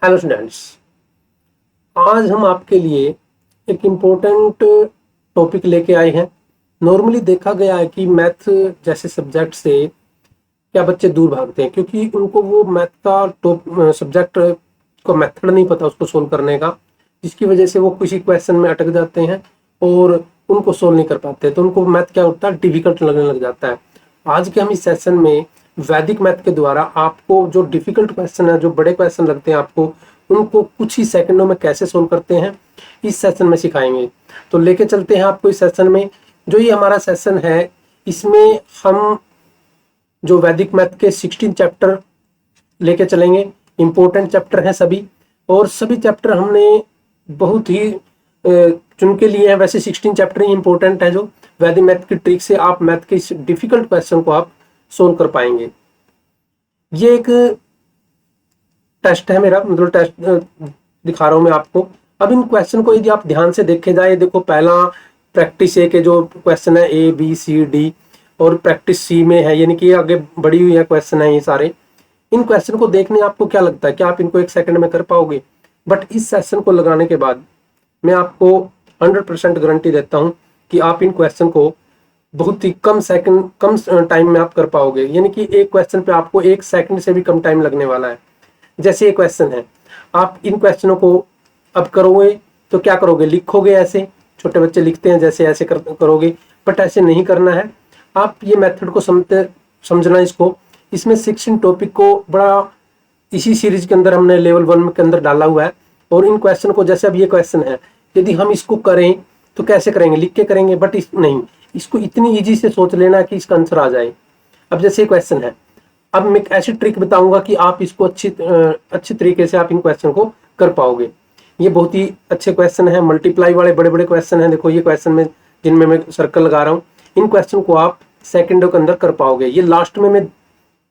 Hello students, आज हम आपके लिए एक इम्पोर्टेंट टॉपिक लेके आए हैं। नॉर्मली देखा गया है कि मैथ जैसे सब्जेक्ट से क्या बच्चे दूर भागते हैं क्योंकि उनको वो मैथ का टॉप सब्जेक्ट को मेथड नहीं पता उसको सोल्व करने का, जिसकी वजह से वो किसी क्वेश्चन में अटक जाते हैं और उनको सोल्व नहीं कर पाते, तो उनको मैथ क्या होता है, डिफिकल्ट लगने लग जाता है। आज के हम इस सेशन में वैदिक मैथ के द्वारा आपको जो डिफिकल्ट क्वेश्चन है, जो बड़े क्वेश्चन लगते हैं आपको, उनको कुछ ही सेकंडों में कैसे सोल्व करते हैं इस सेशन में सिखाएंगे। तो लेके चलते हैं आपको इस सेशन में। जो ये हमारा सेशन है, इसमें हम जो वैदिक मैथ के 16 चैप्टर लेके चलेंगे। इंपॉर्टेंट चैप्टर हैं सभी, और सभी चैप्टर हमने बहुत ही चुन के लिए हैं। वैसे 16 चैप्टर ही इंपॉर्टेंट है, जो वैदिक मैथ की ट्रिक से आप मैथ के इस डिफिकल्ट क्वेश्चन को आप सोल्व कर पाएंगे। ये एक टेस्ट है मेरा, मतलब टेस्ट दिखा रहा हूं मैं आपको। अब इन क्वेश्चन को यदि आप ध्यान से देखे जाए, देखो पहला प्रैक्टिस ए के जो क्वेश्चन है ए बी सी डी, और प्रैक्टिस सी में है, यानी कि आगे बढ़ी हुई है क्वेश्चन है ये सारे। इन क्वेश्चन को देखने आपको क्या लगता है कि आप इनको एक सेकंड में कर पाओगे? बट इस सेशन को लगाने के बाद मैं आपको 100% गारंटी देता हूं कि आप इन क्वेश्चन को बहुत ही कम सेकंड, कम टाइम में आप कर पाओगे। यानी कि एक क्वेश्चन पे आपको 1 सेकंड से भी कम टाइम लगने वाला है। जैसे ये क्वेश्चन है, आप इन क्वेश्चनों को अब करोगे तो क्या करोगे, लिखोगे ऐसे, छोटे बच्चे लिखते हैं जैसे, ऐसे करोगे, बट ऐसे नहीं करना है। आप ये मेथड को समझना इसको। इसमें 16 टॉपिक को बड़ा इसी सीरीज के अंदर हमने लेवल 1 के अंदर डाला हुआ है। और इन क्वेश्चन को, जैसे अब ये क्वेश्चन है, यदि हम इसको करें तो कैसे करेंगे, लिख के करेंगे, बट नहीं, इसको इतनी ईजी से सोच लेना कि इसका आंसर आ जाए। अब जैसे क्वेश्चन है, अब मैं एक ऐसी ट्रिक बताऊंगा कि आप इसको अच्छी तरीके से आप इन क्वेश्चन को कर पाओगे। ये बहुत ही अच्छे क्वेश्चन है, मल्टीप्लाई वाले बड़े बड़े क्वेश्चन हैं। देखो ये क्वेश्चन में, जिनमें मैं सर्कल लगा रहा हूँ, इन क्वेश्चन को आप सेकंडों के अंदर कर पाओगे। ये लास्ट में मैं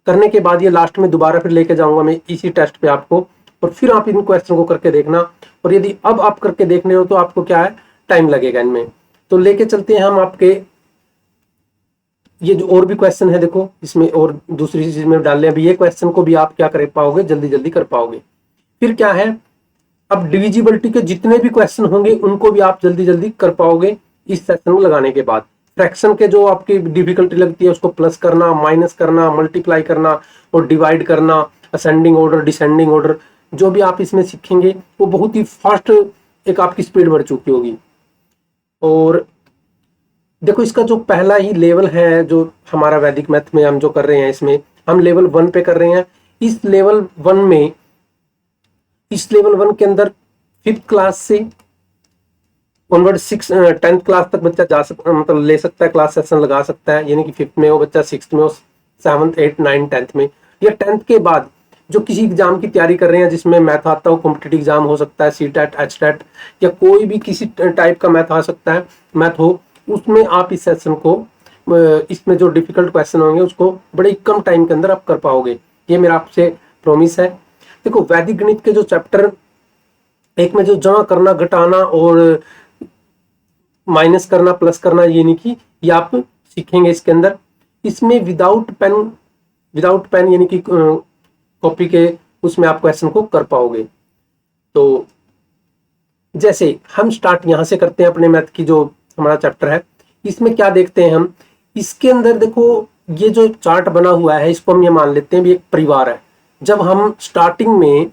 करने के बाद, ये लास्ट में दोबारा फिर लेके जाऊंगा मैं इसी टेस्ट पे आपको, और फिर आप इन क्वेश्चन को करके देखना। और यदि अब आप करके देख रहे हो तो आपको क्या है, टाइम लगेगा इनमें। तो लेके चलते हैं हम आपके ये जो और भी क्वेश्चन है, देखो इसमें और दूसरी चीज में डाल लें। अभी ये क्वेश्चन को भी आप क्या कर पाओगे, जल्दी जल्दी कर पाओगे। फिर क्या है, अब डिविजिबिलिटी के जितने भी क्वेश्चन होंगे उनको भी आप जल्दी जल्दी कर पाओगे इस सेशन को लगाने के बाद। फ्रैक्शन के जो आपकी डिफिकल्टी लगती है, उसको प्लस करना, माइनस करना, मल्टीप्लाई करना और डिवाइड करना, असेंडिंग ऑर्डर, डिसेंडिंग ऑर्डर, जो भी आप इसमें सीखेंगे वो बहुत ही फास्ट एक आपकी स्पीड बढ़ चुकी होगी। और देखो इसका जो पहला ही लेवल है, जो हमारा वैदिक मैथ में हम जो कर रहे हैं, इसमें हम लेवल 1 पे कर रहे हैं। इस लेवल 1 में, इस लेवल 1 के अंदर 5th क्लास से ऑनवर्ड 10th क्लास तक बच्चा जा सकता, मतलब ले सकता है, क्लास सेशन लगा सकता है। यानी कि 5th में हो बच्चा, 6th में हो, 7th 8th 9th 10th में, या 10th के बाद जो किसी एग्जाम की तैयारी कर रहे हैं जिसमें मैथ आता हो, कॉम्पिटिटिव एग्जाम हो सकता है, सीटेट, एचटेट, या कोई भी किसी टाइप का मैथ आ सकता है, मैथ हो, उसमें आप इस सेशन को, इसमें जो डिफिकल्ट क्वेश्चन होंगे उसको बड़े कम टाइम के अंदर आप कर पाओगे। ये मेरा आपसे प्रॉमिस है। देखो वैदिक गणित के जो चैप्टर एक में जो जमा करना, घटाना और माइनस करना, प्लस करना, ये नहीं कि ये आप सीखेंगे इसके अंदर। इसमें विदाउट पेन यानी कि कॉपी के, उसमें आप क्वेश्चन को कर पाओगे। तो जैसे हम स्टार्ट यहां से करते हैं अपने मैथ की, जो हमारा चैप्टर है, इसमें क्या देखते हैं हम, इसके अंदर देखो ये जो चार्ट बना हुआ है, इसको हम ये मान लेते हैं भी एक परिवार है। जब हम स्टार्टिंग में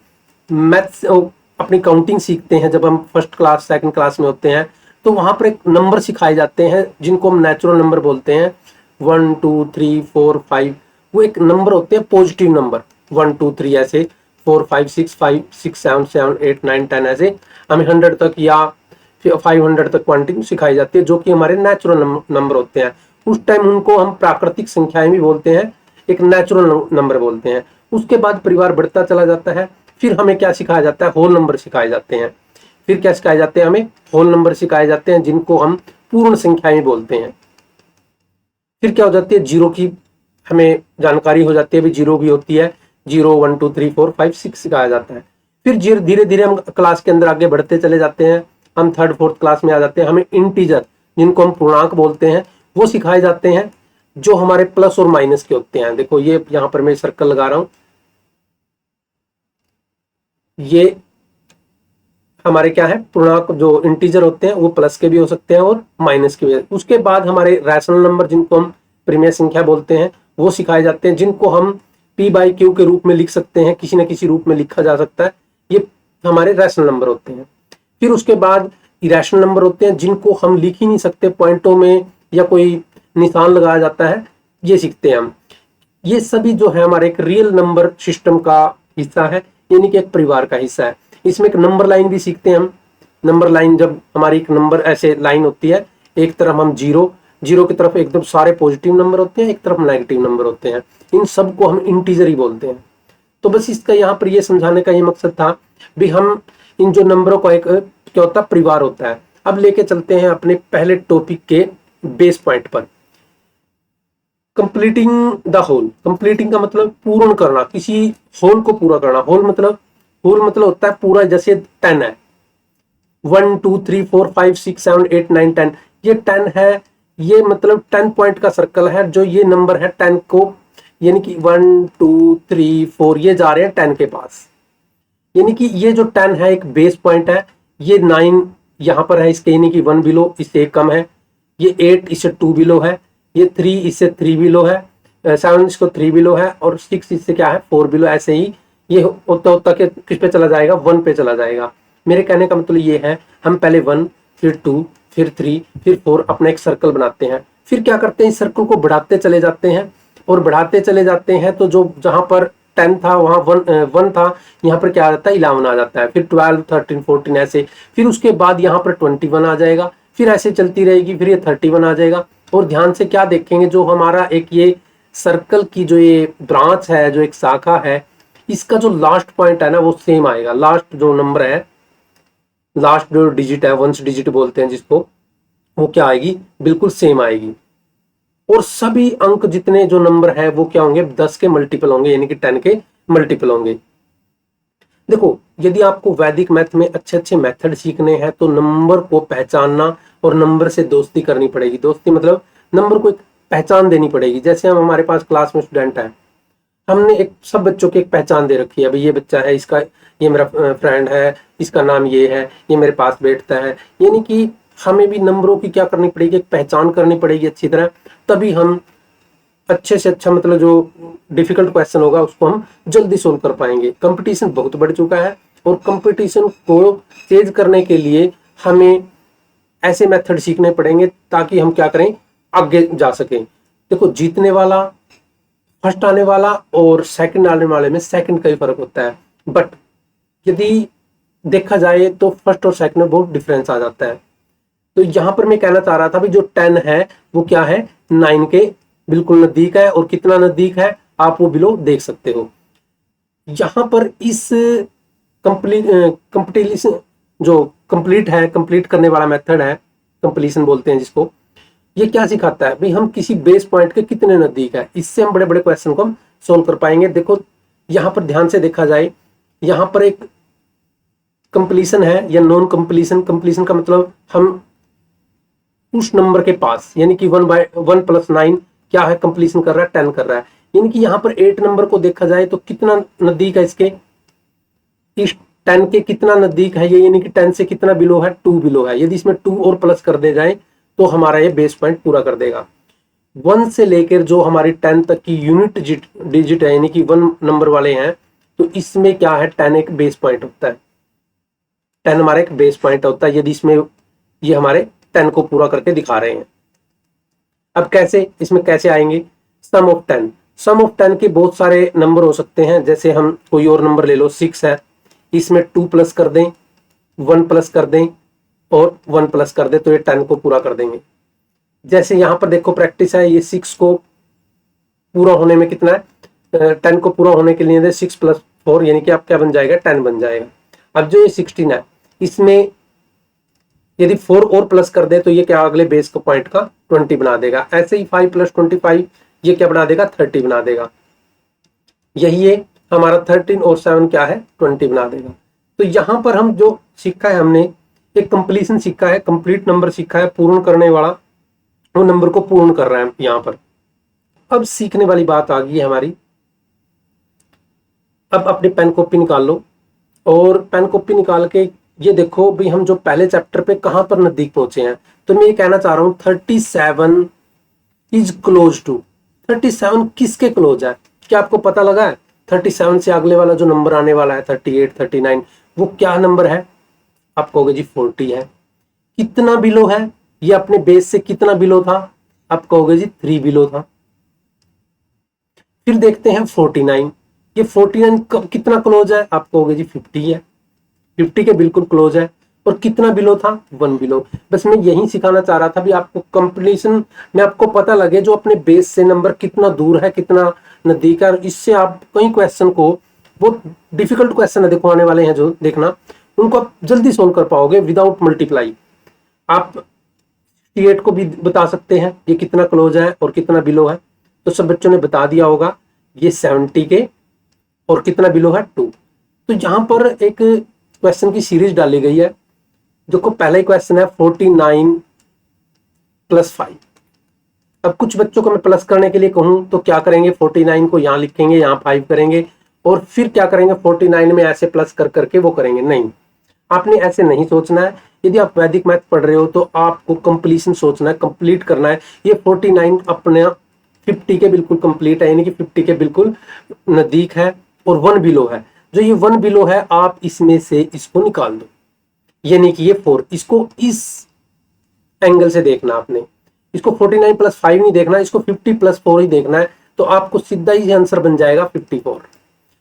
मैथ्स अपनी काउंटिंग सीखते हैं, जब हम फर्स्ट क्लास सेकंड क्लास में होते हैं, तो वहां पर एक नंबर सिखाए जाते हैं जिनको हम नेचुरल नंबर बोलते हैं। 1 2 3 4 5, वो एक नंबर होते हैं पॉजिटिव नंबर, 1 2 3 ऐसे, 4 5 6 5 6 7 7 8 9 10 ऐसे हमें 100 तक या 500 तक क्वांटिटी सिखाई जाती है, जो कि हमारे नेचुरल नंबर होते हैं। उस टाइम उनको हम प्राकृतिक संख्याएं भी बोलते हैं, एक नेचुरल नंबर बोलते हैं। उसके बाद परिवार बढ़ता चला जाता है, फिर हमें क्या सिखाया जाता है, होल नंबर सिखाए जाते हैं। फिर क्या सिखाए जाते हैं, हमें होल नंबर सिखाए जाते हैं, जिनको हम पूर्ण संख्याएं बोलते हैं। फिर क्या हो जाती है, जीरो की हमें जानकारी हो जाती है, भी जीरो भी होती है, 0 1 2 3 4 5 6 सिखाया जाता है। फिर धीरे धीरे हम क्लास के अंदर आगे बढ़ते चले जाते हैं, हम 3rd 4th क्लास में आ जाते हैं, हमें इंटीजर, जिनको हम पूर्णांक बोलते हैं, वो सिखाए जाते हैं, जो हमारे प्लस और माइनस के होते हैं। देखो ये यहाँ पर मैं सर्कल लगा रहा हूं, ये हमारे क्या है, पूर्णांक जो इंटीजर होते हैं वो प्लस के भी हो सकते हैं और माइनस के भी। उसके बाद हमारे रैशनल नंबर जिनको हम परिमेय संख्या बोलते हैं वो सिखाए जाते हैं, जिनको हम p बाई क्यू के रूप में लिख सकते हैं, किसी न किसी रूप में लिखा जा सकता है। ये हमारे रैशनल नंबर होते हैं। फिर उसके बाद इरेशनल नंबर होते हैं, जिनको हम लिख ही नहीं सकते, पॉइंटों में या कोई निशान लगाया जाता है, ये सीखते हैं हम। ये सभी जो है हमारे एक रियल नंबर सिस्टम का हिस्सा है, यानी कि एक परिवार का हिस्सा है। इसमें एक नंबर लाइन भी सीखते हैं हम। नंबर लाइन, जब हमारी एक नंबर ऐसे लाइन होती है, एक तरफ हम जीरो की तरफ एकदम सारे पॉजिटिव नंबर होते हैं, एक तरफ नेगेटिव नंबर होते हैं, इन सब को हम इंटीजर ही बोलते हैं। तो बस इसका यहाँ पर ये समझाने का ये मकसद था भी हम इन जो नंबरों का एक क्या होता है, परिवार होता है। अब लेके चलते हैं अपने पहले टॉपिक के बेस पॉइंट पर, कंप्लीटिंग द होल। कंप्लीटिंग का मतलब पूर्ण करना, किसी होल को पूरा करना। होल मतलब होता है पूरा, जैसे 10 है, 1 2 3 4 5 6 7 8 9 10, ये 10 है, ये मतलब 10 पॉइंट का सर्कल है। जो ये नंबर है 10 को, यानी कि 1 2 3 4 ये जा रहे हैं 10 के पास, यानी कि ये जो 10 है एक बेस पॉइंट है। ये 9 यहाँ पर है इसके, यानी कि 1 बिलो, इससे एक कम है। ये 8 इससे 2 बिलो है। ये 3 इससे 3 बिलो है। 7 इसको 3 बिलो है, और 6 इससे क्या है, 4 बिलो। ऐसे ही ये होता होता के किस पे चला जाएगा, 1 पे चला जाएगा। मेरे कहने का मतलब ये है, हम पहले 1 फिर 2 फिर 3 फिर 4 अपना एक सर्कल बनाते हैं। फिर क्या करते हैं, इस सर्कल को बढ़ाते चले जाते हैं और बढ़ाते चले जाते हैं। तो जो जहां पर 10 था वहां 1 था, यहाँ पर क्या आ जाता है, 11 आ जाता है। फिर 12 13 14 ऐसे। फिर उसके बाद यहाँ पर 21 आ जाएगा। फिर ऐसे चलती रहेगी, फिर ये 31 आ जाएगा। और ध्यान से क्या देखेंगे, जो हमारा एक ये सर्कल की जो ये ब्रांच है, जो एक शाखा है, इसका जो लास्ट पॉइंट है ना वो सेम आएगा। लास्ट जो नंबर है, लास्ट जो डिजिट है, वंश डिजिट बोलते हैं जिसको, वो क्या आएगी, बिल्कुल सेम आएगी। और सभी अंक जितने जो नंबर है वो क्या होंगे, 10 के मल्टीपल होंगे, यानी कि 10 के मल्टीपल होंगे। देखो, यदि आपको वैदिक मैथ में अच्छे अच्छे मेथड सीखने हैं तो नंबर को पहचानना और नंबर से दोस्ती करनी पड़ेगी। दोस्ती मतलब नंबर को एक पहचान देनी पड़ेगी। जैसे हम, हमारे पास क्लास में स्टूडेंट है, हमने एक सब बच्चों की एक पहचान दे रखी है। अभी ये बच्चा है, इसका ये मेरा फ्रेंड है, इसका नाम ये है, ये मेरे पास बैठता है। यानी कि हमें भी नंबरों की क्या करनी पड़ेगी, एक पहचान करनी पड़ेगी अच्छी तरह, तभी हम अच्छे से अच्छा, मतलब जो डिफिकल्ट क्वेश्चन होगा उसको हम जल्दी सोल्व कर पाएंगे। कंपटीशन बहुत बढ़ चुका है, और कंपटीशन को तेज करने के लिए हमें ऐसे मेथड सीखने पड़ेंगे ताकि हम क्या करें, आगे जा सकें। देखो, जीतने वाला, फर्स्ट आने वाला और सेकंड आने वाले में सेकंड का ही फर्क होता है। बट यदि देखा जाए तो फर्स्ट और सेकंड में बहुत डिफरेंस आ जाता है। तो यहां पर मैं कहना चाह रहा था भी जो 10 है वो क्या है, 9 के बिल्कुल नजदीक है। और कितना नजदीक है आप वो बिलो देख सकते हो। यहां पर इस कंप्लीशन जो कंप्लीट है, कंप्लीट करने वाला मेथड है, कंप्लीशन बोलते हैं जिसको, ये क्या सिखाता है भाई, हम किसी बेस पॉइंट के कितने नजदीक है। इससे हम बड़े बड़े क्वेश्चन को हम सोल्व कर पाएंगे। देखो, यहां पर ध्यान से देखा जाए, यहां पर एक कंप्लीशन है या नॉन कंप्लीशन। कंप्लीशन का मतलब हम उस नंबर के पास, यानी कि 1 + 9 क्या है, कंप्लीशन कर रहा है, 10 कर रहा है। यानी कि यहाँ पर 8 नंबर को देखा जाए तो कितना नजदीक है इसके, इस 10 के कितना नजदीक है ये, यानी कि 10 से कितना बिलो है, 2 बिलो है। यदि इसमें 2 और प्लस कर दे जाए तो हमारा ये बेस पॉइंट पूरा कर देगा। 1 से लेकर जो हमारी 10 तक की यूनिट डिजिट है, यानी कि 1 नंबर वाले हैं, तो इसमें क्या है, 10 एक बेस पॉइंट होता है। 10 हमारा एक बेस पॉइंट होता है, यदि इसमें ये हमारे 10 को पूरा करके दिखा रहे हैं। अब कैसे, इसमें कैसे आएंगे, सम ऑफ 10। सम ऑफ 10 के बहुत सारे नंबर हो सकते हैं। जैसे हम कोई और नंबर ले लो, 6 है, इसमें 2 प्लस कर दें, 1 प्लस कर दें और 1 प्लस कर दें, तो ये 10 को पूरा कर देंगे। जैसे यहाँ पर देखो प्रैक्टिस है, ये 6 को पूरा होने में कितना है, 10 को पूरा होने के लिए 6 + 4, यानी कि आप क्या बन जाएगा, 10 बन जाएगा। अब जो ये 16 है, इसमें यदि 4 और प्लस कर दे तो ये क्या, अगले बेस को पॉइंट का 20 बना देगा। ऐसे ही 5 + 25 ये क्या बना देगा, 30 बना देगा। यही है हमारा 13 और 7 क्या है, 20 बना देगा। तो यहां पर हम जो सीखा है, हमने एक कंप्लीशन सीखा है, कंप्लीट नंबर सीखा है, पूर्ण करने वाला, वो नंबर को पूर्ण कर रहा है यहां पर। अब सीखने वाली बात आ गई है हमारी। अब अपनी पेन कॉपी निकाल लो और पेन कॉपी निकाल के ये देखो भाई हम जो पहले चैप्टर पे कहां पर नजदीक पहुंचे हैं। तो मैं ये कहना चाह रहा हूं 37 इज क्लोज टू। 37 किसके क्लोज है? क्या आपको पता लगा है? 37 से अगले वाला जो नंबर आने वाला है 38, 39, वो क्या नंबर है? आप कहोगे जी 40 है। कितना बिलो है? ये अपने बेस से कितना बिलो था? आप कहोगे जी 3 बिलो था। फिर देखते हैं 49। ये 49 कितना क्लोज है? आप कहोगे जी 50 है। 50 के बिल्कुल क्लोज है। और कितना बिलो था? 1 बिलो। बस मैं यही सिखाना चाह रहा था भी आपको कंप्लीशन में आपको पता लगे जो अपने बेस से नंबर कितना दूर है, कितना नजदीक है। इससे आप कई क्वेश्चन को, वो डिफिकल्ट क्वेश्चन है देखो आने वाले हैं जो देखना, उनको आप जल्दी सोल्व कर पाओगे विदाउट मल्टीप्लाई। आप 68 को भी बता सकते हैं ये कितना क्लोज है और कितना बिलो है। तो सब बच्चों ने बता दिया होगा ये 70 के और कितना बिलो है 2। तो यहां पर एक क्वेश्चन की सीरीज डाली गई है। जो को पहला ही क्वेश्चन है 49 + 5। अब कुछ बच्चों को मैं प्लस करने के लिए कहूं तो क्या करेंगे? 49 को यहां लिखेंगे, यहां 5 करेंगे और फिर क्या करेंगे? 49 में ऐसे प्लस कर करके वो करेंगे। नहीं, आपने ऐसे नहीं सोचना है। यदि आप वैदिक मैथ पढ़ रहे हो तो आपको कंप्लीशन सोचना है, कंप्लीट करना है। ये 49 अपने 50 के बिल्कुल कंप्लीट है, यानी कि 50 के बिल्कुल नजदीक है और 1 बिलो है। जो ये 1 बिलो है आप इसमें से इसको निकाल दो, यानी कि ये 4। इसको इस एंगल से देखना आपने, इसको 49 + 5 नहीं देखना, इसको 50 + 4 ही देखना है। तो आपको सीधा ही आंसर बन जाएगा 54।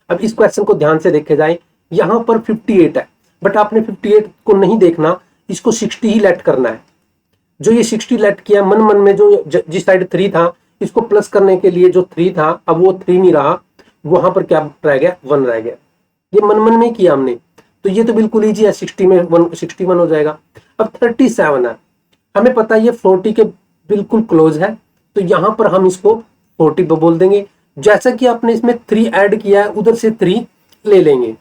अब इस क्वेश्चन को ध्यान से देखे जाए, यहां पर 58 है, बट आपने 58 को नहीं देखना, इसको 60 ही लेट करना है। जो ये 60 लेट किया मन मन में, जो जिस साइड 3 था, इसको प्लस करने के लिए जो 3 था, अब वो 3 नहीं रहा, वहां पर क्या रह गया? 1 रह गया। ये मन मन में किया हमने, तो ये तो बिल्कुल ईजी है। 60 में 61 हो जाएगा। अब 37 है, हमें पता है ये 40 के बिल्कुल क्लोज है, तो यहां पर हम इसको 40 बोल देंगे। जैसा कि आपने इसमें 3 ऐड किया है, उधर से 3 ले लेंगे,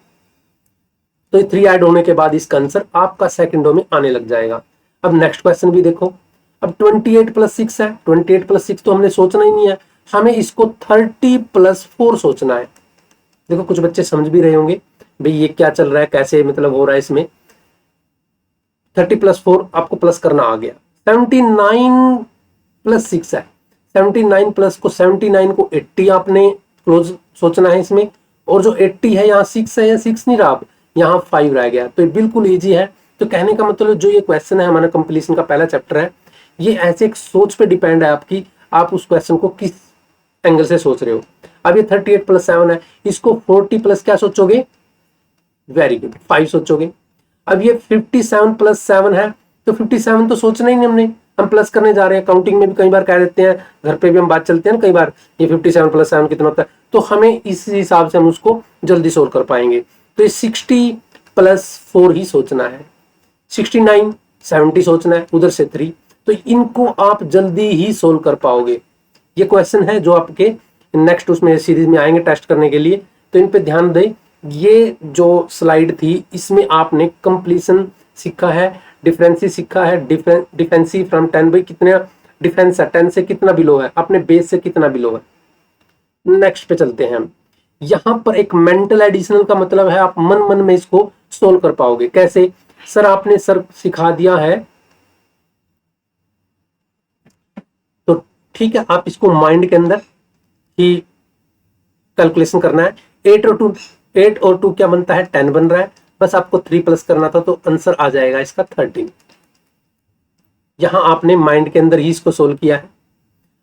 तो ये 3 ऐड होने के बाद इसका आंसर आपका सेकंडों में आने लग जाएगा। अब नेक्स्ट क्वेश्चन भी देखो। अब 28 + 6 है। 28 + 6 तो हमने सोचना ही नहीं है, हमें इसको 30 + 4 सोचना है। देखो कुछ बच्चे समझ भी रहे होंगे भाई ये क्या चल रहा है, कैसे मतलब हो रहा है। इसमें 30 + 4 आपको प्लस करना आ गया। 79 + 6 है। 79 प्लस को 79 को 80 आपने क्लोज सोचना है इसमें, और जो 80 है यहाँ 6 है, या 6 नहीं रहा, यहाँ 5 रह गया। तो ये बिल्कुल ईजी है। तो कहने का मतलब जो ये क्वेश्चन है हमारा कंप्लीशन का पहला चैप्टर है, ये ऐसे एक सोच पे डिपेंड है आपकी, आप उस क्वेश्चन को किस एंगल से सोच रहे हो। अब ये 38 + 7 है, इसको 40 प्लस क्या सोचोगे? वेरी गुड, 5 सोचोगे। अब ये 57 + 7 है, तो 57 तो सोचना ही नहीं हमने, हम प्लस करने जा रहे हैं। काउंटिंग में भी कई बार कह देते हैं, घर पे भी हम बात चलते हैं ना कई बार, ये 57 + 7 कितना होता है, तो हमें इस हिसाब से हम उसको जल्दी सोल्व कर पाएंगे। तो ये 60 + 4 ही सोचना है। 69, 70 सोचना है, उधर से 3। तो इनको आप जल्दी ही सोल्व कर पाओगे। ये क्वेश्चन है जो आपके नेक्स्ट उसमें सीरीज में आएंगे टेस्ट करने के लिए, तो इन पे ध्यान दें। ये जो स्लाइड थी इसमें आपने कंप्लीशन सीखा है, डिफरेंसी सीखा है। डिफेंसी फ्रॉम 10, भाई कितना डिफेंस है, 10 से कितना बिलो है, अपने बेस से कितना बिलो है। नेक्स्ट पे चलते हैं हम। यहां पर एक मेंटल एडिशनल का मतलब है आप मन मन में इसको सोल्व कर पाओगे। कैसे? सर आपने सिखा दिया है, तो ठीक है, आप इसको माइंड के अंदर ही कैलकुलेशन करना है। 8 और 2 क्या बनता है? 10 बन रहा है। बस आपको 3 प्लस करना था, तो आंसर आ जाएगा इसका 13। यहां आपने माइंड के अंदर ही इसको सोल्व किया है।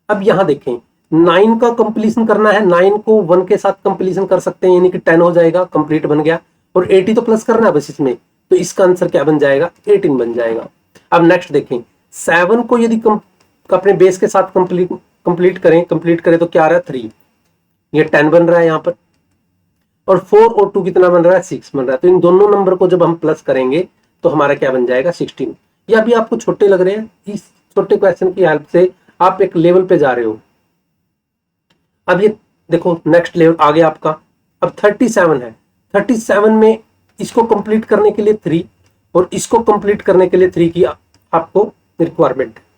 अब यहां देखें, 9 का कंप्लीशन करना है। 9 को 1 के साथ कंप्लीशन कर सकते हैं, यानी कि 10 हो जाएगा, कंप्लीट बन गया। और 80 तो प्लस करना है बस इसमें, तो इसका आंसर क्या बन जाएगा? 18 बन जाएगा। अब नेक्स्ट देखें, 7 को यदि अपने बेस के साथ कंप्लीट करें तो क्या आ रहा है? 3। ये 10 बन रहा है यहाँ पर। और 4 और 2 कितना बन रहा है? 6 बन रहा है। तो इन दोनों नंबर को जब हम प्लस करेंगे तो हमारा क्या बन जाएगा? 16। ये अभी आपको छोटे लग रहे हैं, इस छोटे क्वेश्चन की हेल्प से आप एक लेवल पे जा रहे हो। अब ये देखो नेक्स्ट लेवल आ गया आपका। अब 37 है। 37 में इसको कंप्लीट करने के लिए 3 और इसको कंप्लीट करने के लिए 3 की आपको रिक्वायरमेंट है।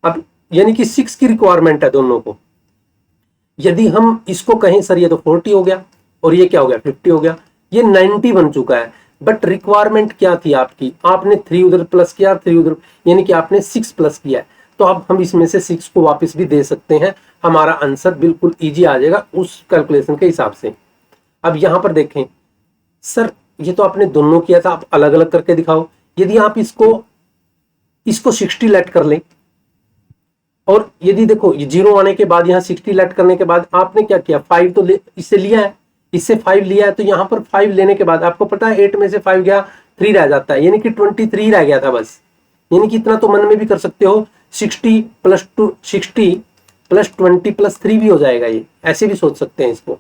अब यानी कि 6 की रिक्वायरमेंट है दोनों को। यदि हम इसको कहें सर ये तो 40 हो गया और ये क्या हो गया? 50 हो गया। ये 90 बन चुका है। बट रिक्वायरमेंट क्या थी आपकी, आपने 3 उधर प्लस किया, 3 उधर, यानी कि आपने 6 प्लस किया है। तो अब हम इसमें से 6 को वापस भी दे सकते हैं, हमारा आंसर बिल्कुल ईजी आ जाएगा उस कैलकुलेशन के हिसाब से। अब यहां पर देखें, सर ये तो आपने दोनों किया था, आप अलग अलग करके दिखाओ। यदि आप इसको 60 लेट कर लें, और यदि देखो ये 0 आने के बाद यहाँ 60 लेट करने के बाद आपने क्या किया, 5 तो इससे लिया है, इससे 5 लिया है, तो यहाँ पर 5 लेने के बाद आपको पता है 8 में से 5 गया, 3 रह जाता है, यानी कि 23 रह गया था बस। यानी कि इतना तो मन में भी कर सकते हो, 60 प्लस 20 प्लस 3 भी हो जाएगा, ये ऐसे भी सोच सकते हैं इसको।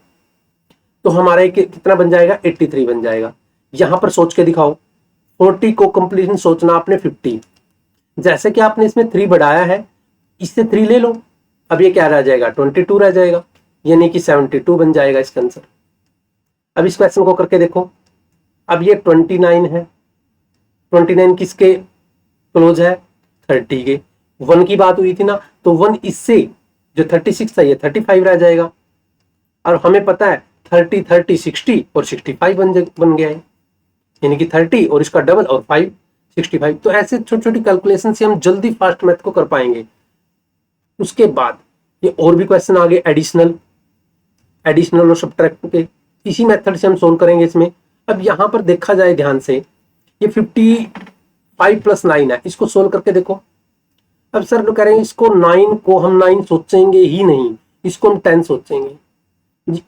तो हमारा एक कितना बन जाएगा, 83 बन जाएगा। यहां पर सोच के दिखाओ, 40 को कंप्लीशन सोचना आपने 50, जैसे कि आपने इसमें 3 बढ़ाया है, इससे 3 ले लो, अब ये क्या रह जाएगा, 22 रह जाएगा, यानी कि 72 बन जाएगा इसका आंसर। अब इस क्वेश्चन को करके देखो, अब ये 29 है, 29 किसके क्लोज है, 30 के। 1 की बात हुई थी ना, तो 1 इससे जो 36 था ये 35 रह जाएगा, और हमें पता है 30 30 60 और 65 बन गया है, यानी कि 30 और इसका डबल और 5 65। तो ऐसे छोटी छोटी कैलकुलेशन से हम जल्दी फास्ट मैथ को कर पाएंगे। उसके बाद ये और भी क्वेश्चन आ गए एडिशनल और सब्ट्रैक्ट के, इसी मेथड से हम सोल्व करेंगे इसमें। अब यहां पर देखा जाए ध्यान से, ये 55 प्लस 9 है, इसको सोल्व करके देखो। अब सर लोग कह रहे हैं इसको 9 को हम 9 सोचेंगे ही नहीं, इसको हम 10 सोचेंगे।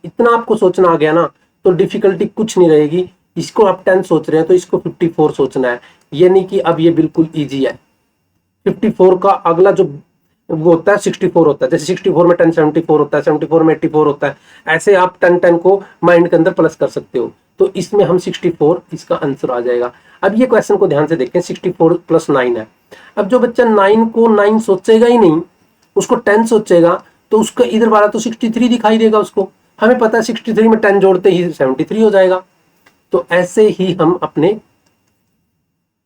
इतना आपको सोचना आ गया ना, तो डिफिकल्टी कुछ नहीं रहेगी। इसको आप 10 सोच रहे हैं तो इसको 54 सोचना है, यानी कि अब ये बिल्कुल इजी है। 54 का अगला जो वो होता है 64 होता है, जैसे 64 में 10 74 होता है, 74 में 84 होता है, ऐसे आप 10 को माइंड के अंदर प्लस कर सकते हो। तो इसमें हम 64 इसका आंसर आ जाएगा। अब ये क्वेश्चन को ध्यान से देखें, 64 प्लस 9 है। अब जो बच्चा 9 को 9 सोचेगा ही नहीं, उसको 10 सोचेगा, तो उसका इधर वाला तो 63 दिखाई देगा उसको। हमें पता है 63 में 10 जोड़ते ही 73 हो जाएगा। तो ऐसे ही हम अपने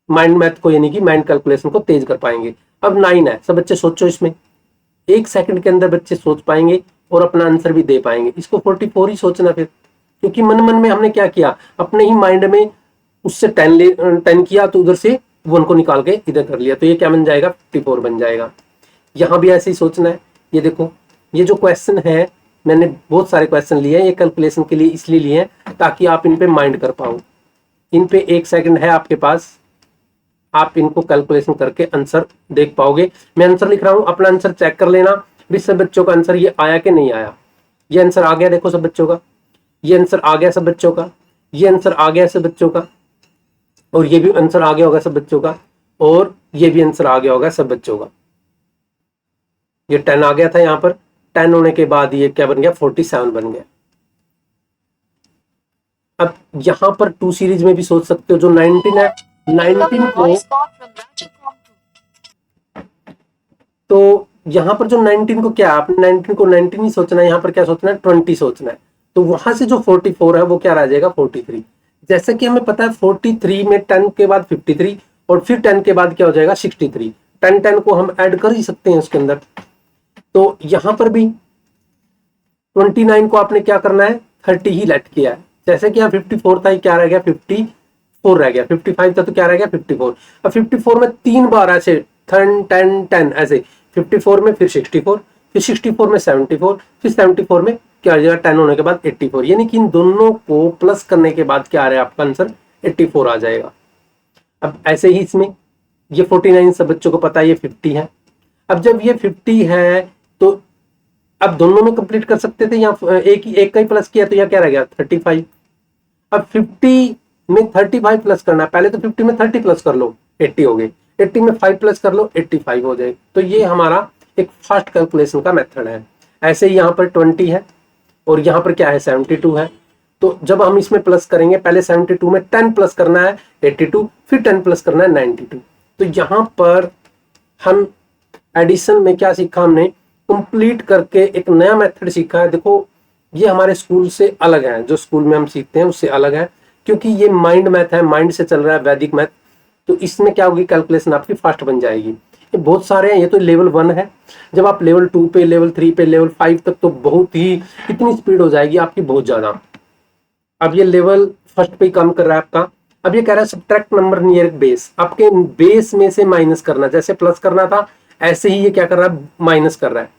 माइंड मैथ को, यानी कि माइंड कैलकुलेशन को तेज कर पाएंगे। अब 9 है, सब बच्चे सोचो, इसमें 1 सेकंड के अंदर बच्चे सोच पाएंगे और अपना आंसर भी दे पाएंगे। इसको 44 ही सोचना फिर, क्योंकि मन मन में हमने क्या किया, अपने ही माइंड में उससे 10 किया, तो उधर से 1 को निकाल के इधर कर लिया, तो ये क्या बन जाएगा, 54 बन जाएगा। यहां भी ऐसे ही सोचना है। ये देखो, ये जो क्वेश्चन है, मैंने बहुत सारे क्वेश्चन लिए हैं, ये कैलकुलेशन के लिए इसलिए लिए हैं ताकि आप इन पे माइंड कर पाओ। इन पे 1 सेकंड है आपके पास, आप इनको कैलकुलेशन करके आंसर देख पाओगे। मैं आंसर लिख रहा हूं, अपना आंसर चेक कर लेना भी सब बच्चों का आंसर ये आया कि नहीं आया। ये आंसर आ गया, देखो सब बच्चों का, ये आंसर आ गया सब बच्चों का, ये आंसर आ गया सब बच्चों का, और ये भी आंसर आ गया होगा सब बच्चों का, और ये भी आंसर आ गया होगा सब बच्चों का। ये 10 आ गया था, यहाँ पर 10 होने के बाद ये क्या बन गया, 47 बन गया। अब यहां पर 2 सीरीज में भी सोच सकते हो, जो 19 है, 19 को, तो यहां पर जो 19 को क्या, आपने 19 को 19 ही सोचना है, यहां पर क्या सोचना है, 20 सोचना है। तो वहां से जो 44 है वो क्या रह जाएगा, 43। जैसे कि हमें पता है 43 में 10 के बाद 53, और फिर 10 के बाद क्या हो जाएगा, 63। 10 को हम ऐड कर ही सकते हैं उसके अंदर। तो यहां पर भी 29 को आपने क्या करना है, 30 ही लेट किया है। जैसे कि यहाँ 54 था, क्या रह गया, 54 रह गया। 55 था तो क्या रह गया, 54। अब 54 में 3 बार ऐसे 10 10 10 ऐसे, 54 में फिर 64, फिर 64 में 74, फिर 74 में क्या आ जाएगा, 10 होने के बाद 84, यानी कि इन दोनों को प्लस करने के बाद क्या आ रहा है, आपका आंसर 84 आ जाएगा। अब ऐसे ही इसमें ये 49 सब बच्चों को पता है ये 50 है। अब जब ये 50 है तो अब दोनों में कंप्लीट कर सकते थे, या एक का ही प्लस किया, तो यह क्या रह गया, 35। अब 50 में 35 प्लस करना है, पहले तो 50 में 30 प्लस कर लो, 80 हो गए, 80 में 5 प्लस कर लो, 85 हो जाए। तो ये हमारा एक फास्ट कैलकुलेशन का मेथड है। ऐसे ही यहाँ पर 20 है, और यहाँ पर क्या है, 72 है। तो जब हम इसमें प्लस करेंगे, पहले 72 में 10 प्लस करना है 82, फिर 10 प्लस करना है 92। तो यहाँ पर हम एडिशन में क्या सीखा, हमने कंप्लीट करके एक नया मेथड सीखा है। देखो ये हमारे स्कूल से अलग है, जो स्कूल में हम सीखते हैं उससे अलग है, क्योंकि ये माइंड मैथ है, माइंड से चल रहा है, वैदिक मैथ। तो इसमें क्या होगी, कैलकुलेशन आपकी फास्ट बन जाएगी। ये बहुत सारे हैं, ये तो लेवल 1 है। जब आप लेवल 2 पे, लेवल 3 पे, लेवल 5 तक, तो बहुत ही इतनी स्पीड हो जाएगी आपकी, बहुत ज्यादा। अब ये लेवल फर्स्ट पे ही काम कर रहा है आपका। अब ये कह रहा है सब्ट्रैक्ट नंबर नियर बेस, आपके बेस में से माइनस करना, जैसे प्लस करना था ऐसे ही ये क्या कर रहा है, माइनस कर रहा है।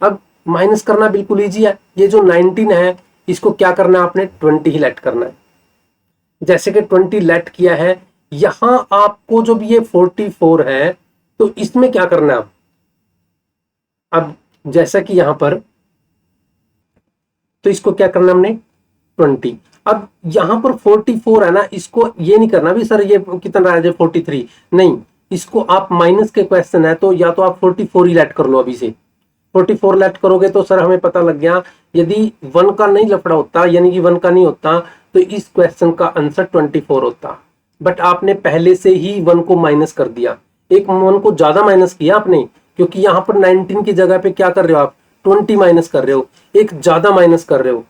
अब माइनस करना बिल्कुल ईजी है, ये जो 19 है इसको क्या करना है आपने, 20 ही लेट करना है। जैसे कि 20 लेट किया है, यहां आपको जब ये 44 है तो इसमें क्या करना है अब जैसा कि यहां पर, तो इसको क्या करना हमने 20। अब यहां पर 44 है ना, इसको ये नहीं करना भी सर ये कितना है 43, नहीं, इसको आप माइनस के क्वेश्चन है तो या तो आप 44 ही लेट कर लो अभी से। 44 लेट करोगे तो सर हमें पता लग गया, यदि 1 का नहीं लफड़ा होता यानी कि 1 का नहीं होता तो इस क्वेश्चन का आंसर 24 होता। बट आपने पहले से ही 1 को माइनस कर दिया, एक 1 को ज्यादा माइनस किया आपने, क्योंकि यहाँ पर 19 की जगह पे क्या कर रहे हो आप, 20 माइनस कर रहे हो, एक ज्यादा माइनस कर रहे हो।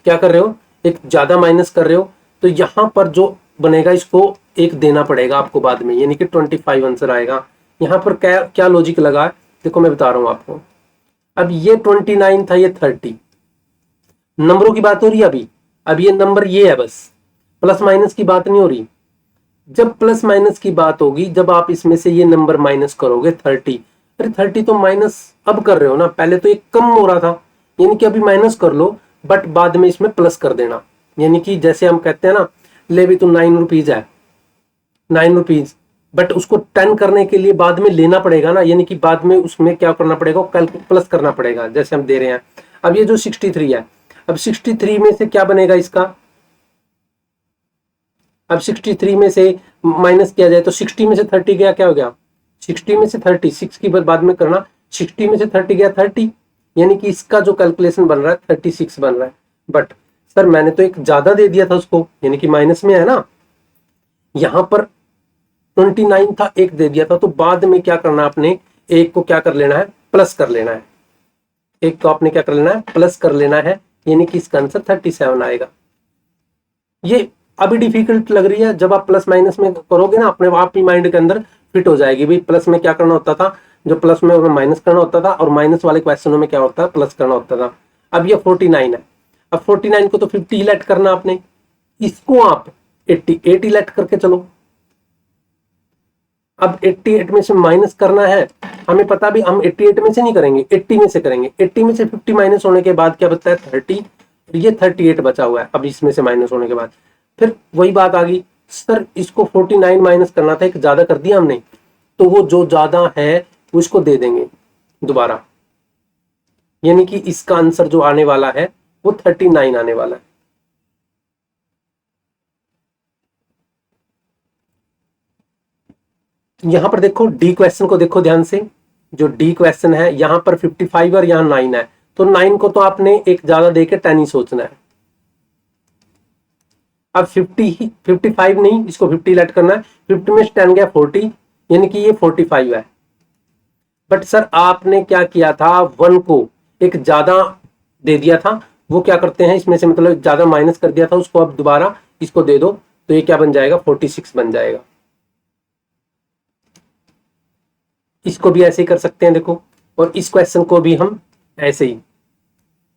क्या कर रहे हो, एक ज्यादा माइनस कर रहे हो, तो यहां पर जो बनेगा इसको एक देना पड़ेगा आपको बाद में, यानी कि 25 आंसर आएगा। यहां पर क्या क्या लॉजिक लगा है, देखो मैं बता रहा हूं आपको। अब ये 29 था, ये 30, नंबरों की बात हो रही है अभी, अब ये नंबर ये है बस, प्लस माइनस की बात नहीं हो रही। जब प्लस माइनस की बात होगी, जब आप इसमें से ये नंबर माइनस करोगे 30, अरे 30 तो माइनस अब कर रहे हो ना, पहले तो ये कम हो रहा था, यानी कि अभी माइनस कर लो बट बाद में इसमें प्लस कर देना। यानी कि जैसे हम कहते हैं ना, ले भी तो 9 रुपीज है, 9 रुपीज, बट उसको 10 करने के लिए बाद में लेना पड़ेगा ना, यानी कि बाद में उसमें क्या करना पड़ेगा, कल प्लस करना पड़ेगा, जैसे हम दे रहे हैं। अब ये जो 63 है, अब 63 में से क्या बनेगा इसका, अब 63 में से माइनस किया जाए तो 60 में से 30 गया, क्या हो गया 60 में से 30, 6 की बाद में करना, 60 में से 30 गया 30, यानी कि इसका जो कैलकुलेशन बन रहा है 36 बन रहा है। बट सर मैंने तो एक ज्यादा दे दिया था उसको, यानी कि माइनस में है ना, यहां पर 29 था, एक दे दिया था, तो बाद में क्या करना आपने, एक को क्या कर लेना है, प्लस कर लेना है, एक को आपने क्या कर लेना है, प्लस कर लेना है, यानी कि इसका आंसर 37 आएगा। ये अभी डिफिकल्ट लग रही है, जब आप प्लस माइनस में करोगे ना अपने आप ही माइंड के अंदर फिट हो जाएगी, भाई प्लस में क्या करना होता था, जो प्लस में माइनस करना होता था, और माइनस वाले क्वेश्चनों में क्या होता है, प्लस करना होता था। अब ये 49 है, अब 49 को तो 50 लेट करना आपने, इसको आप 80 लेट करके चलो। अब 88 में से माइनस करना है, हमें पता भी हम 88 में से नहीं करेंगे, 80 में से करेंगे। 80 में से 50 माइनस होने के बाद क्या बचता है 30, ये 38 बचा हुआ है। अब इसमें से माइनस होने के बाद फिर वही बात आ गई, सर इसको 49 माइनस करना था, एक ज्यादा कर दिया हमने, तो वो जो ज्यादा है उसको दे देंगे दोबारा, यानी कि इसका आंसर जो आने वाला है वो 39 आने वाला है। यहां पर देखो डी क्वेश्चन को देखो ध्यान से, जो डी क्वेश्चन है यहां पर 55 और यहां 9 है, तो 9 को तो आपने एक ज्यादा देके 10 ही सोचना है। अब 55 नहीं, इसको 50 लेट करना है, 50 में 10 गया 40, यानी कि ये 45 है। बट सर आपने क्या किया था, 1 को एक ज्यादा दे दिया था, वो क्या करते हैं इसमें से मतलब ज्यादा माइनस कर दिया था उसको, अब दोबारा इसको दे दो तो ये क्या बन जाएगा 46 बन जाएगा। इसको भी ऐसे ही कर सकते हैं देखो, और इस क्वेश्चन को भी हम ऐसे ही,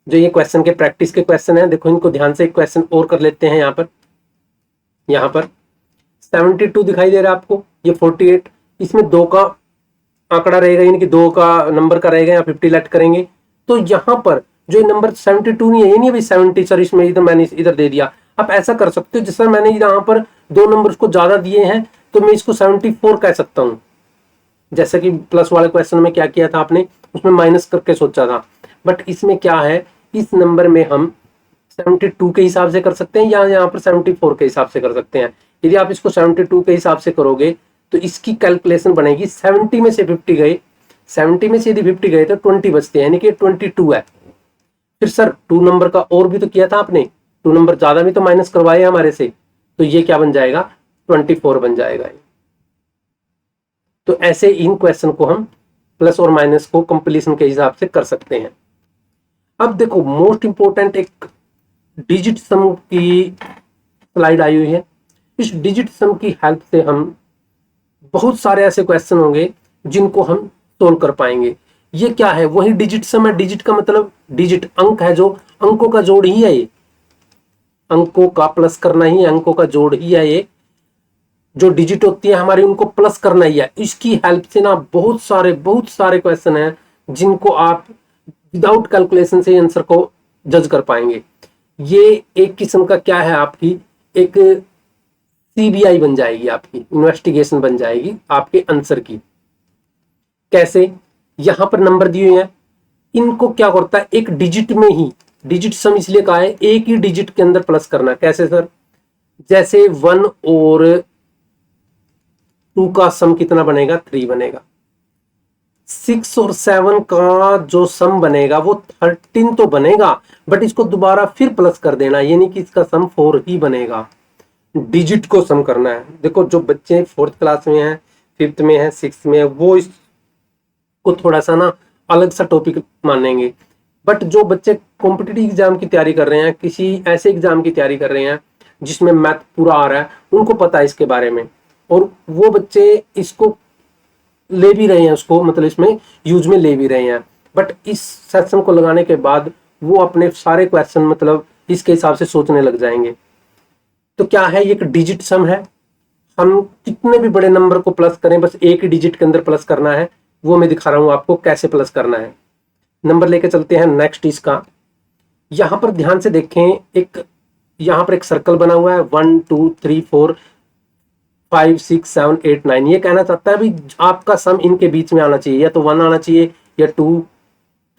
जो ये क्वेश्चन के प्रैक्टिस के क्वेश्चन है देखो, इनको ध्यान से एक क्वेश्चन और कर लेते हैं। यहाँ पर 72 दिखाई दे रहा है आपको, ये 48, इसमें 2 का आंकड़ा रहेगा, यानी कि 2 का नंबर का रहेगा, या 50 लेट करेंगे, तो यहाँ पर जो नंबर 72 नहीं है, ये नहीं है भाई 70, सर इसमें इधर मैंने इधर दे दिया। आप ऐसा कर सकते हो, जिस तरह मैंने यहाँ पर 2 नंबर को ज्यादा दिए हैं तो मैं इसको 74 कह सकता हूँ, जैसे कि प्लस वाले क्वेश्चन में क्या किया था आपने, उसमें माइनस करके सोचा था। बट इसमें क्या है, इस नंबर में हम 72 के हिसाब से कर सकते हैं, या यहाँ पर 74 के हिसाब से कर सकते हैं। यदि आप इसको 72 के हिसाब से करोगे तो इसकी कैलकुलेशन बनेगी, 70 में से 50 गए, 70 में से यदि 50 गए तो 20 बचते हैं, यानी कि 22 है। फिर सर 2 नंबर का और भी तो किया था आपने, 2 नंबर ज्यादा भी तो माइनस करवाए हमारे से, तो ये क्या बन जाएगा 24 बन जाएगा। तो ऐसे इन क्वेश्चन को हम प्लस और माइनस को कंप्लीशन के हिसाब से कर सकते हैं। अब देखो मोस्ट इंपोर्टेंट एक डिजिट सम की स्लाइड आई हुई है, इस डिजिट सम की हेल्प से हम बहुत सारे ऐसे क्वेश्चन होंगे जिनको हम सोल्व कर पाएंगे। ये क्या है, वही डिजिट सम है, डिजिट का मतलब डिजिट अंक है, जो अंकों का जोड़ ही है ये। अंकों का प्लस करना ही, अंकों का जोड़ ही है ये। जो डिजिट होती है हमारी उनको प्लस करना ही है। इसकी हेल्प से ना बहुत सारे क्वेश्चन हैं जिनको आप विदाउट कैलकुलेशन से आंसर को जज कर पाएंगे। ये एक किस्म का क्या है, आपकी एक सीबीआई बन जाएगी, आपकी इन्वेस्टिगेशन बन जाएगी आपके आंसर की। कैसे? यहां पर नंबर दिए हुए हैं, इनको क्या करता है, एक डिजिट में ही, डिजिट सम इसलिए कहा है एक ही डिजिट के अंदर प्लस करना। कैसे सर? जैसे 1 और 2 का सम कितना बनेगा? 3 बनेगा। 6 और 7 का जो सम बनेगा वो 13 तो बनेगा, बट इसको दोबारा फिर प्लस कर देना, यानी कि इसका सम 4 ही बनेगा। डिजिट को सम करना है। देखो जो बच्चे 4th क्लास में हैं, 5th में है, 6th में है, वो इसको थोड़ा सा ना अलग सा टॉपिक मानेंगे। बट जो बच्चे कॉम्पिटिटिव एग्जाम की तैयारी कर रहे हैं, किसी ऐसे एग्जाम की तैयारी कर रहे हैं जिसमें मैथ पूरा आ रहा है, उनको पता है इसके बारे में, और वो बच्चे इसको ले भी रहे हैं, उसको मतलब इसमें यूज में ले भी रहे हैं। बट इस सेक्शन को लगाने के बाद वो अपने सारे क्वेश्चन मतलब इसके हिसाब से सोचने लग जाएंगे। तो क्या है, ये एक डिजिट सम है। हम कितने भी बड़े नंबर को प्लस करें, बस एक ही डिजिट के अंदर प्लस करना है। वो मैं दिखा रहा हूं आपको कैसे प्लस करना है। नंबर लेके चलते हैं नेक्स्ट इसका। यहां पर ध्यान से देखें, एक यहां पर एक सर्कल बना हुआ है, 1 2 3 4 5 6 7 8 9। ये कहना चाहता है भी आपका सम इनके बीच में आना चाहिए, या तो 1 आना चाहिए, या 2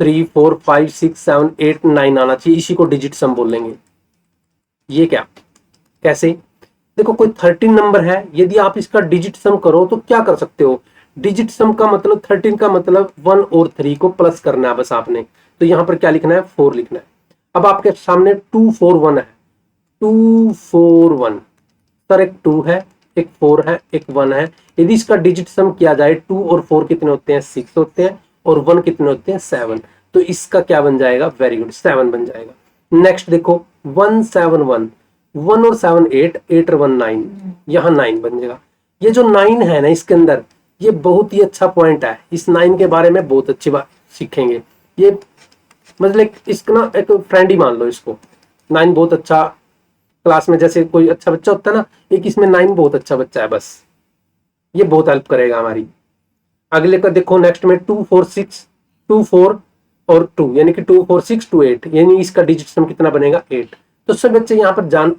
3 4 5 6 7 8 9 आना चाहिए। इसी को डिजिट सम बोलेंगे। ये क्या, कैसे? देखो कोई 13 नंबर है, यदि आप इसका डिजिट सम करो तो क्या कर सकते हो? डिजिट सम का मतलब 13 का मतलब 1 और 3 को प्लस करना है बस आपने। तो यहां पर क्या लिखना है? 4 लिखना है। अब आपके सामने 2 4 1 है, 2 4 1। सर एक 2 है, एक 4 है, एक 1 है। यदि इसका डिजिट सम किया जाए, 2 और 4 कितने होते हैं? 6 होते हैं, और 1 कितने होते हैं? 7। तो इसका क्या बन जाएगा? वेरी गुड, 7 बन जाएगा। नेक्स्ट देखो 1 7 1, 1 और 7 8, 8 और 1 9, यहाँ 9 बन जाएगा। ये जो 9 है ना इसके अंदर, ये बहुत ही अच्छा पॉइंट है। इस 9 के बारे में बहुत अच्छी बात सीखेंगे। ये मतलब इसका ना एक फ्रेंड ही मान लो इसको। 9 बहुत अच्छा, क्लास में जैसे कोई अच्छा बच्चा होता है ना, एक इसमें 9 बहुत अच्छा बच्चा है, बस ये बहुत हेल्प करेगा हमारी। अगले का देखो नेक्स्ट में 2 4 6, 2 4 और 2, यानी कि 2 4 6 2 8, यानी इसका डिजिट सम कितना बनेगा? 8। तो सब बच्चे यहाँ पर जान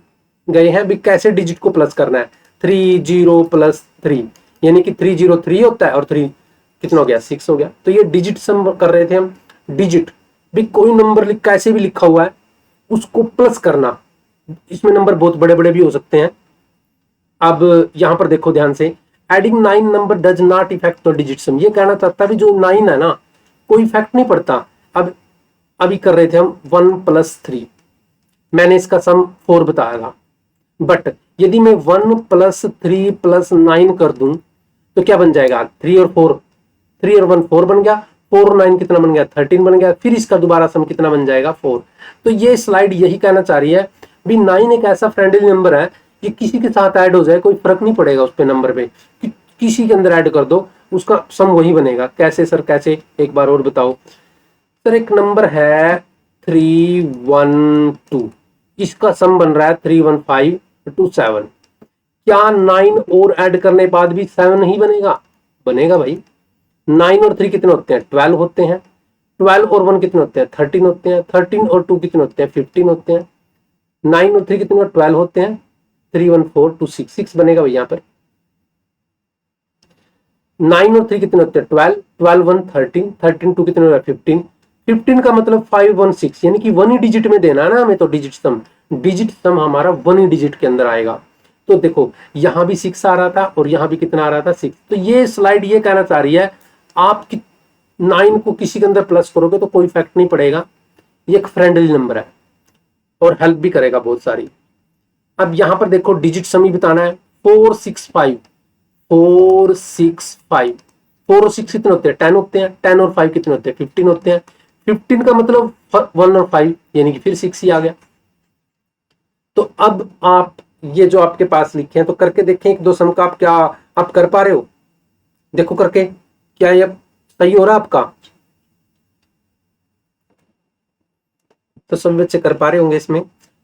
गए हैं भी कैसे डिजिट को प्लस करना है। 3 0 प्लस 3, यानी कि 3 0 3 होता है, और 3 कितना हो गया? 6 हो गया। तो ये डिजिट सम कर रहे थे हम। डिजिट भी कोई नंबर कैसे भी लिखा हुआ है उसको प्लस करना। इसमें नंबर बहुत बड़े बड़े भी हो सकते हैं। अब यहां पर देखो ध्यान से, adding 9 number does not effect the digit सम। ये कहना चाहता है जो 9 है ना, कोई इफेक्ट नहीं पड़ता। अब अभी कर रहे थे हम 1 प्लस 3, मैंने इसका सम 4 बताया था। बट यदि मैं 1 प्लस 3 प्लस 9 कर दूं तो क्या बन जाएगा? 3 और 4, 3 और 1 4 बन गया, 4 और 9 कितना बन गया? 13 बन गया। फिर इसका दोबारा सम कितना बन जाएगा? 4। तो ये स्लाइड यही कहना चाह रही है भी 9 एक ऐसा फ्रेंडली नंबर है कि किसी के साथ ऐड हो जाए कोई फर्क नहीं पड़ेगा उस पे नंबर पे, कि किसी के अंदर ऐड कर दो उसका सम वही बनेगा। कैसे सर, कैसे? एक बार और बताओ सर। एक नंबर है 312, इसका सम बन रहा है 315 टू 7। क्या 9 और ऐड करने के बाद भी 7 नहीं बनेगा? बनेगा भाई। 9 और 3 कितने होते हैं? 12 होते हैं। 12 और 1 कितने होते हैं? 13 होते हैं। 13 और 2 कितने होते हैं? 15 होते हैं। 9 और 3 कितने? 12 होते हैं। 3 1 4 2 6, 6 बनेगा भाई यहाँ पर। 9 और 3 कितने होते हैं? 12, 12 1 13, 13 2 कितने होगा? 15, 15 का मतलब 5 1 6, यानी कि 1 ही डिजिट में देना है ना हमें। तो डिजिट सम, डिजिट सम हमारा 1 ही डिजिट के अंदर आएगा। तो देखो यहां भी 6 आ रहा था और यहां भी कितना आ रहा था? 6। तो ये स्लाइड ये कहना चाह रही है आप 9 को किसी के अंदर प्लस करोगे तो कोई इफेक्ट नहीं पड़ेगा। ये एक फ्रेंडली नंबर है और हेल्प भी करेगा बहुत सारी। अब यहां पर देखो डिजिट सम ही बताना है। 4 6 5, 4 6 5, 4 और 6 कितने होते हैं? 10 होते हैं। 10 और 5 कितने होते हैं? 15 होते हैं। 15 का मतलब 1 और 5, यानी कि फिर 6 ही आ गया। तो अब आप ये जो आपके पास लिखे हैं तो करके देखें एक दो सम का। आप क्या आप कर पा रहे हो? देखो करके, क्या ये सही हो रहा है आपका? तो सब बच्चे कर पा रहे होंगे इसमें।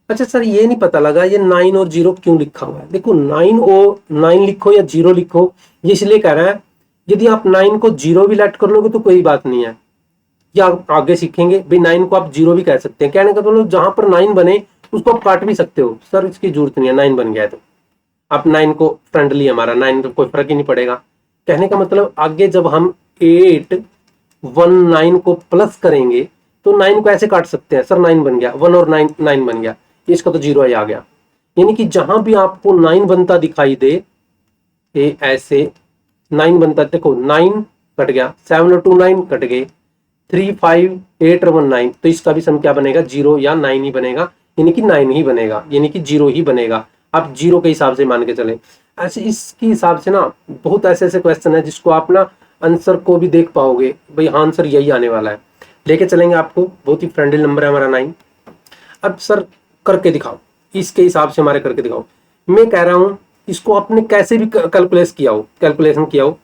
अच्छा सर, ये नहीं पता लगा ये 9 और 0 क्यों लिखा हुआ है। देखो 9 और 9 लिखो या 0 लिखो, ये इसलिए कह रहा है यदि आप 9 को 0 भी लेट कर लोगे तो कोई बात नहीं है, या आप आगे सीखेंगे भाई 9 को आप 0 भी कह सकते हैं। कहने का मतलब जहां पर 9 बने उसको आप काट भी सकते हो। सर इसकी जरूरत नहीं है, 9 बन गया है तो आप 9 को फ्रेंडली, हमारा 9 तो कोई फर्क ही नहीं पड़ेगा। कहने का मतलब आगे जब हम 8 1 9 को प्लस करेंगे तो 9 को ऐसे काट सकते हैं। सर 9 बन गया, 1 और 9 9 बन गया, इसका तो 0 ही आ गया। यानी कि जहां भी आपको 9 बनता दिखाई दे, ये ऐसे 9 बनता, देखो 9 कट गया, 7 और 2 9 कट गए, 3 5 8 और 1 9, तो इसका भी सम क्या बनेगा, 0 या 9 ही बनेगा। यानी कि 9 ही बनेगा, यानी कि 0 ही बनेगा। आप 0 के हिसाब से मान के चले। ऐसे इसके हिसाब से ना बहुत ऐसे ऐसे क्वेश्चन है जिसको आप ना आंसर को भी देख पाओगे भाई हाँ आंसर यही आने वाला है। लेके चलेंगे आपको, बहुत ही फ्रेंडली नंबर है हमारा 9। अब सर करके दिखाओ, इसके हिसाब से हमारे करके दिखाओ। मैं कह रहा हूं इसको आपने कैसे भी कैलकुलेशन किया हो,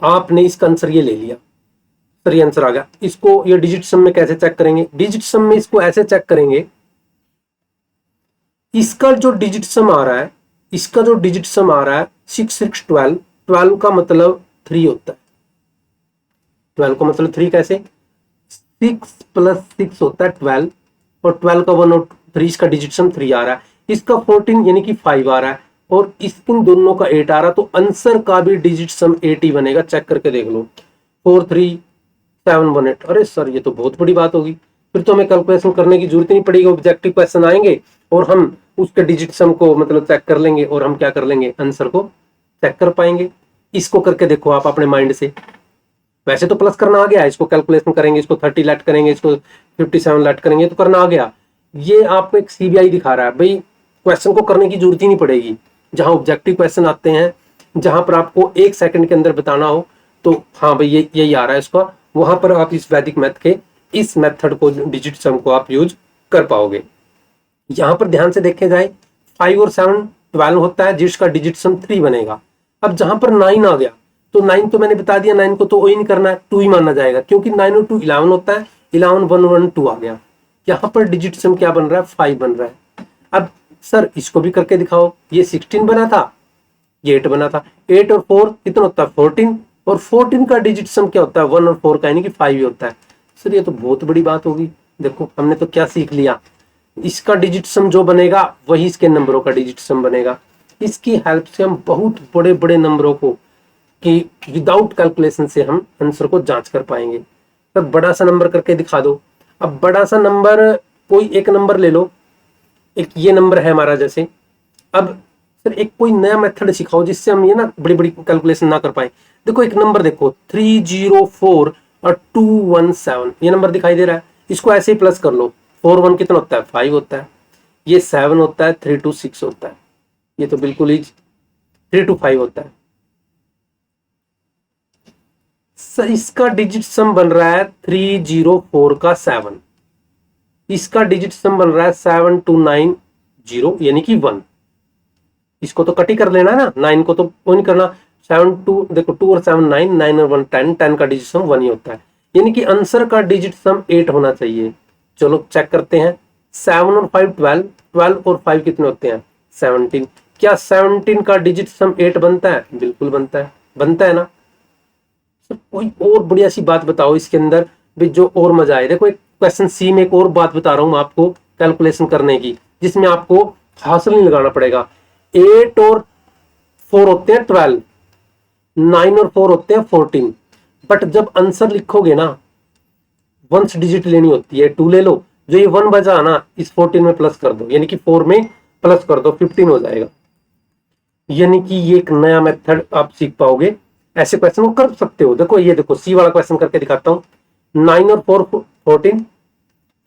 आपने इसका आंसर ये ले लिया, सर ये आंसर आ गया। इसको ये डिजिट सम में कैसे चेक करेंगे, डिजिट सम में इसको ऐसे चेक करेंगे, इसका जो डिजिट सम आ रहा है, इसका जो डिजिट सम आ रहा है 6 6 12, 12 का मतलब 3 होता है। 12 का मतलब 3 कैसे, 6 प्लस 6 होता है 12, और 12 का 1 और 3 का डिजिट सम 3 आ रहा है। इसका 14 यानी कि 5 आ रहा है, और इन दोनों का 8 आ रहा है, तो आंसर का भी डिजिट सम 8 ही बनेगा। चेक करके देख लो, 4 3 7 1 8। अरे सर ये तो बहुत बड़ी बात होगी, फिर तो हमें कैलकुलेशन करने की जरूरत नहीं पड़ेगी। ऑब्जेक्टिव क्वेश्चन आएंगे और हम उसके डिजिट सम को मतलब चेक कर लेंगे, और हम क्या कर लेंगे, आंसर को चेक कर पाएंगे। इसको करके देखो आप अपने माइंड से। वैसे तो प्लस करना आ गया, इसको कैलकुलेशन करेंगे, इसको 30 लेट करेंगे, इसको 57 लेट करेंगे, तो करना आ गया। ये आपको एक सीबीआई दिखा रहा है भाई, क्वेश्चन को करने की जरूरत ही नहीं पड़ेगी। जहां ऑब्जेक्टिव क्वेश्चन आते हैं, जहां पर आपको 1 सेकंड के अंदर बताना हो, तो हाँ भाई ये यही आ रहा है इसका, वहां पर आप इस वैदिक मैथ के इस मेथड को, डिजिट सम को आप यूज कर पाओगे। यहां पर ध्यान से देखे जाए 5 और 7 12 होता है, जिसका डिजिट सम 3 बनेगा। अब जहां पर 9 आ गया, तो 9 तो मैंने बता दिया, 9 को तो वही नहीं करना है, 2 ही माना जाएगा, क्योंकि 9 और 2 11 होता है। 11 1 1 2 आ गया। यहाँ पर डिजिट सम क्या बन रहा है, 5 बन रहा है। अब सर इसको भी करके दिखाओ, ये 16 बना था, ये 8 बना था, 8 और 4 कितना होता है 14, और 14 का डिजिट सम क्या होता है 1 और 4 का, यानी कि 5 ही होता है। सर ये तो बहुत बड़ी बात होगी। देखो हमने तो क्या सीख लिया, इसका डिजिट सम जो बनेगा वही इसके नंबरों का डिजिट सम बनेगा। इसकी हेल्प से हम बहुत बड़े बड़े नंबरों को कि विदाउट कैलकुलेशन से हम आंसर को जांच कर पाएंगे। सर बड़ा सा नंबर करके दिखा दो। अब बड़ा सा नंबर, कोई एक नंबर ले लो, एक ये नंबर है हमारा जैसे। अब सर एक कोई नया मेथड सिखाओ जिससे हम ये ना बड़ी बड़ी कैलकुलेशन ना कर पाए। देखो एक नंबर देखो 304 और 217, ये नंबर दिखाई दे रहा है, इसको ऐसे ही प्लस कर लो। 4 1 कितना होता है 5 होता है, ये 7 होता है, 3 2 6 होता है, ये तो बिल्कुल ही 3 2 5 होता है। सर इसका डिजिट सम बन रहा है 304 का 7, इसका डिजिट सम बन रहा है 7290 यानी कि 1। इसको तो कट ही कर लेना है ना, 9 को तो वो नहीं करना। 7 2 देखो 2 और 7 9, 9 और 1 10, 10 का डिजिट सम 1 ही होता है, यानी कि आंसर का डिजिट सम 8 होना चाहिए। चलो चेक करते हैं, 7 और 5 12, 12 और 5 कितने होते हैं 17। क्या 17 का डिजिट सम 8 बनता है, बिल्कुल बनता है, बनता है ना। कोई और बढ़िया सी बात बताओ इसके अंदर भी जो और मजा आए। देखो एक क्वेश्चन सी में एक और बात बता रहा हूं आपको कैलकुलेशन करने की, जिसमें आपको हासिल नहीं लगाना पड़ेगा। 8 और 4 होते हैं 12, 9 और 4 होते हैं 14, बट जब आंसर लिखोगे ना वंस डिजिट लेनी होती है, 2 ले लो, जो ये 1 बचा ना इस 14 में प्लस कर दो, यानी कि 4 में प्लस कर दो, 15 हो जाएगा। यानी कि ये एक नया मेथड आप सीख पाओगे, ऐसे क्वेश्चन को कर सकते हो। देखो ये देखो सी वाला क्वेश्चन करके दिखाता हूँ, 9 और 4 14,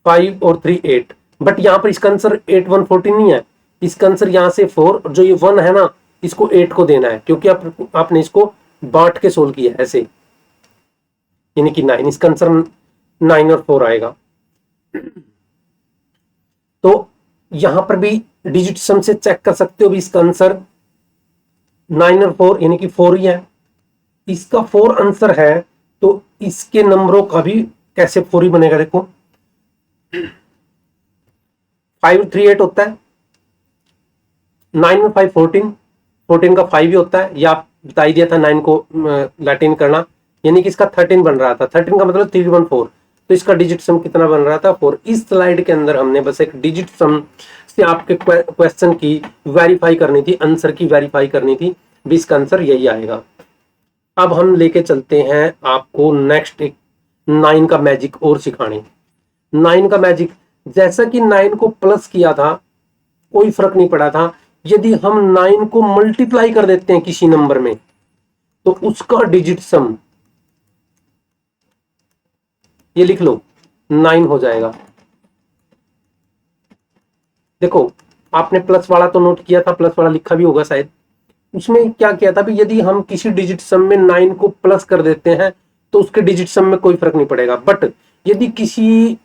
5 और 3 8, बट यहाँ पर इसका आंसर 8 1 14 नहीं है, इसका आंसर यहाँ से 4, जो ये 1 है ना इसको 8 को देना है, क्योंकि आपने इसको बांट के सोल्व किया है ऐसे, यानी कि 9, इसका आंसर 9 और 4 आएगा। तो यहां पर भी डिजिट सम से चेक कर सकते हो भी इसका आंसर 9 और 4 यानी कि 4 ही है। इसका 4 आंसर है, तो इसके नंबरों का भी कैसे 4 ही बनेगा। देखो 5 3 8 होता है, 9 में 5 14, 14 का 5 ही होता है, या आप बता ही दिया था 9 को लैटिन करना, यानी कि इसका 13 बन रहा था, 13 का मतलब 314, तो इसका डिजिट सम कितना बन रहा था 4। इस स्लाइड के अंदर हमने बस एक डिजिट सम से आपके क्वेश्चन की वेरीफाई करनी थी, आंसर की वेरीफाई करनी थी, भी इसका आंसर यही आएगा। अब हम लेके चलते हैं आपको नेक्स्ट एक 9 का मैजिक और सिखाने। 9 का मैजिक, जैसा कि 9 को प्लस किया था कोई फर्क नहीं पड़ा था, यदि हम 9 को मल्टीप्लाई कर देते हैं किसी नंबर में तो उसका डिजिट सम, ये लिख लो, 9 हो जाएगा। देखो आपने प्लस वाला तो नोट किया था, प्लस वाला लिखा भी होगा शायद, उसमें क्या किया था भी, यदि हम किसी डिजिट सम में 9 को प्लस कर देते हैं तो उसके डिजिट सम में कोई फर्क नहीं पड़ेगा, बट यदि किसी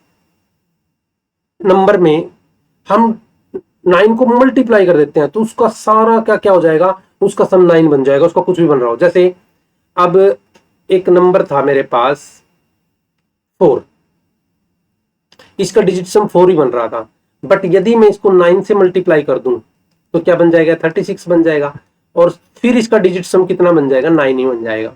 नंबर में हम 9 को मल्टीप्लाई कर देते हैं तो उसका सारा क्या क्या हो जाएगा, उसका सम 9 बन जाएगा, उसका कुछ भी बन रहा हो। जैसे अब एक नंबर था मेरे पास 4, इसका डिजिट सम 4 ही बन रहा था, बट यदि मैं इसको 9 से मल्टीप्लाई कर दूं तो क्या बन जाएगा, 36 बन जाएगा, और फिर इसका डिजिट सम कितना बन जाएगा, 9 ही बन जाएगा।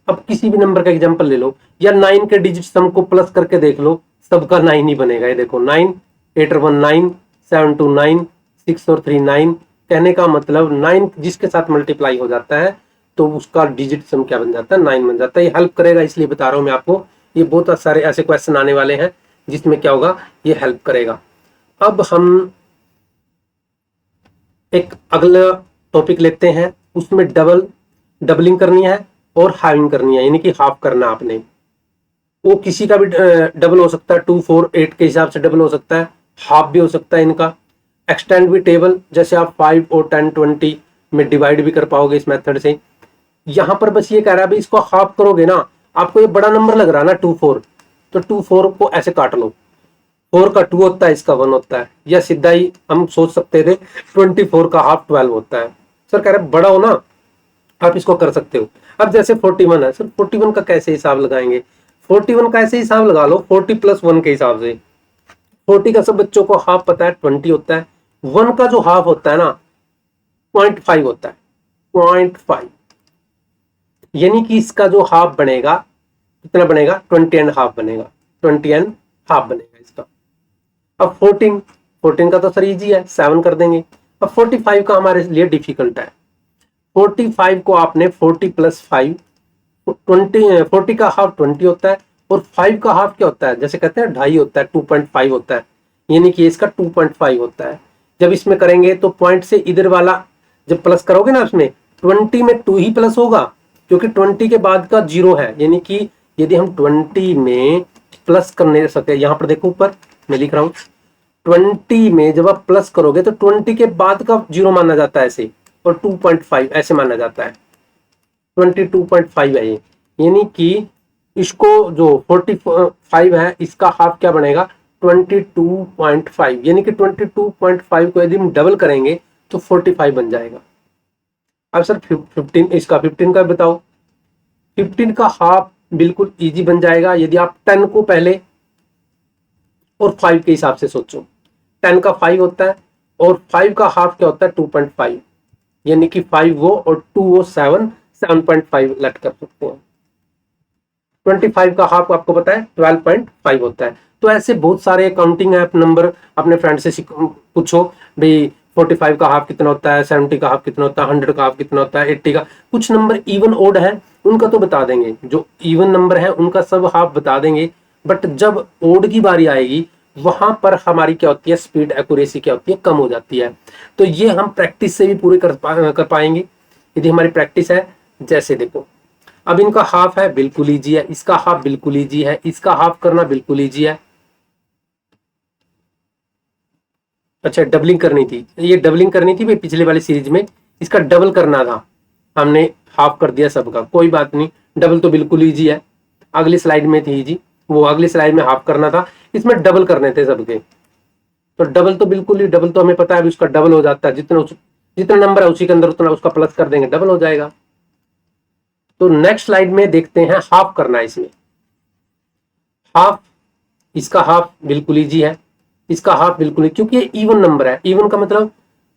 अब किसी भी नंबर का एग्जांपल ले लो, या 9 के डिजिट सम को प्लस करके देख लो, सबका 9 ही बनेगा। ये देखो 9 8 1 9 7 2 9 6 और 3 9, कहने का मतलब 9 जिसके साथ मल्टीप्लाई हो जाता है तो उसका डिजिट सम क्या बन जाता है, 9 बन जाता है। ये हेल्प करेगा, इसलिए बता रहा हूं मैं आपको, ये बहुत सारे ऐसे क्वेश्चन आने वाले हैं जिसमें क्या होगा, ये हेल्प करेगा। अब हम एक अगला टॉपिक लेते हैं, उसमें डबलिंग करनी है और हाफिंग करनी है, यानी कि हाफ करना आपने। वो किसी का भी डबल हो सकता है, 2 4 8 के हिसाब से डबल हो सकता है, हाफ भी हो सकता है इनका। एक्सटेंड भी टेबल, जैसे आप 5 और 10 20 में डिवाइड भी कर पाओगे इस मेथड से। यहां पर बस ये कह रहा है भाई इसको हाफ करोगे ना, आपको ये बड़ा नंबर लग रहा है ना 2 4, तो 2 4 को ऐसे काट लो, 4 का 2 होता है, इसका 1 होता है, या सीधा ही हम सोच सकते थे 24 का हाफ 12 होता है। सर कह रहे बड़ा हो ना, आप इसको कर सकते हो। अब जैसे 41 है, सर 41 का कैसे हिसाब लगाएंगे, 41 का ऐसे हिसाब लगा लो 40 + 1 के हिसाब से। 40 का सब बच्चों को हाफ पता है 20 होता है, 1 का जो हाफ होता है ना 0.5 होता है, 0.5, यानी कि इसका जो हाफ बनेगा कितना बनेगा, 20.5 बनेगा, 20.5 बनेगा इसका। अब 14 का तो सर इजी है, 7 कर देंगे। अब 45 का हमारे लिए डिफिकल्ट है। 45 को आपने 40 + 5, 20, 40 का हाफ 20 होता है, और 5 का हाफ क्या होता है, जैसे कहते हैं 2.5 होता है, 2.5 होता है, यानी कि इसका 2.5 होता है। जब इसमें करेंगे तो पॉइंट से इधर वाला जब प्लस करोगे ना, उसमें 20 में 2 ही प्लस होगा, क्योंकि 20 के बाद का 0 है, यानी कि यदि हम 20 में प्लस करने सकते, यहां पर देखो ऊपर मैं लिख रहा हूं, 20 में जब आप प्लस करोगे तो 20 के बाद का 0 माना जाता है ऐसे, और 2.5 ऐसे माना जाता है, 22.5 है ये, यानी कि इसको जो 45 है इसका हाफ क्या बनेगा, 22.5, यानी कि 22.5 को यदि हम डबल करेंगे तो 45 बन जाएगा। अब सर 15, इसका 15 का बताओ। 15 का हाफ बिल्कुल इजी बन जाएगा, यदि आप 10 को पहले और 5 के हिसाब से सोचो, 10 का 5 होता है और 5 का हाफ क्या होता है 2.5, यानी कि 5 वो और 2 वो 7.5 लेट कर सकते हैं। 25 का हाफ आपको पता है 12.5 होता है। तो ऐसे बहुत सारे काउंटिंग ऐप नंबर अपने फ्रेंड से पूछो भाई 45 का हाफ कितना होता है, 70 का हाफ कितना होता है, 100 का हाफ कितना होता है, 80 का। कुछ नंबर इवन ओड है उनका तो बता देंगे, जो इवन नंबर है उनका सब हाफ बता देंगे, बट जब ओड की बारी आएगी वहां पर हमारी क्या होती है, स्पीड एक्यूरेसी क्या होती है, कम हो जाती है। तो ये हम प्रैक्टिस से भी पूरे कर पाएंगे यदि हमारी प्रैक्टिस है। जैसे देखो अब इनका हाफ है बिल्कुल ईजी है, इसका हाफ बिल्कुल ईजी है, इसका हाफ करना बिल्कुल ईजी है। अच्छा डबलिंग करनी थी, ये डबलिंग करनी थी भाई पिछले वाली सीरीज में, इसका डबल करना था, हमने हाफ कर दिया सबका, कोई बात नहीं, डबल तो बिल्कुल ईजी है, अगली स्लाइड में थी ईजी, वो अगली स्लाइड में हाफ करना था, इसमें डबल करने थे सबके। तो डबल तो बिल्कुल ही, डबल तो हमें पता है उसका डबल हो जाता है, जितना नंबर है उसी के अंदर उतना उसका प्लस कर देंगे, डबल हो जाएगा। तो नेक्स्ट स्लाइड में देखते हैं हाफ करना है इसमें। हाफ, इसका हाफ बिल्कुल ईजी है, इसका हाफ बिल्कुल नहीं, क्योंकि ये इवन नंबर है। इवन का मतलब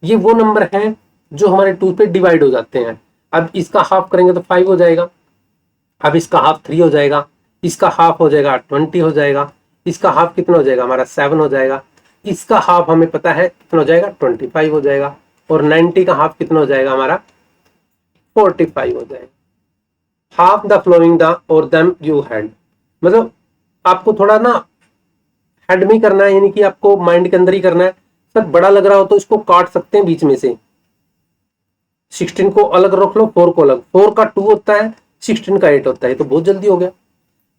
ये वो नंबर है जो हमारे 2 पे डिवाइड हो जाते हैं। अब इसका हाफ करेंगे तो 5 हो जाएगा, अब इसका हाफ 3 हो जाएगा, इसका हाफ हो जाएगा 20 हो जाएगा, इसका हाफ कितना हो जाएगा हमारा 7 हो जाएगा, इसका हाफ हमें पता है कितना हो जाएगा 25 हो जाएगा, और 90 का हाफ कितना हो जाएगा हमारा 45 हो जाएगा। हाफ द फ्लोइंग द और देम यू हैड, मतलब आपको थोड़ा ना हेड में करना है, यानी कि आपको माइंड के अंदर ही करना है। सर बड़ा लग रहा हो तो इसको काट सकते हैं बीच में से, 16 को अलग रख लो, 4 को अलग, 4 का 2 होता है, 16 का 8 होता है, तो बहुत जल्दी हो गया।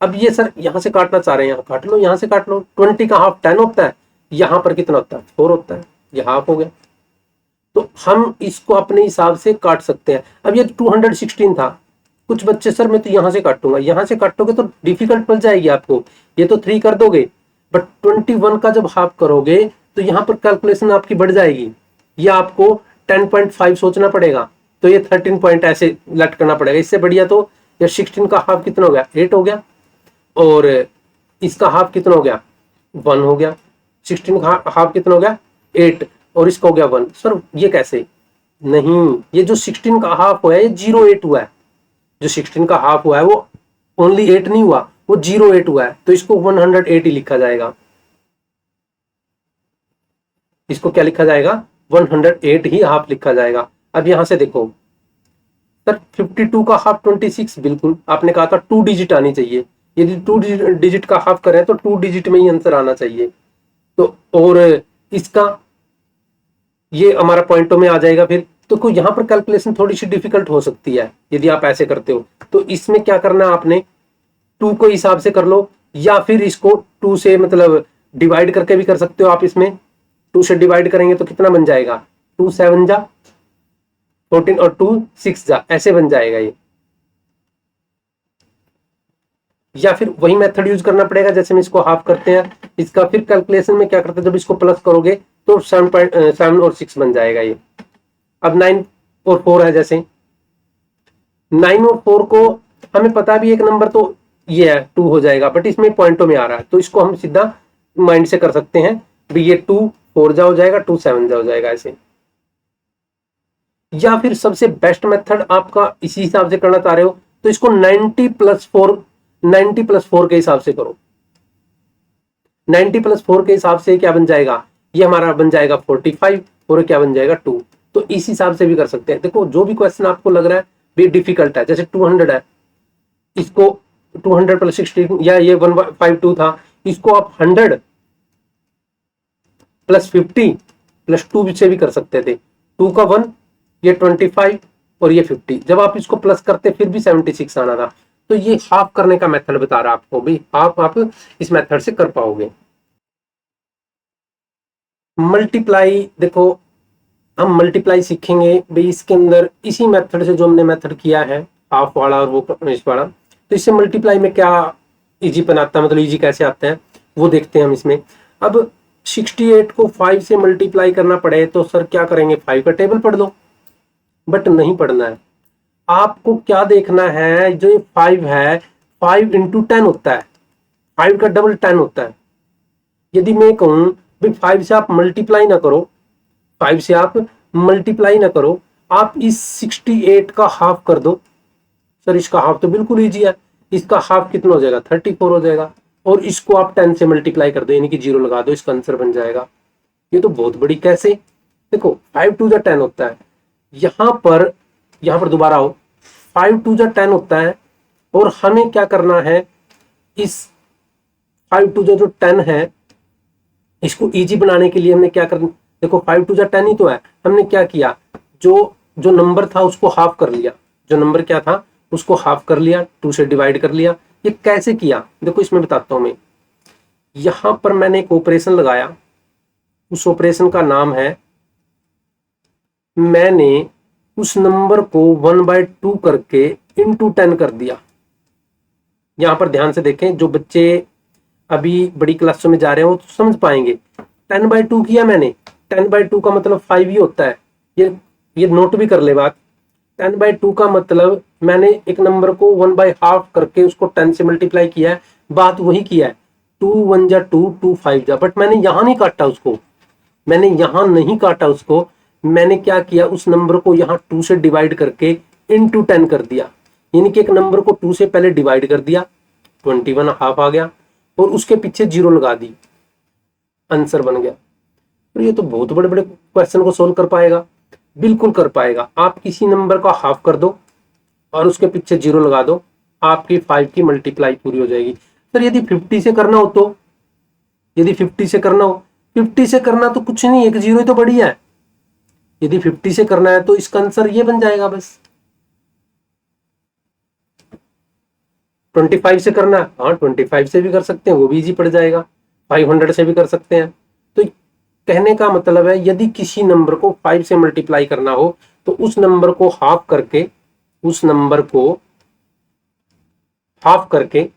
अब ये सर यहां से काटना चाह रहे हैं, यहां काट लो, यहां से काट लो। 20 का हाफ 10 होता है, यहां पर कितना होता है 4 होता है, ये हाफ हो गया। तो हम इसको अपने हिसाब से काट सकते हैं। अब ये 216 था, कुछ बच्चे सर मैं तो यहां से काटूंगा, यहां से काटोगे तो डिफिकल्ट पड़ जाएगी आपको, ये तो 3 कर दोगे, बट 21 का जब हाफ करोगे तो यहां पर कैलकुलेशन आपकी बढ़ जाएगी, या आपको 10.5 सोचना पड़ेगा, तो ये 13 पॉइंट ऐसे लटकना पड़ेगा। इससे बढ़िया तो ये 16 का हाफ कितना हो गया 8 हो गया, और इसका हाफ कितना हो गया 1 हो गया, 16 का हाफ कितना हो गया 8, और इसका हो गया 1। सर ये कैसे, नहीं, ये जो 16 का हाफ हुआ है ये 08 हुआ है, जो 16 का हाफ हुआ है वो ओनली 8 नहीं हुआ, वो 08 हुआ है, तो इसको 108 ही लिखा जाएगा। इसको क्या लिखा जाएगा 108 ही हाफ लिखा जाएगा। अब यहां से देखो सर 52 का हाफ 26, बिल्कुल आपने कहा था 2 डिजिट आनी चाहिए, यदि 2 डिजिट का हाफ करें तो 2 डिजिट में ही आंसर आना चाहिए। तो और इसका ये हमारा पॉइंटों में आ जाएगा। फिर तो कोई यहाँ पर कैलकुलेशन थोड़ी सी डिफिकल्ट हो सकती है यदि आप ऐसे करते हो, तो इसमें क्या करना है आपने 2 को हिसाब से कर लो, या फिर इसको 2 से मतलब डिवाइड करके भी कर सकते हो आप। इसमें 2 से डिवाइड करेंगे तो कितना बन जाएगा 2 7 जा 14 और 2 6 जा, ऐसे बन जाएगा ये। या फिर वही मेथड यूज करना पड़ेगा जैसे हम इसको हाफ करते हैं, इसका फिर कैलकुलेशन में क्या करते हैं, जब इसको प्लस करोगे तो 7 और 6 बन जाएगा ये। अब 9 और 4 है, जैसे 9 और 4 को हमें पता भी एक नंबर तो ये है 2 हो जाएगा, बट इसमें पॉइंटों में आ रहा है, तो इसको हम सीधा माइंड से कर सकते हैं भी ये 2 4 जा हो जाएगा, 2 7 जा हो जाएगा ऐसे। या फिर सबसे बेस्ट मेथड आपका इसी हिसाब से करना चाह रहे हो तो इसको 90 प्लस 4 के हिसाब से करो। 90 प्लस 4 के हिसाब से क्या बन जाएगा, ये हमारा बन जाएगा 45, और क्या बन जाएगा 2। तो इस हिसाब से भी कर सकते हैं। देखो जो भी क्वेश्चन आपको लग रहा है भी डिफिकल्ट है, जैसे 200 है, इसको 200 प्लस 16 या ये 152 था, इसको आप 100 प्लस 50 प्लस 2 से भी कर सकते थे। 2 का 1, ये 25 और ये 50, जब आप इसको प्लस करते फिर भी 76 आना था। तो ये हाफ करने का मेथड बता रहा आपको भी, आप इस मेथड से कर पाओगे। मल्टीप्लाई, देखो हम मल्टीप्लाई सीखेंगे भाई इसके अंदर, इसी मेथड से जो हमने मेथड किया है हाफ वाला और वो इस वाला, तो इससे मल्टीप्लाई में क्या इजी बनाता है, मतलब इजी कैसे आता है वो देखते हैं हम इसमें। अब 68 को 5 से मल्टीप्लाई करना पड़े तो सर क्या करेंगे, 5 का टेबल पढ़ लो, बट नहीं पढ़ना है आपको। क्या देखना है, जो ये 5 है 5 इंटू 10 होता है, 5 का डबल 10 होता है। यदि मैं कहूं भाई 5 से आप मल्टीप्लाई ना करो, 5 से आप मल्टीप्लाई ना करो, आप इस 68 का हाफ कर दो। सर इसका हाफ तो बिल्कुल ईजी है, इसका हाफ कितना हो जाएगा 34 हो जाएगा, और इसको आप 10 से मल्टीप्लाई कर दो यानी कि 0 लगा दो, इसका आंसर बन जाएगा। ये तो बहुत बड़ी कैसे, देखो 5 टू जा 10 होता है, यहां पर दोबारा हो 5 टू जा 10 होता है, और हमें क्या करना है, इस 5 टू जा जो 10 है इसको इजी बनाने के लिए हमने क्या करना, देखो 5 टू जा 10 ही तो है, हमने क्या किया, जो नंबर था उसको हाफ कर लिया, जो नंबर क्या था उसको हाफ कर लिया, 2 से डिवाइड कर लिया। ये कैसे किया, देखो इसमें बताता हूं मैं। यहां पर मैंने एक ऑपरेशन लगाया, उस ऑपरेशन का नाम है, मैंने उस नंबर को 1/2 करके इंटू 10 कर दिया। यहां पर ध्यान से देखें, जो बच्चे अभी बड़ी क्लासों में जा रहे हैं वो तो समझ पाएंगे। 10/2 किया मैंने, 10/2 का मतलब 5 ही होता है, ये नोट भी कर ले बात। 10/2 का मतलब मैंने एक नंबर को 1/2 करके उसको 10 से मल्टीप्लाई किया है, बात वही किया है। 2 1 जा 2, 2 5 जा, बट मैंने यहां नहीं काटा उसको, मैंने यहां नहीं काटा उसको। मैंने क्या किया, उस नंबर को यहाँ 2 से डिवाइड करके इनटू 10 कर दिया, यानी कि एक नंबर को 2 से पहले डिवाइड कर दिया, 21 हाफ आ गया, और उसके पीछे 0 लगा दी, आंसर बन गया। तो ये तो बहुत बड़े बड़े क्वेश्चन को सोल्व कर पाएगा, बिल्कुल कर पाएगा। आप किसी नंबर का हाफ कर दो और उसके पीछे 0 लगा दो, आपकी 5 की मल्टीप्लाई पूरी हो जाएगी। सर यदि 50 से करना हो तो, यदि 50 से करना हो, 50 से करना तो कुछ नहीं, एक 0 ही तो बढ़िया है। यदि 50 से करना है तो इसका आंसर ये बन जाएगा बस। 25 से करना है, हाँ 25 से भी कर सकते हैं, वो भी इजी पड़ जाएगा। 500 से भी कर सकते हैं। तो कहने का मतलब है, यदि किसी नंबर को 5 से मल्टीप्लाई करना हो तो उस नंबर को हाफ करके, उस नंबर को हाफ करके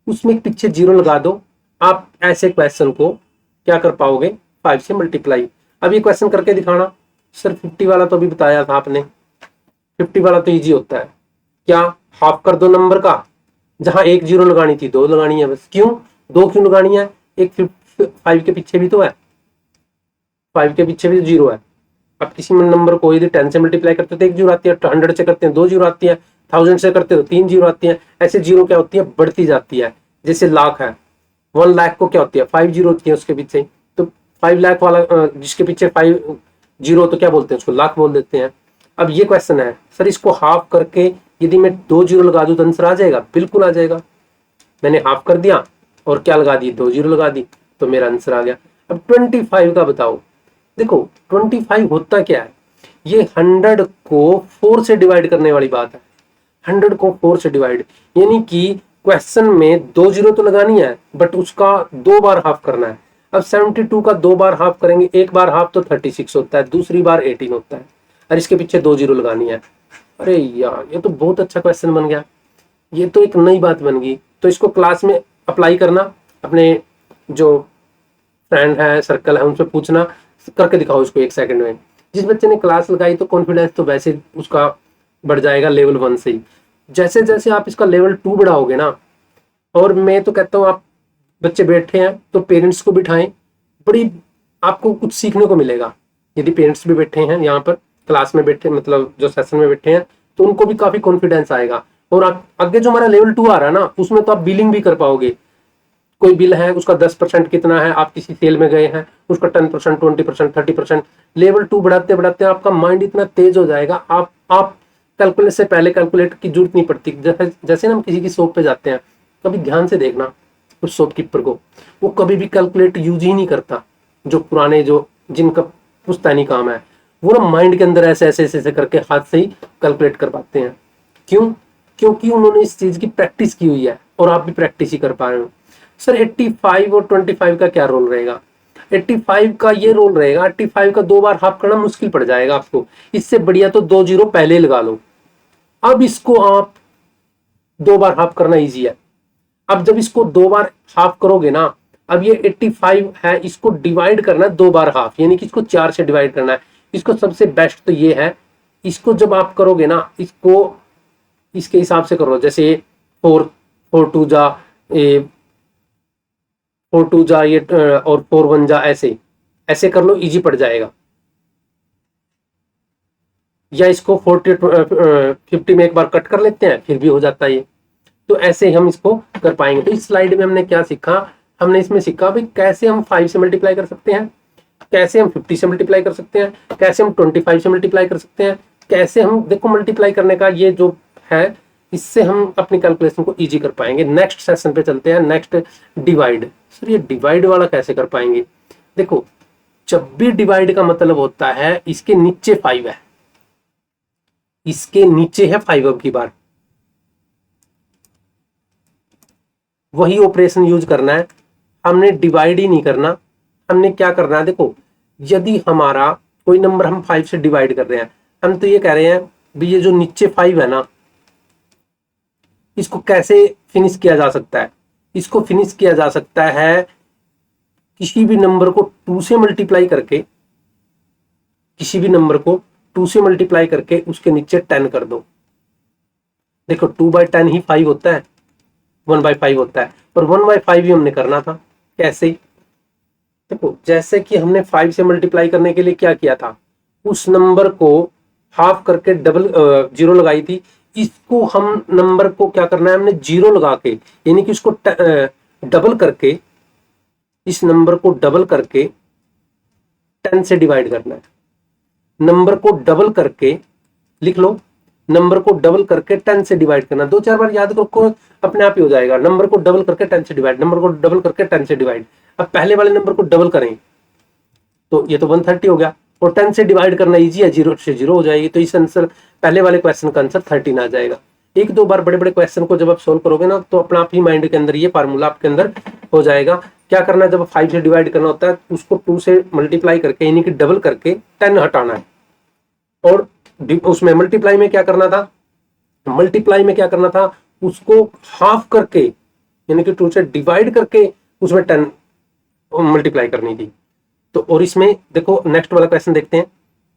उसमें पीछे 0 लगा दो, आप ऐसे क्वेश्चन को क्या कर पाओगे, 5 से मल्टीप्लाई। अब ये क्वेश्चन करके दिखाना। सर 50 वाला तो अभी बताया था आपने, 50 वाला तो इजी होता है। क्या, हाफ कर दो नंबर का, जहां एक 0 लगानी थी 2 लगानी है बस। क्यों 2 क्यों लगानी है, एक 5 के पीछे भी तो है, 5 के पीछे भी 0 है। अब किसी नंबर को यदि 10 से मल्टीप्लाई करते तो 1 0 आती है, 100 से करते हैं 2 0 आती है, 1000 से करते हो 3 0 आती है। ऐसे 0 क्या होती है, बढ़ती जाती है। जैसे लाख है, 1 लाख को क्या होती है, 5 0 होती है उसके पीछे। तो 5 लाख वाला जिसके पीछे 5 0 तो क्या बोलते हैं, उसको लाख बोल देते हैं। अब ये क्वेश्चन है, सर इसको हाफ करके यदि मैं 2 0 लगा दूं तो आंसर आ जाएगा, बिल्कुल आ जाएगा। मैंने हाफ कर दिया और क्या लगा दी, 2 0 लगा दी, तो मेरा आंसर आ गया। अब 25 का बताओ। देखो 25 होता क्या है, ये 100 को 4 से डिवाइड करने वाली बात है। 100 को 4 से डिवाइड, यानी कि क्वेश्चन में 2 0 तो लगानी है, बट उसका 2 बार हाफ करना है। अब 72 का 2 बार हाफ करेंगे, एक बार हाफ तो 36 होता है, दूसरी बार 18 होता है, और इसके पीछे 2 0 लगानी है। अरे यार ये तो बहुत अच्छा क्वेश्चन बन गया, ये तो एक नई बात बन गई। तो इसको क्लास में अप्लाई करना, अपने जो फ्रेंड है, सर्कल है, उनसे पूछना, करके दिखाओ इसको 1 सेकंड में। जिस बच्चे ने क्लास लगाई तो कॉन्फिडेंस तो वैसे उसका बढ़ जाएगा लेवल 1 से ही। जैसे जैसे आप इसका लेवल 2 बढ़ाओगे ना, और मैं तो कहता हूँ आप बच्चे बैठे हैं तो पेरेंट्स को बिठाएं, बड़ी आपको कुछ सीखने को मिलेगा। यदि पेरेंट्स भी बैठे हैं यहाँ पर क्लास में बैठे, मतलब जो सेशन में बैठे हैं, तो उनको भी काफी कॉन्फिडेंस आएगा। और आगे जो हमारा लेवल 2 आ रहा है ना, उसमें तो आप बिलिंग भी कर पाओगे। कोई बिल है, उसका 10% कितना है, आप किसी सेल में गए हैं, उसका 10%, 20%, 30%। लेवल 2 बढ़ाते बढ़ाते आपका माइंड इतना तेज हो जाएगा, आप कैलकुलेट से पहले कैलकुलेट की जरूरत नहीं पड़ती। जैसे ना हम किसी की शॉप पे जाते हैं, कभी ध्यान से देखना उस शॉपकीपर को, वो कभी भी कैलकुलेट यूज ही नहीं करता। जो पुराने, जो जिनका पुश्तैनी काम है, वो ना माइंड के अंदर ऐसे ऐसे ऐसे करके हाथ से ही कैलकुलेट कर पाते हैं। क्यों, क्योंकि उन्होंने इस चीज की प्रैक्टिस की हुई है, और आप भी प्रैक्टिस ही कर पा रहे हो। सर 85 और 25 का क्या रोल रहेगा, 85 का ये रोल रहेगा, 85 का 2 बार हाफ करना मुश्किल पड़ जाएगा आपको, इससे बढ़िया तो 2 0 पहले लगा लो। अब इसको आप 2 बार हाफ करना इजी है। अब जब इसको 2 बार हाफ करोगे ना, अब ये 85 है, इसको डिवाइड करना है 2 बार हाफ, यानी कि इसको 4 से डिवाइड करना है। इसको सबसे बेस्ट तो ये है, इसको जब आप करोगे ना, इसको इसके हिसाब से करो, जैसे 4 4 2 जा 4 2 जा ये, और 4 1 जा, ऐसे ऐसे कर लो, इजी पड़ जाएगा। या इसको 40 50 में एक बार कट कर लेते हैं, फिर भी हो जाता है ये। तो ऐसे हम इसको कर पाएंगे। तो इस स्लाइड में हमने क्या सीखा, हमने इसमें सीखा भाई कैसे हम 5 से मल्टीप्लाई कर सकते हैं, कैसे हम 50 से मल्टीप्लाई कर सकते हैं, कैसे हम 25 से मल्टीप्लाई कर सकते हैं, कैसे हम, देखो मल्टीप्लाई करने का ये जो है, इससे हम अपनी कैलकुलेशन को इजी कर पाएंगे। नेक्स्ट सेशन पे चलते हैं, नेक्स्ट डिवाइड। सर ये डिवाइड वाला कैसे कर पाएंगे, देखो जब भी डिवाइड का मतलब होता है इसके नीचे 5 है, इसके नीचे है 5, अब की बार वही ऑपरेशन यूज करना है, हमने डिवाइड ही नहीं करना। हमने क्या करना है, देखो यदि हमारा कोई नंबर हम 5 से डिवाइड कर रहे हैं, हम तो ये कह रहे हैं भी ये जो नीचे 5 है ना, इसको कैसे फिनिश किया जा सकता है। इसको फिनिश किया जा सकता है किसी भी नंबर को 2 से मल्टीप्लाई करके, किसी भी नंबर को 2 से मल्टीप्लाई करके उसके नीचे 10 कर दो। देखो 2/10 ही 5 होता है, 1/5 होता है, और 1/5 ही हमने करना था। कैसे? देखो जैसे कि हमने 5 से मल्टीप्लाई करने के लिए क्या किया था, उस नंबर को हाफ करके डबल जीरो लगाई थी। इसको हम नंबर को क्या करना है, हमने जीरो लगा के, यानी कि उसको डबल करके, इस नंबर को डबल करके 10 से डिवाइड करना है। नंबर को डबल करके लिख लो, नंबर को डबल करके 10 से डिवाइड करना। 2-4 बार याद रखो, अपने आप ही हो जाएगा। नंबर को डबल करके 10 से डिवाइड, नंबर को डबल करके 10 से डिवाइड। अब पहले वाले नंबर को डबल करें तो ये तो 130 हो गया, और 10 से डिवाइड करना इजी है, 0 से 0 हो जाएगी। तो इस आंसर, पहले वाले क्वेश्चन का आंसर 13 आ जाएगा। एक दो बार बड़े बड़े क्वेश्चन को जब आप सोल्व करोगे ना, तो अपना आप ही माइंड के अंदर ये फार्मूला आपके अंदर हो जाएगा। क्या करना है, जब 5 से डिवाइड करना होता है, उसको 2 से मल्टीप्लाई करके, यानी कि डबल करके 10 हटाना है। और उसमें मल्टीप्लाई में क्या करना था, मल्टीप्लाई में क्या करना था, उसको हाफ करके, यानी कि 2 से डिवाइड करके उसमें 10 मल्टीप्लाई करनी थी। तो और इसमें देखो नेक्स्ट वाला क्वेश्चन देखते हैं।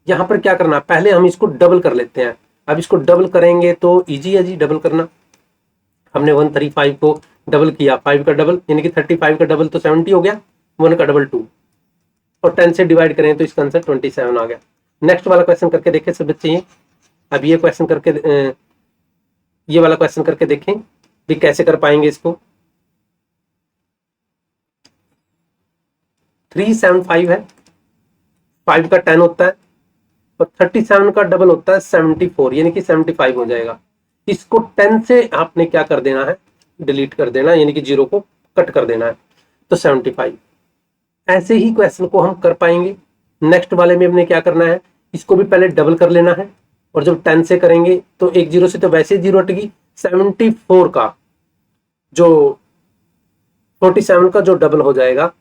यहां पर क्या करना है, पहले हम इसको डबल कर लेते हैं। अब इसको डबल करेंगे तो इजी है जी डबल करना। हमने 135 को डबल किया, 5 का डबल यानी कि 35 का डबल तो 70 हो गया, 1 का डबल 2, और 10 से डिवाइड करें तो इसका आंसर 27 आ गया। नेक्स्ट वाला क्वेश्चन करके देखें सब बच्चे। ये अब ये क्वेश्चन करके, ये वाला क्वेश्चन करके देखें भी कैसे कर पाएंगे इसको। 375 है, 5 का 10 होता है, और 37 का डबल होता है 74, यानी कि 75 हो जाएगा। इसको 10 से आपने क्या कर देना है, डिलीट कर देना, यानी कि 0 को कट कर देना है, तो 75। ऐसे ही क्वेश्चन को हम कर पाएंगे। नेक्स्ट वाले में हमने क्या करना है, इसको भी पहले डबल कर लेना है, और जब 10 से करेंगे तो एक 0 से तो वैसे 0 हटेगी, 74 का जो 47 का जो डबल हो जाएगा,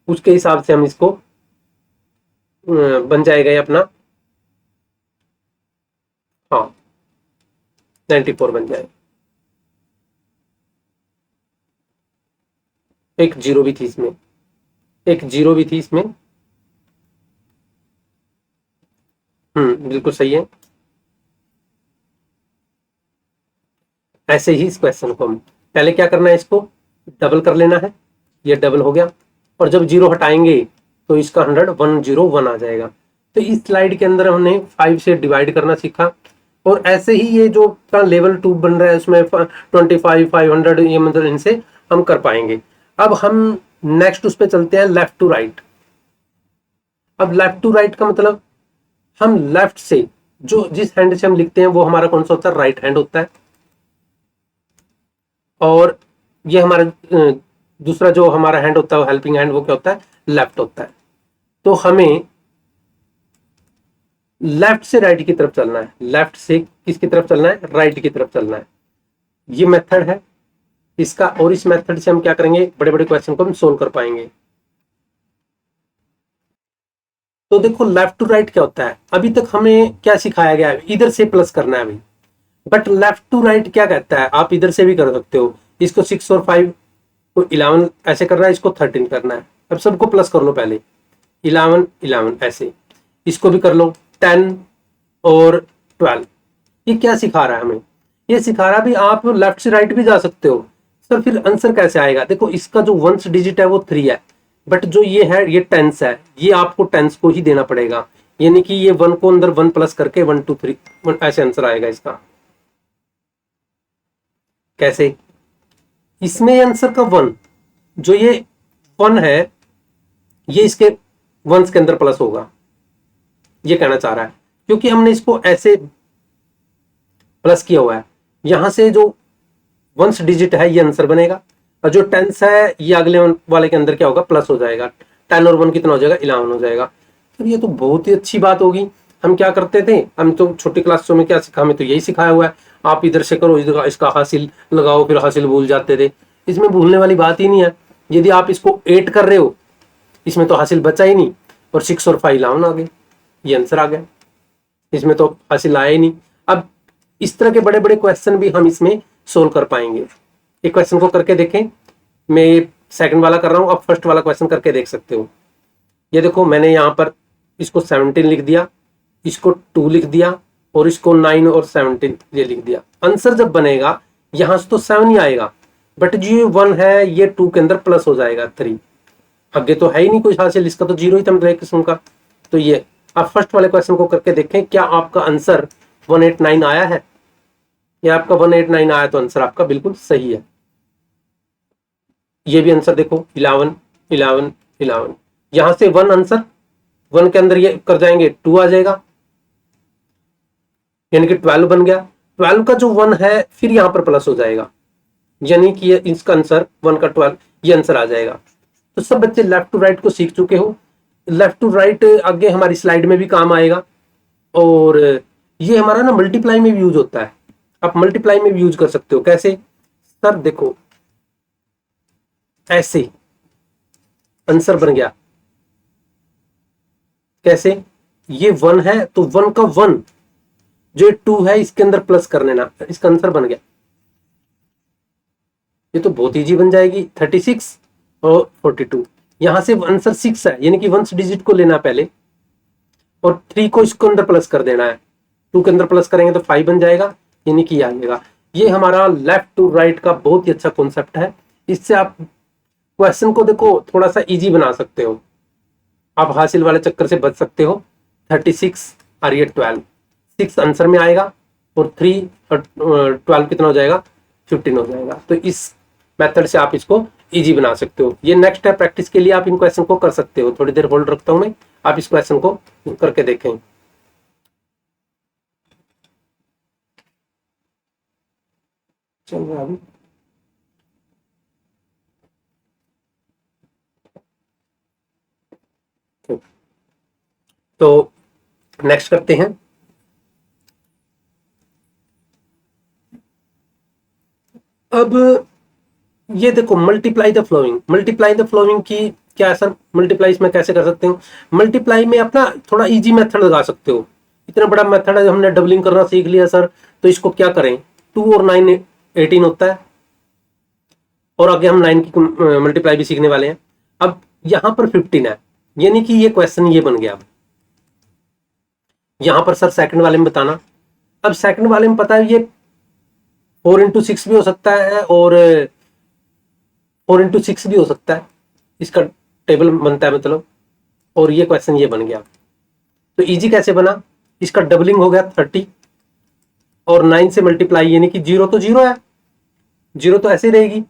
उसके हिसाब से हम इसको बन जाएगा ये अपना, हाँ 94 बन जाएगा। एक जीरो भी थी इसमें, एक जीरो भी थी इसमें, बिल्कुल सही है। ऐसे ही इस क्वेश्चन को हम पहले क्या करना है, इसको डबल कर लेना है, ये डबल हो गया, और जब 0 हटाएंगे तो इसका 101 आ जाएगा। तो इस स्लाइड के अंदर हमने 5 से डिवाइड करना सीखा, और ऐसे ही ये जो का लेवल 2 बन रहा है उसमें 25, 500, ये मतलब इनसे हम कर पाएंगे। अब हम नेक्स्ट उस पे चलते हैं, लेफ्ट टू राइट। अब लेफ्ट टू राइट का मतलब, हम लेफ्ट से, जो जिस हैंड से हम लिखते हैं वो हमारा कौन सा होता है, राइट हैंड होता है, और ये हमारा दूसरा जो हमारा हैंड होता है वो हेल्पिंग हैंड, वो क्या होता है, लेफ्ट होता है। तो हमें लेफ्ट से राइट की तरफ चलना है, लेफ्ट से किसकी तरफ चलना है, राइट की तरफ चलना है। ये मेथड है इसका, और इस मेथड से हम क्या करेंगे, बड़े बड़े क्वेश्चन को हम सोल्व कर पाएंगे। तो देखो लेफ्ट टू राइट क्या होता है, अभी तक हमें क्या सिखाया गया है, इधर से प्लस करना है अभी। बट लेफ्ट टू राइट क्या कहता है, आप इधर से भी कर सकते हो। इसको 6 और 5 को 11 ऐसे करना है, इसको 13 करना है। अब सबको प्लस कर लो पहले, 11 11 ऐसे, इसको भी कर लो 10 और 12। ये क्या सिखा रहा है हमें, ये सिखा रहा है भी आप लेफ्ट से राइट भी जा सकते हो। सर फिर आंसर कैसे आएगा, देखो इसका जो वंस डिजिट है वो 3 है, बट जो ये है ये टेंस है, ये आपको टेंस को ही देना पड़ेगा, यानी कि ये 1 को अंदर 1 प्लस करके 1 2 3 ऐसे आंसर आएगा इसका। कैसे, इसमें आंसर का 1, जो ये 1 है ये इसके वंस के अंदर प्लस होगा, ये कहना चाह रहा है, क्योंकि हमने इसको ऐसे प्लस किया हुआ है। यहां से जो वंस डिजिट है ये आंसर बनेगा, और जो टेंस है ये अगले वाले के अंदर क्या होगा, प्लस हो जाएगा। 10 और 1 कितना हो जाएगा, 11 हो जाएगा। तो ये तो बहुत ही अच्छी बात होगी। हम क्या करते थे, हम तो छोटी क्लासों में क्या सिखा, हमें तो यही सिखाया हुआ है, आप इधर से करो, इधर इसका हासिल लगाओ, फिर हासिल भूल जाते थे। इसमें भूलने वाली बात ही नहीं है। यदि आप इसको 8 कर रहे हो, इसमें तो हासिल बचा ही नहीं, और 6 और 5 11 आ गए, ये आंसर आ गया, इसमें तो हासिल आया ही नहीं। अब इस तरह के बड़े बड़े क्वेश्चन भी हम इसमें सोल्व कर पाएंगे। एक क्वेश्चन को करके देखें, मैं सेकंड वाला कर रहा हूं, आप फर्स्ट वाला क्वेश्चन करके देख सकते हो। ये देखो मैंने यहाँ पर इसको 17 लिख दिया, इसको 2 लिख दिया, और इसको 9 और 17 ये लिख दिया। आंसर जब बनेगा यहां से तो 7 ही आएगा, बट जो ये 1 है ये 2 के अंदर प्लस हो जाएगा 3, आगे तो है ही नहीं कोई हासिल, इसका तो जीरो ही था मेरे किस्म का। तो ये आप फर्स्ट वाले क्वेश्चन को करके देखें, क्या आपका आंसर 189 आया है? या आपका 189 आया तो आंसर आपका बिल्कुल सही है। ये भी आंसर देखो 11 11 11, यहां से 1 आंसर, 1 के अंदर ये कर जाएंगे 2 आ जाएगा, यानी कि 12 बन गया। 12 का जो 1 है फिर यहां पर प्लस हो जाएगा, यानी कि ये इसका आंसर 1 का 12 ये आंसर आ जाएगा। तो सब बच्चे लेफ्ट टू राइट को सीख चुके हो। लेफ्ट टू राइट आगे हमारी स्लाइड में भी काम आएगा, और ये हमारा ना मल्टीप्लाई में भी यूज होता है। आप मल्टीप्लाई में भी यूज कर सकते हो। कैसे सर? देखो ऐसे आंसर बन गया। कैसे? ये 1 है तो 1 का 1 जो 2 है इसके अंदर प्लस कर लेना, इसका आंसर बन गया। ये तो बहुत इजी बन जाएगी। 36 और 42, यहां से आंसर 6 है, यानी कि 1 डिजिट को लेना पहले, और 3 को इसको अंदर प्लस कर देना है। 2 के अंदर प्लस करेंगे तो 5 बन जाएगा, यानी कि आ जाएगा। ये हमारा लेफ्ट टू राइट का बहुत ही अच्छा कॉन्सेप्ट है। इससे आप क्वेश्चन को देखो थोड़ा सा इजी बना सकते हो, आप हासिल वाले चक्कर से बच सकते हो। 36 और ये 12, 6 आंसर में आएगा, और 3 और 12 कितना हो जाएगा? 15 हो जाएगा। तो इस मेथड से आप इसको इजी बना सकते हो। ये नेक्स्ट है प्रैक्टिस के लिए, आप इन क्वेश्चन को कर सकते हो। थोड़ी देर होल्ड रखता हूं मैं, आप इस क्वेश्चन को करके देखें। चल रहा अभी। तो नेक्स्ट करते हैं। अब ये देखो multiply the flowing, multiply the flowing की क्या है सर? मल्टीप्लाई इसमें कैसे कर सकते हो? मल्टीप्लाई में अपना थोड़ा इजी मेथड लगा सकते हो। इतना बड़ा मेथड है, हमने डबलिंग करना सीख लिया सर, तो इसको क्या करें? 2 और 9 18 होता है, और आगे हम 9 की मल्टीप्लाई भी सीखने वाले हैं। अब यहां पर 15 है, यानी कि ये क्वेश्चन ये बन गया। अब यहां पर सर सेकंड वाले में बताना। अब सेकंड वाले में पता है ये 4 इंटू 6 भी हो सकता है, और 4 इंटू 6 भी हो सकता है, इसका टेबल बनता है मतलब। और ये क्वेश्चन ये बन गया। तो इजी कैसे बना? इसका डबलिंग हो गया 30, और 9 से मल्टीप्लाई, यानी कि 0 तो 0 है, 0 तो ऐसे ही रहेगी।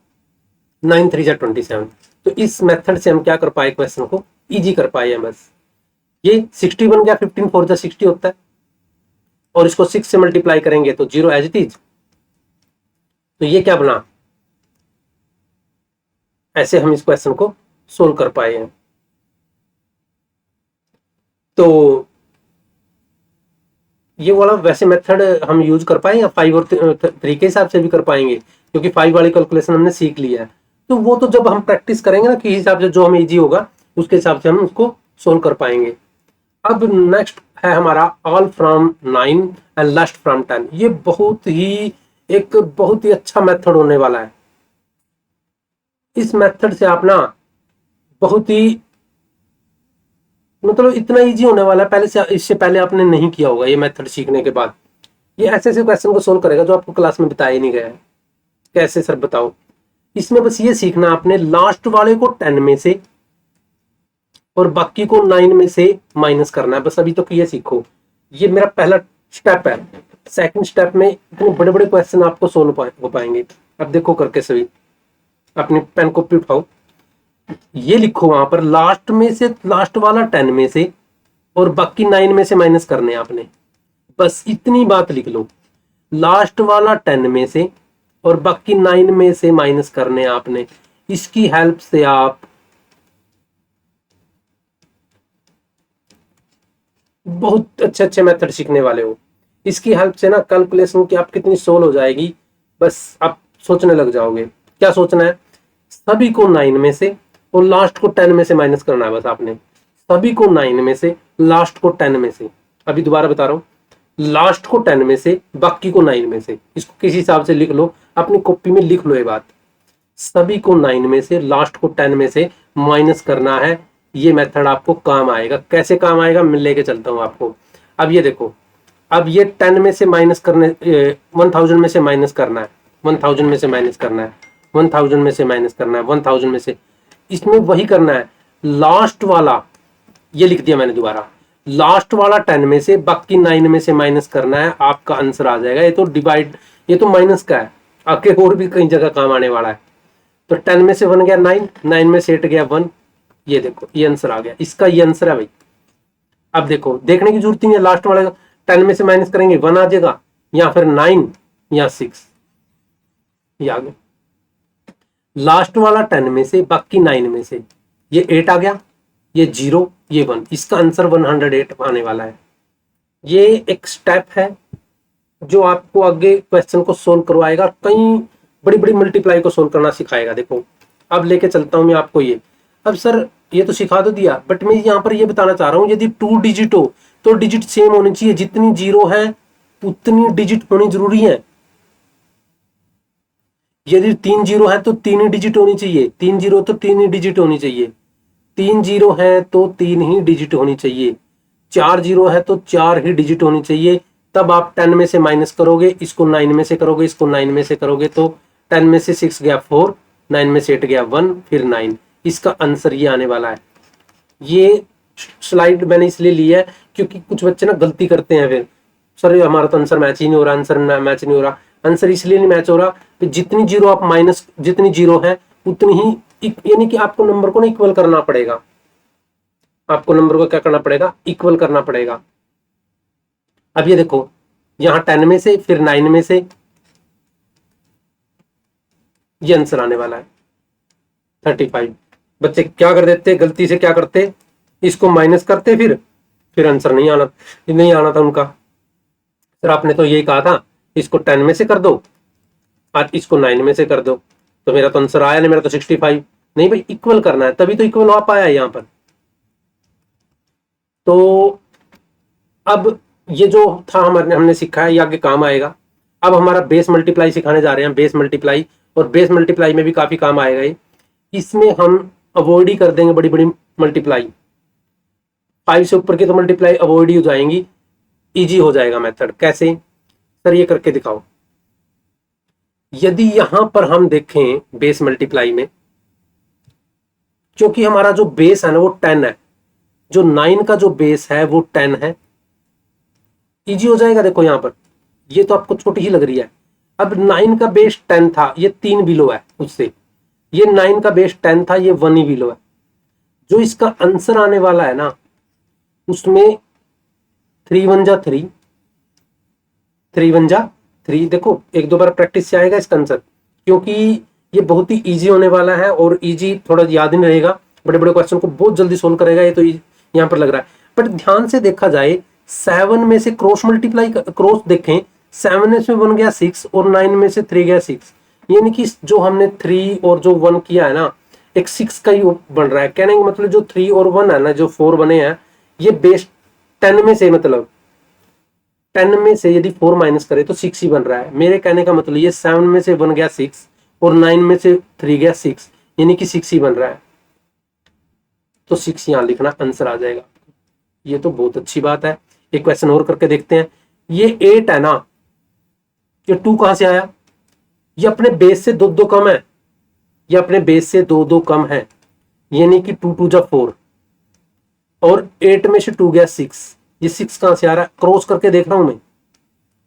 9 3 जा 27। तो इस मेथड से हम क्या कर पाए? क्वेश्चन को इजी कर पाए हैं बस। ये 60 बन गया, 15 4 जा 60 होता है, और इसको 6 से मल्टीप्लाई करेंगे तो 0 एज इट इज। तो ये क्या बना? ऐसे हम इस क्वेश्चन को सोल्व कर पाए हैं। तो ये वाला वैसे मेथड हम यूज कर पाए, या 5 और 3 के हिसाब से भी कर पाएंगे, क्योंकि 5 वाली कैलकुलेशन हमने सीख लिया है। तो वो तो जब हम प्रैक्टिस करेंगे ना, किस हिसाब से जो हमें इजी होगा उसके हिसाब से हम उसको सोल्व कर पाएंगे। अब नेक्स्ट है हमारा all from 9 and last from 10। ये बहुत ही अच्छा मेथड होने वाला है। इस मेथड से आप ना बहुत ही मतलब इतना इजी होने वाला है, पहले से इससे पहले आपने नहीं किया होगा ये मेथड सीखने के बाद। ये ऐसे ऐसे क्वेश्चन को सोल्व करेगा जो आपको क्लास में बताया ही नहीं गया है। कैसे सर बताओ? इसमें बस ये सीखना आपने, लास्ट वाले को 10 में से और बाकी को 9 में से माइनस करना है, बस अभी तो ये सीखो। ये मेरा पहला स्टेप है। सेकंड स्टेप में इतने बड़े बड़े क्वेश्चन आपको सोल्व हो पाएंगे। अब देखो करके सभी, अपनी पेन कॉपी उठाओ, ये लिखो वहां पर लास्ट में से, लास्ट वाला 10 में से और बाकी 9 में से माइनस करने आपने, बस इतनी बात लिख लो। लास्ट वाला 10 में से और बाकी 9 में से माइनस करने आपने। इसकी हेल्प से आप बहुत अच्छे अच्छे मेथड सीखने वाले हो। इसकी हेल्प से ना कैलकुलेशन की आप कितनी सोल्व हो जाएगी, बस आप सोचने लग जाओगे। क्या सोचना है? सभी को 9 में से और लास्ट को 10 में से माइनस करना है बस आपने। सभी को 9 में से, लास्ट को 10 में से। अभी दोबारा बता रहा हूं, लास्ट को 10 में से, बाकी को 9 में से। इसको किसी हिसाब से लिख लो, अपनी कॉपी में लिख लो ये बात। सभी को 9 में से, लास्ट को 10 में से माइनस करना है। ये मेथड आपको काम आएगा। कैसे काम आएगा मैं लेके चलता हूं आपको। अब ये देखो, अब ये 10 में से माइनस करने, 1000 में से माइनस करना है, 1000 में से माइनस करना है, 1000 में से माइनस करना है, 1000 में से, इसमें वही करना है। लास्ट वाला ये लिख दिया मैंने दोबारा, लास्ट वाला 10 में से बाकी 9 में से माइनस करना है, आपका आंसर आ जाएगा। ये तो डिवाइड, ये तो माइनस का है, आगे और भी कई जगह काम आने वाला है। तो 10 में से 1 गया 9, 9 में से 8 गया 1, ये देखो ये आंसर आ गया, इसका ये आंसर है भाई। अब देखो देखने की जरूरत नहीं है, लास्ट वाले 10 में से माइनस करेंगे 1 आ जाएगा, या फिर 9 या 6, ये आ गया। लास्ट वाला 10 में से बाकी 9 में से, ये 8 आ गया, ये 0, ये 1, इसका आंसर 108 आने वाला है। ये एक स्टेप है जो आपको आगे क्वेश्चन को सोल्व करवाएगा, कई बड़ी बड़ी मल्टीप्लाई को सोल्व करना सिखाएगा। देखो अब लेके चलता हूं मैं आपको ये। अब सर ये तो सिखा तो दिया, बट मैं यहाँ पर ये बताना चाह रहा हूँ, यदि 2 डिजिट हो तो डिजिट सेम होनी चाहिए, जितनी 0 है उतनी डिजिट होनी जरूरी है। यदि 3 0 है तो 3 ही डिजिट होनी चाहिए, 3 0 तो 3 ही डिजिट होनी चाहिए, 3 0 है तो 3 ही डिजिट होनी चाहिए, 4 0 है तो 4 ही डिजिट होनी चाहिए। तब आप 10 में से माइनस करोगे, इसको 9 में से करोगे, इसको 9 में से करोगे, तो 10 में से 6 गया 4, 9 में से 8 गया 1, फिर 9, इसका आंसर ये आने वाला है। ये स्लाइड मैंने इसलिए ली है क्योंकि कुछ बच्चे ना गलती करते हैं, फिर सर हमारा तो आंसर मैच ही नहीं हो रहा, आंसर मैच नहीं हो रहा। आंसर इसलिए नहीं मैच हो रहा कि जितनी 0 आप माइनस, जितनी 0 है उतनी ही, यानी कि आपको नंबर को ना इक्वल करना पड़ेगा, आपको नंबर को क्या करना पड़ेगा, इक्वल करना पड़ेगा। अब ये देखो यहां 10 में से फिर 9 में से, ये आंसर आने वाला है 35। बच्चे क्या कर देते, गलती से क्या करते, इसको माइनस करते, फिर आंसर नहीं आना था उनका। सर आपने तो यही कहा था इसको 10 में से कर दो और इसको 9 में से कर दो, तो मेरा तो आंसर आया नहीं, मेरा तो 65। नहीं भाई, इक्वल करना है, तभी तो इक्वल आ पाया यहां पर। तो अब ये जो था हमने सीखा है, ये आगे काम आएगा। अब हमारा बेस मल्टीप्लाई सिखाने जा रहे हैं, बेस मल्टीप्लाई, और बेस मल्टीप्लाई में भी काफी काम आएगा ये। इसमें हम अवॉइड ही कर देंगे बड़ी बड़ी मल्टीप्लाई, 5 से ऊपर की तो मल्टीप्लाई अवॉइड ही हो जाएंगी, इजी हो जाएगा मेथड। कैसे सर, ये करके दिखाओ। यदि यहां पर हम देखें बेस मल्टीप्लाई में, क्योंकि हमारा जो बेस है ना वो 10 है, जो 9 का जो बेस है वो 10 है, इजी हो जाएगा। देखो यहां पर ये तो आपको छोटी ही लग रही है। अब 9 का बेस 10 था, ये 3 बिलो है उससे, ये 9 का बेस 10 था, ये 1 ही बिलो है। जो इसका आंसर आने वाला है ना, उसमें 3 1 जा 3, 3 1 जा 3। देखो एक दो बार प्रैक्टिस से आएगा इसका आंसर, क्योंकि ये बहुत ही इजी होने वाला है, और इजी थोड़ा याद नहीं रहेगा, बड़े बड़े क्वेश्चन को बहुत जल्दी सोल्व करेगा ये, तो यहाँ पर लग रहा है। बट ध्यान से देखा जाए, 7 में से क्रॉस मल्टीप्लाई, क्रॉस देखें, 7 में से 1 गया 6 और 9 में से 3 गया 6, यानी कि जो हमने 3 और जो 1 किया है ना, एक 6 का ही बन रहा है। कहने का मतलब जो 3 और 1 है ना, जो 4 बने हैं, ये बेस 10 में से, मतलब 10 में से यदि 4 माइनस करे तो 6 ही बन रहा है। मेरे कहने का मतलब ये 7 में से 1 गया 6 और 9 में से 3 गया 6, यानी कि 6 ही बन रहा है, तो 6 यहां लिखना, आंसर आ जाएगा। ये तो बहुत अच्छी बात है। एक क्वेश्चन और करके देखते हैं। ये 8 है ना, ये 2 कहां से आया, ये अपने बेस से 2 2 कम है, ये अपने बेस से 2 2 कम है, यानी कि 2 2 जा 4, और 8 में से 2 गया 6, ये 6 कहां से आ रहा है, क्रॉस करके देख रहा हूं मैं,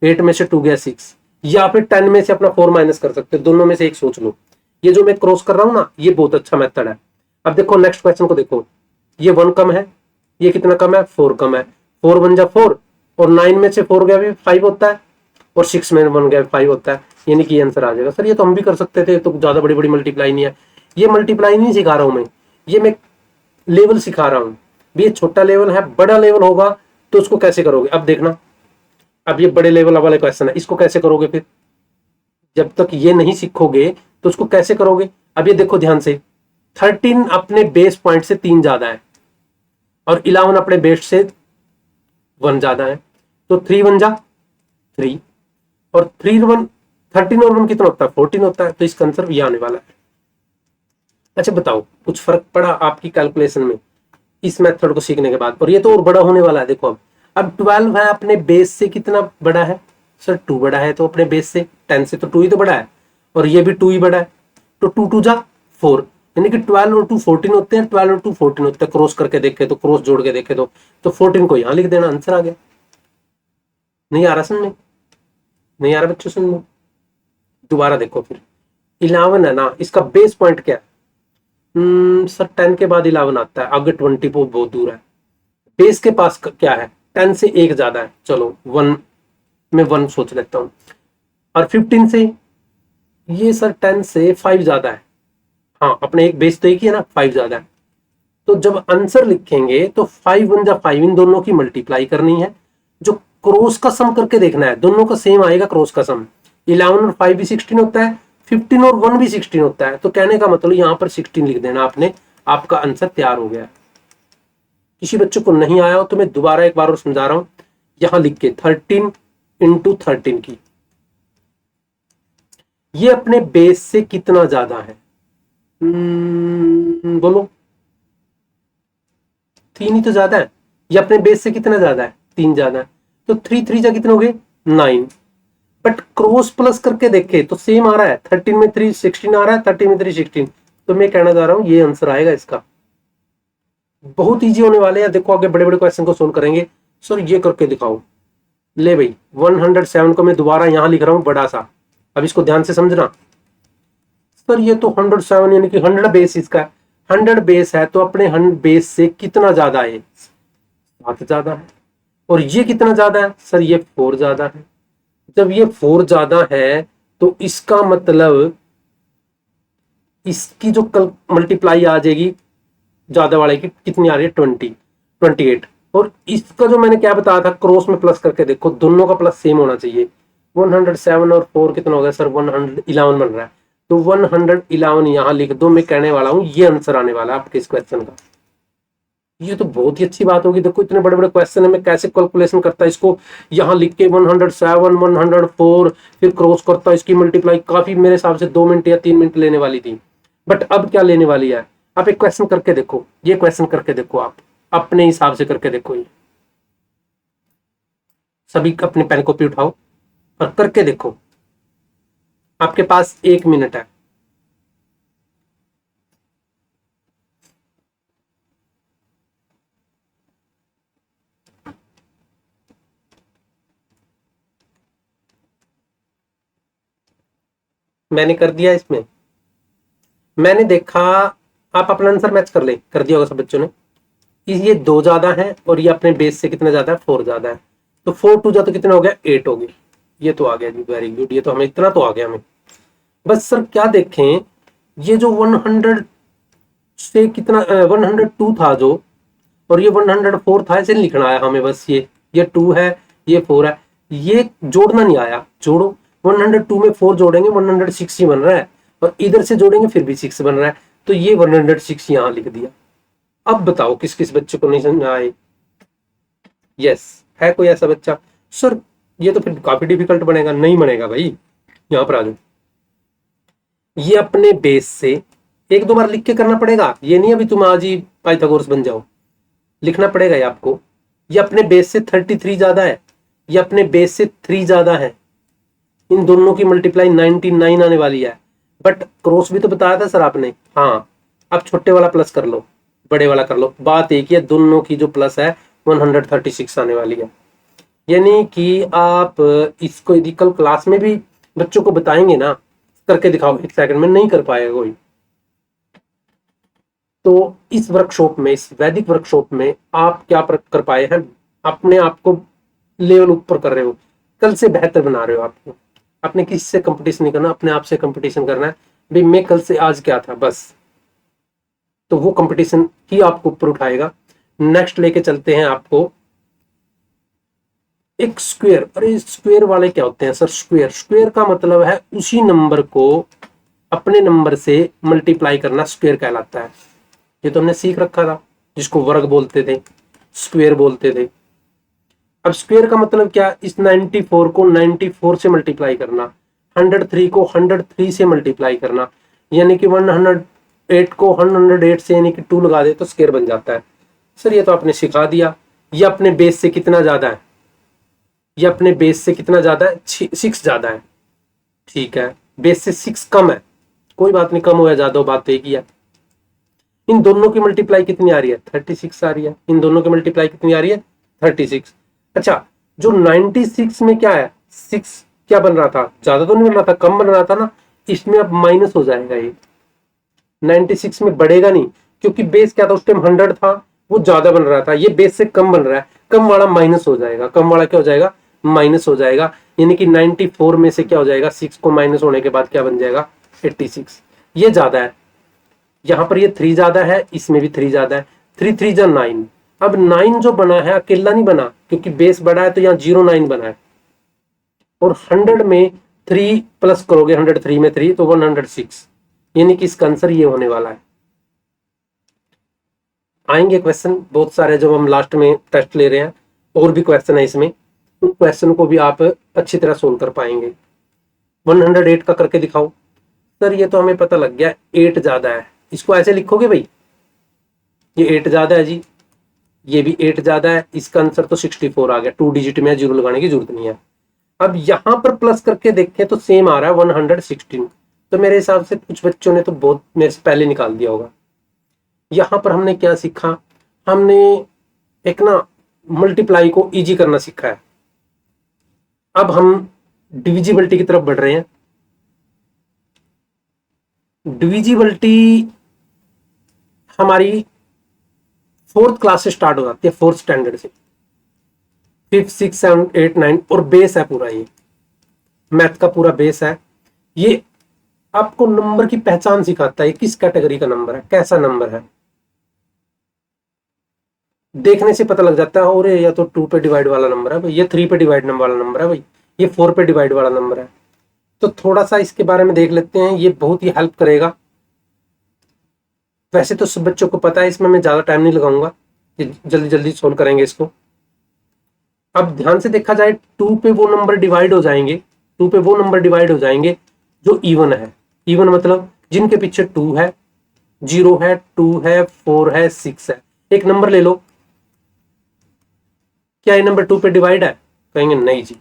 8 में से 2 गया 6, या फिर 10 में से अपना 4 माइनस कर सकते हो, दोनों में से एक सोच लो। ये जो मैं क्रॉस कर रहा हूं ना, ये बहुत अच्छा मेथड है। अब देखो नेक्स्ट क्वेश्चन को देखो, ये 1 कम है, ये कितना कम है, 4 कम है, 4 1 जा 4, और 9 में से 4 गया भी 5 होता है, और 6 में 1 गया 5 होता है, यानी कि आंसर आ जाएगा। सर ये तो हम भी कर सकते थे, तो ज्यादा बड़ी बड़ी मल्टीप्लाई नहीं है। ये मल्टीप्लाई नहीं सिखा रहा हूं मैं, ये मैं लेवल सिखा रहा हूं। ये छोटा लेवल है, बड़ा लेवल होगा तो उसको कैसे करोगे, अब देखना। अब ये बड़े लेवल वाले क्वेश्चन है, इसको कैसे करोगे फिर, जब तक ये नहीं सीखोगे तो उसको कैसे करोगे। अब ये देखो ध्यान से, 13 अपने बेस पॉइंट से 3 ज्यादा है, और 11 अपने बेस से 1 ज्यादा है, तो 3 1 जा 3, और 3 1 13 और 1 कितना होता है, 14 होता है, तो इसका आंसर ये आने वाला है। अच्छा बताओ, कुछ फर्क पड़ा आपकी कैलकुलेशन में इस मेथड को सीखने के बाद। और ये तो और बड़ा होने वाला है। देखो अब 12 है, अपने बेस से कितना बड़ा है, सर 2 बड़ा है, तो अपने बेस से 10 से तो 2 ही तो बड़ा है, और ये भी 2 ही बड़ा है, तो 2 2 जा 4, यानी कि 12 और 2 14 होते हैं, 12 और 2 14 होते हैं, क्रॉस करके देखे तो, क्रॉस जोड़ के देखे तो 14 को यहाँ लिख देना, आंसर आ गया। नहीं आ रहा समझ में? नहीं आ रहा बच्चों समझ में? दोबारा देखो फिर। 11 है ना, इसका बेस पॉइंट क्या है? सर 10 के बाद 11 आता है, आगे 20 बहुत दूर है। बेस के पास क्या है? 10 से 1 ज्यादा है, चलो 1 में 1 सोच लेता हूं। और 15 से, ये सर 10 से 5 ज्यादा है। हाँ, अपने एक बेस तो एक ही है ना, 5 ज्यादा है। तो जब आंसर लिखेंगे तो 5 1 जा 5, इन दोनों की मल्टीप्लाई करनी है। जो क्रॉस का सम करके देखना है, दोनों का सेम आएगा क्रॉस का सम। 11 और 5 भी 16 होता है, 15 और 1 भी 16 होता है। तो कहने का मतलब यहाँ पर 16 लिख देना आपने, आपका आंसर तैयार हो गया। किसी बच्चों को नहीं आया हो तो मैं दोबारा एक बार और समझा रहा हूं। यहां लिख के 13 इंटू 13 की, ये अपने बेस से कितना ज्यादा है? बोलो। 3 ही तो ज्यादा है। ये अपने बेस से कितना ज्यादा है? 3 ज्यादा है। तो 3 3 जा कितने हो गए? 9। बट क्रॉस प्लस करके देखे तो सेम आ रहा है, 13 में 3 16 आ रहा है, 13 में 3 16। तो मैं कहना चाह रहा हूं ये आंसर आएगा इसका। बहुत इजी होने वाले हैं, देखो आगे बड़े बड़े क्वेश्चन को सोल्व करेंगे। सर ये करके दिखाओ। ले भाई, 107 को मैं दोबारा यहां लिख रहा हूं बड़ा सा, अब इसको ध्यान से समझना। सर ये तो 107 यानी कि 100 बेस इसका, 100 बेस है तो अपने 100 बेस से कितना ज्यादा है? 7 ज्यादा है। और ये कितना ज्यादा है? सर ये 4 ज्यादा है। जब ये 4 ज्यादा है तो इसका मतलब इसकी जो कल मल्टीप्लाई आ जाएगी ज्यादा वाले की, कितनी आ रही है? 28। और इसका जो मैंने क्या बताया था, क्रॉस में प्लस करके देखो, दोनों का प्लस सेम होना चाहिए। 107 और 4 कितना हो गया सर? 111 बन रहा है। तो 111 यहां लिख दो। मैं कहने वाला हूं ये आंसर आने वाला है आपके इस क्वेश्चन का। ये तो बहुत ही अच्छी बात होगी। देखो इतने बड़े बड़े क्वेश्चन है, मैं कैसे कैलकुलेशन करता है इसको, यहां लिख के 107 104 फिर क्रॉस करता इसकी मल्टीप्लाई, काफी मेरे हिसाब से 2 मिनट या 3 मिनट लेने वाली थी। बट अब क्या लेने वाली है? आप एक क्वेश्चन करके देखो, ये क्वेश्चन करके देखो, आप अपने हिसाब से करके देखो। ये सभी अपने पेन कॉपी उठाओ और करके देखो। आपके पास 1 मिनट है। मैंने कर दिया इसमें, मैंने देखा। आप अपना आंसर मैच कर दिया होगा सब बच्चों ने। ये 2 ज्यादा है और ये अपने बेस से कितना ज्यादा है? 4 ज्यादा है। तो 4 2 जा तो कितना हो गया? 8 हो गया। ये तो आ गया जी, वेरी गुड। ये तो हमें इतना तो आ गया हमें। बस सर क्या देखें, ये जो 100 से कितना 102 था जो, और ये 104 था, ऐसे लिखना आया हमें बस। ये 2 है, ये 4 है, ये जोड़ना नहीं आया। जोड़ो, 102 में 4 जोड़ेंगे 106 ही बन रहा है, और इधर से जोड़ेंगे फिर भी 6 बन रहा है। तो ये 106 यहां लिख दिया। अब बताओ किस किस बच्चे को नहीं समझ आए? यस, है कोई ऐसा बच्चा? सर ये तो फिर काफी डिफिकल्ट बनेगा। नहीं बनेगा भाई, यहां पर आ जाओ। ये अपने बेस से 1 2 बार लिख के करना पड़ेगा, ये नहीं अभी तुम आज ही पाइथागोरस बन जाओ। लिखना पड़ेगा ये आपको। ये अपने बेस से 33 ज्यादा है, ये अपने बेस से 3 ज्यादा है। इन दोनों की मल्टीप्लाई 99 आने वाली है। बट क्रॉस भी तो बताया था सर आपने। हाँ, अब छोटे वाला प्लस कर लो, बड़े वाला कर लो, बात एक ही है। दोनों की जो प्लस है 136 आने वाली है। यानी कि आप इसको यदि कल क्लास में भी बच्चों को बताएंगे ना, करके दिखाओ 1 सेकंड में, नहीं कर पाएगा कोई। तो इस वर्कशॉप में, इस वैदिक वर्कशॉप में आप क्या कर पाए हैं? अपने आप को लेवल ऊपर कर रहे हो, कल से बेहतर बना रहे हो। आपको अपने किसी से कंपटीशन नहीं करना, अपने आप से कंपटीशन करना है। भाई मैं कल से आज क्या था बस, तो वो कंपटीशन ही आपको ऊपर उठाएगा। नेक्स्ट लेके चलते हैं आपको एक स्क्वायर। अरे स्क्वायर वाले क्या होते हैं सर? स्क्वायर का मतलब है उसी नंबर को अपने नंबर से मल्टीप्लाई करना, स्क्वायर कहलाता है। ये तो हमने सीख रखा था, जिसको वर्ग बोलते थे, स्क्वायर बोलते थे। अब स्क्वायर का मतलब क्या? इस 94 को 94 से मल्टीप्लाई करना, 103 को 103 से मल्टीप्लाई करना, यानी कि 108 को 108 से यानी कि 2 लगा दे तो स्क्वायर बन जाता है। सर ये तो आपने सिखा दिया। ये अपने बेस से कितना ज्यादा है? ये अपने बेस से कितना ज्यादा है? 6 ज्यादा है। ठीक है, बेस से 6 कम है, कोई बात नहीं, कम हो या ज्यादा हो बात तो एक ही है। इन दोनों की मल्टीप्लाई कितनी आ रही है? 36 आ रही है। इन दोनों की मल्टीप्लाई कितनी आ रही है? 36। अच्छा, जो 96 में क्या है, 6 क्या बन रहा था? ज्यादा तो नहीं बन रहा था, कम बन रहा था ना, इसमें अब माइनस हो जाएगा। ये 96 में बढ़ेगा नहीं, क्योंकि बेस क्या था उस टाइम? 100 था, वो ज्यादा बन रहा था। ये बेस से कम बन रहा है, कम वाला माइनस हो जाएगा। कम वाला क्या हो जाएगा? माइनस हो जाएगा। यानी कि 94 में से क्या हो जाएगा? 6 को माइनस होने के बाद क्या बन जाएगा? 86। ये ज्यादा है, यहां पर ये 3 ज्यादा है, इसमें भी 3 ज्यादा है। 3 3 जा 9। अब 9 जो बना है अकेला नहीं बना, क्योंकि बेस बड़ा है, तो यहाँ 09 बना है। और 100 में 3 प्लस करोगे, 103 में 3 तो 106, यानी कि इसका आंसर ये होने वाला है। आएंगे क्वेश्चन बहुत सारे जब हम लास्ट में टेस्ट ले रहे हैं, और भी क्वेश्चन है इसमें, उन क्वेश्चन को भी आप अच्छी तरह सोल्व कर पाएंगे। 108 का करके दिखाओ। सर ये तो हमें पता लग गया 8 ज्यादा है, इसको ऐसे लिखोगे भाई, ये 8 ज्यादा है जी, ये भी 8 ज्यादा है, इसका आंसर तो 64 आ गया। 2 डिजिट में जीरो लगाने की जरूरत नहीं है। अब यहां पर प्लस करके देखें तो सेम आ रहा है 116, तो मेरे हिसाब से कुछ बच्चों ने तो बहुत मेरे से पहले निकाल दिया होगा। यहां पर हमने क्या सीखा? हमने एक ना मल्टीप्लाई को इजी करना सीखा है। अब हम डिविजिबिलिटी की तरफ बढ़ रहे हैं। डिविजिबिलिटी हमारी 4th क्लास से स्टार्ट हो जाती है, 4th स्टैंडर्ड से। 5th 6th 7th 8th 9th, और बेस है पूरा, ये मैथ का पूरा बेस है। ये आपको नंबर की पहचान सिखाता है, किस कैटेगरी का नंबर है, कैसा नंबर है। देखने से पता लग जाता है, और या तो 2 पे डिवाइड वाला नंबर है भाई, ये 3 पे डिवाइड वाला नंबर है भाई, ये 4 पे डिवाइड वाला नंबर है। तो थोड़ा सा इसके बारे में देख लेते हैं, ये बहुत ही हेल्प करेगा। वैसे तो सब बच्चों को पता है, इसमें मैं ज्यादा टाइम नहीं लगाऊंगा, जल्दी जल्दी सोल्व करेंगे इसको। अब ध्यान से देखा जाए, 2 पे वो नंबर डिवाइड हो जाएंगे, 2 पे वो नंबर डिवाइड हो जाएंगे जो इवन है। इवन मतलब जिनके पीछे 2 है, 0 है, 2 है, 4 है, 6 है। एक नंबर ले लो, क्या ये नंबर 2 पे डिवाइड है? कहेंगे नहीं जी।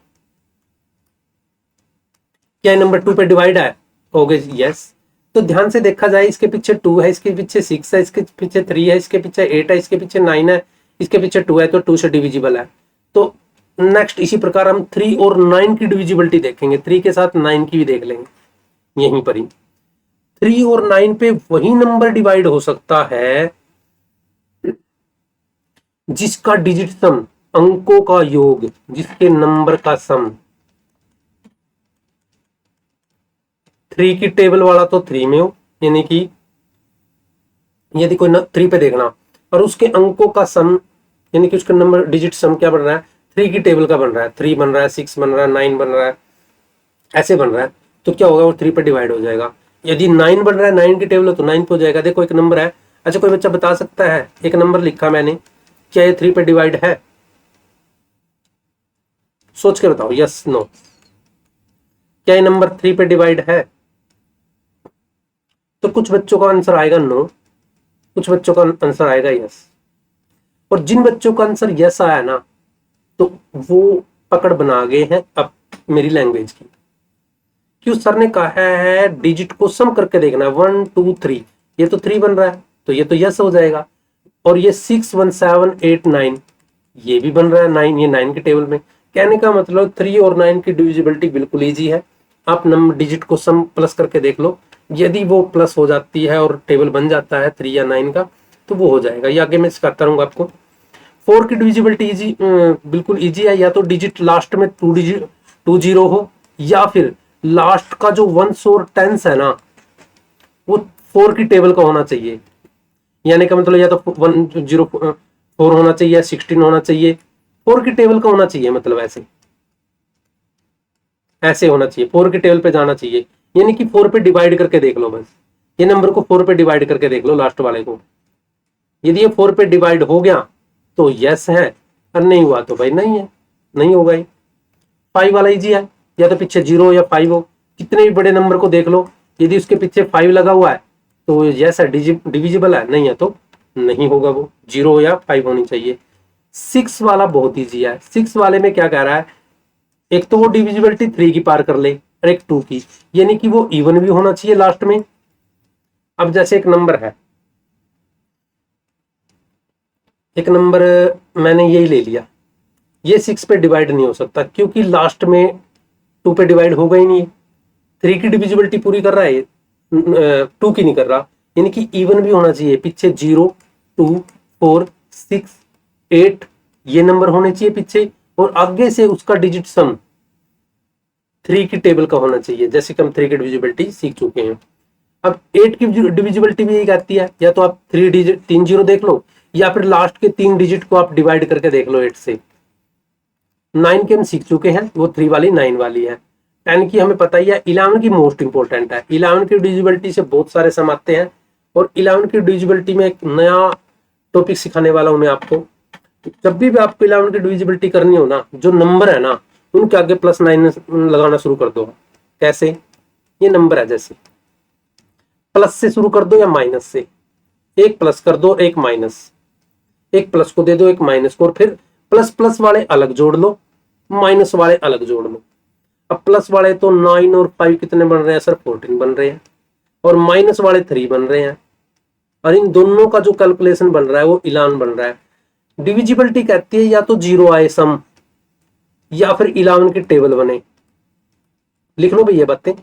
क्या ये नंबर 2 पे डिवाइड है? होगे यस। तो ध्यान से देखा जाए, इसके पीछे 2 है, इसके पीछे 6 है, इसके पीछे 3 है, इसके पीछे 8 है, इसके पीछे 9 है, इसके पीछे 2 है, तो 2 से डिविजिबल है। तो नेक्स्ट इसी प्रकार हम 3 और 9 की डिविजिबिलिटी देखेंगे, 3 के साथ 9 की भी देख लेंगे यहीं पर ही। 3 और 9 पे वही नंबर डिवाइड हो सकता है जिसका डिजिट सम, अंकों का योग, जिसके नंबर का सम। 3 की टेबल वाला तो 3 में हो, यानी कि यदि कोई 3 पे देखना और उसके अंकों का सम, यानी कि उसका नंबर डिजिट सम क्या बन रहा है? 3 की टेबल का बन रहा है, 3 बन रहा है, 6 बन रहा है, 9 बन रहा है, ऐसे बन रहा है, तो क्या होगा? वो 3 पे डिवाइड हो जाएगा। यदि 9 बन रहा है, 9 की टेबल हो, तो 9 पे हो जाएगा। देखो एक नंबर है, अच्छा कोई बच्चा बता सकता है, एक नंबर लिखा मैंने, क्या ये 3 पे डिवाइड है? सोच के बताओ, यस नो। क्या ये नंबर 3 पे डिवाइड है? तो कुछ बच्चों का आंसर आएगा नो, कुछ बच्चों का आंसर आएगा यस। और जिन बच्चों का आंसर यस आया ना, तो वो पकड़ बना गए हैं अब मेरी लैंग्वेज की। क्यों? सर ने कहा है डिजिट को सम करके देखना है, 1 2 3, ये तो 3 बन रहा है, तो ये तो यस हो जाएगा। और ये 6 1 7 8 9, ये भी बन रहा है 9, ये 9 के टेबल में। कहने का मतलब 3 और 9 की डिविजिबिलिटी बिल्कुल ईजी है। आप नंबर डिजिट को सम प्लस करके देख लो, यदि वो प्लस हो जाती है और टेबल बन जाता है 3 या 9 का, तो वो हो जाएगा। ये आगे मैं सिखाता रहूंगा आपको। 4 की डिविजिबिलिटी इजी, बिल्कुल इजी है। या तो डिजिट लास्ट में 2 जीरो हो, या फिर लास्ट का जो 1 और 10 है ना, वो 4 की टेबल का होना चाहिए। यानी का मतलब या तो 104 होना चाहिए, 16 होना चाहिए, 4 की टेबल का होना चाहिए, मतलब ऐसे ऐसे होना चाहिए, 4 की टेबल पे जाना चाहिए। यानी कि 4 पे डिवाइड करके देख लो, बस ये नंबर को 4 पे डिवाइड करके देख लो, लास्ट वाले को। यदि ये 4 पे डिवाइड हो गया तो यस है, और नहीं हुआ तो भाई नहीं है, नहीं होगा। 5 वाला इजी है, या तो पीछे 0 या 5 हो। कितने भी बड़े नंबर को देख लो, यदि उसके पीछे 5 लगा हुआ है तो यस है, डिविजिबल है, नहीं है तो नहीं होगा, वो 0 या 5 होनी चाहिए। 6 वाला बहुत ईजी है। 6 वाले में क्या कह रहा है? एक तो वो डिविजिबिलिटी 3 की पार कर ले, और एक 2 की, यानी कि वो इवन भी होना चाहिए लास्ट में। अब जैसे एक नंबर है एक नंबर मैंने यही ले लिया, ये 6 पे डिवाइड नहीं हो सकता क्योंकि लास्ट में 2 पे डिवाइड होगा ही नहीं। 3 की डिविजिबिलिटी पूरी कर रहा है, 2 की नहीं कर रहा, यानी कि इवन भी होना चाहिए। पीछे 0, 2, 4, 6, 8 ये नंबर होने चाहिए पीछे, और आगे से उसका डिजिट सम 3 की टेबल का होना चाहिए, जैसे कि हम 3 की डिविजिबिलिटी सीख चुके हैं। अब 8 की डिविजिबिलिटी भी यही कहती है, या तो आप 3 डिजिट 3 जीरो देख लो, या फिर लास्ट के 3 डिजिट को आप डिवाइड करके देख लो 8 से। 9 की हम सीख चुके हैं, वो 3 वाली 9 वाली है। 10 की हमें पता ही है। 11 की मोस्ट इंपॉर्टेंट है। 11 की डिविजिबिलिटी से बहुत सारे सम आते हैं, और 11 की डिविजिबिलिटी में एक नया टॉपिक सिखाने वाला हूं मैं आपको। जब भी आपको 11 की डिविजिबिलिटी करनी हो ना, जो नंबर है ना उनके आगे +9 लगाना शुरू कर दो। कैसे? ये नंबर है, जैसे प्लस से शुरू कर दो या माइनस से, एक प्लस कर दो एक माइनस, एक प्लस को दे दो एक माइनस को, और फिर प्लस प्लस वाले अलग जोड़ लो, माइनस वाले अलग जोड़ लो। अब प्लस वाले तो 9 और 5 कितने बन रहे हैं सर? 14 बन रहे हैं, और माइनस वाले 3 बन रहे हैं, और इन दोनों का जो कैलकुलेशन बन रहा है वो 11 बन रहा है। डिविजिबिलिटी कहती है या तो 0 आए सम, या फिर 11 की टेबल बने। लिख लो भाई ये बातें,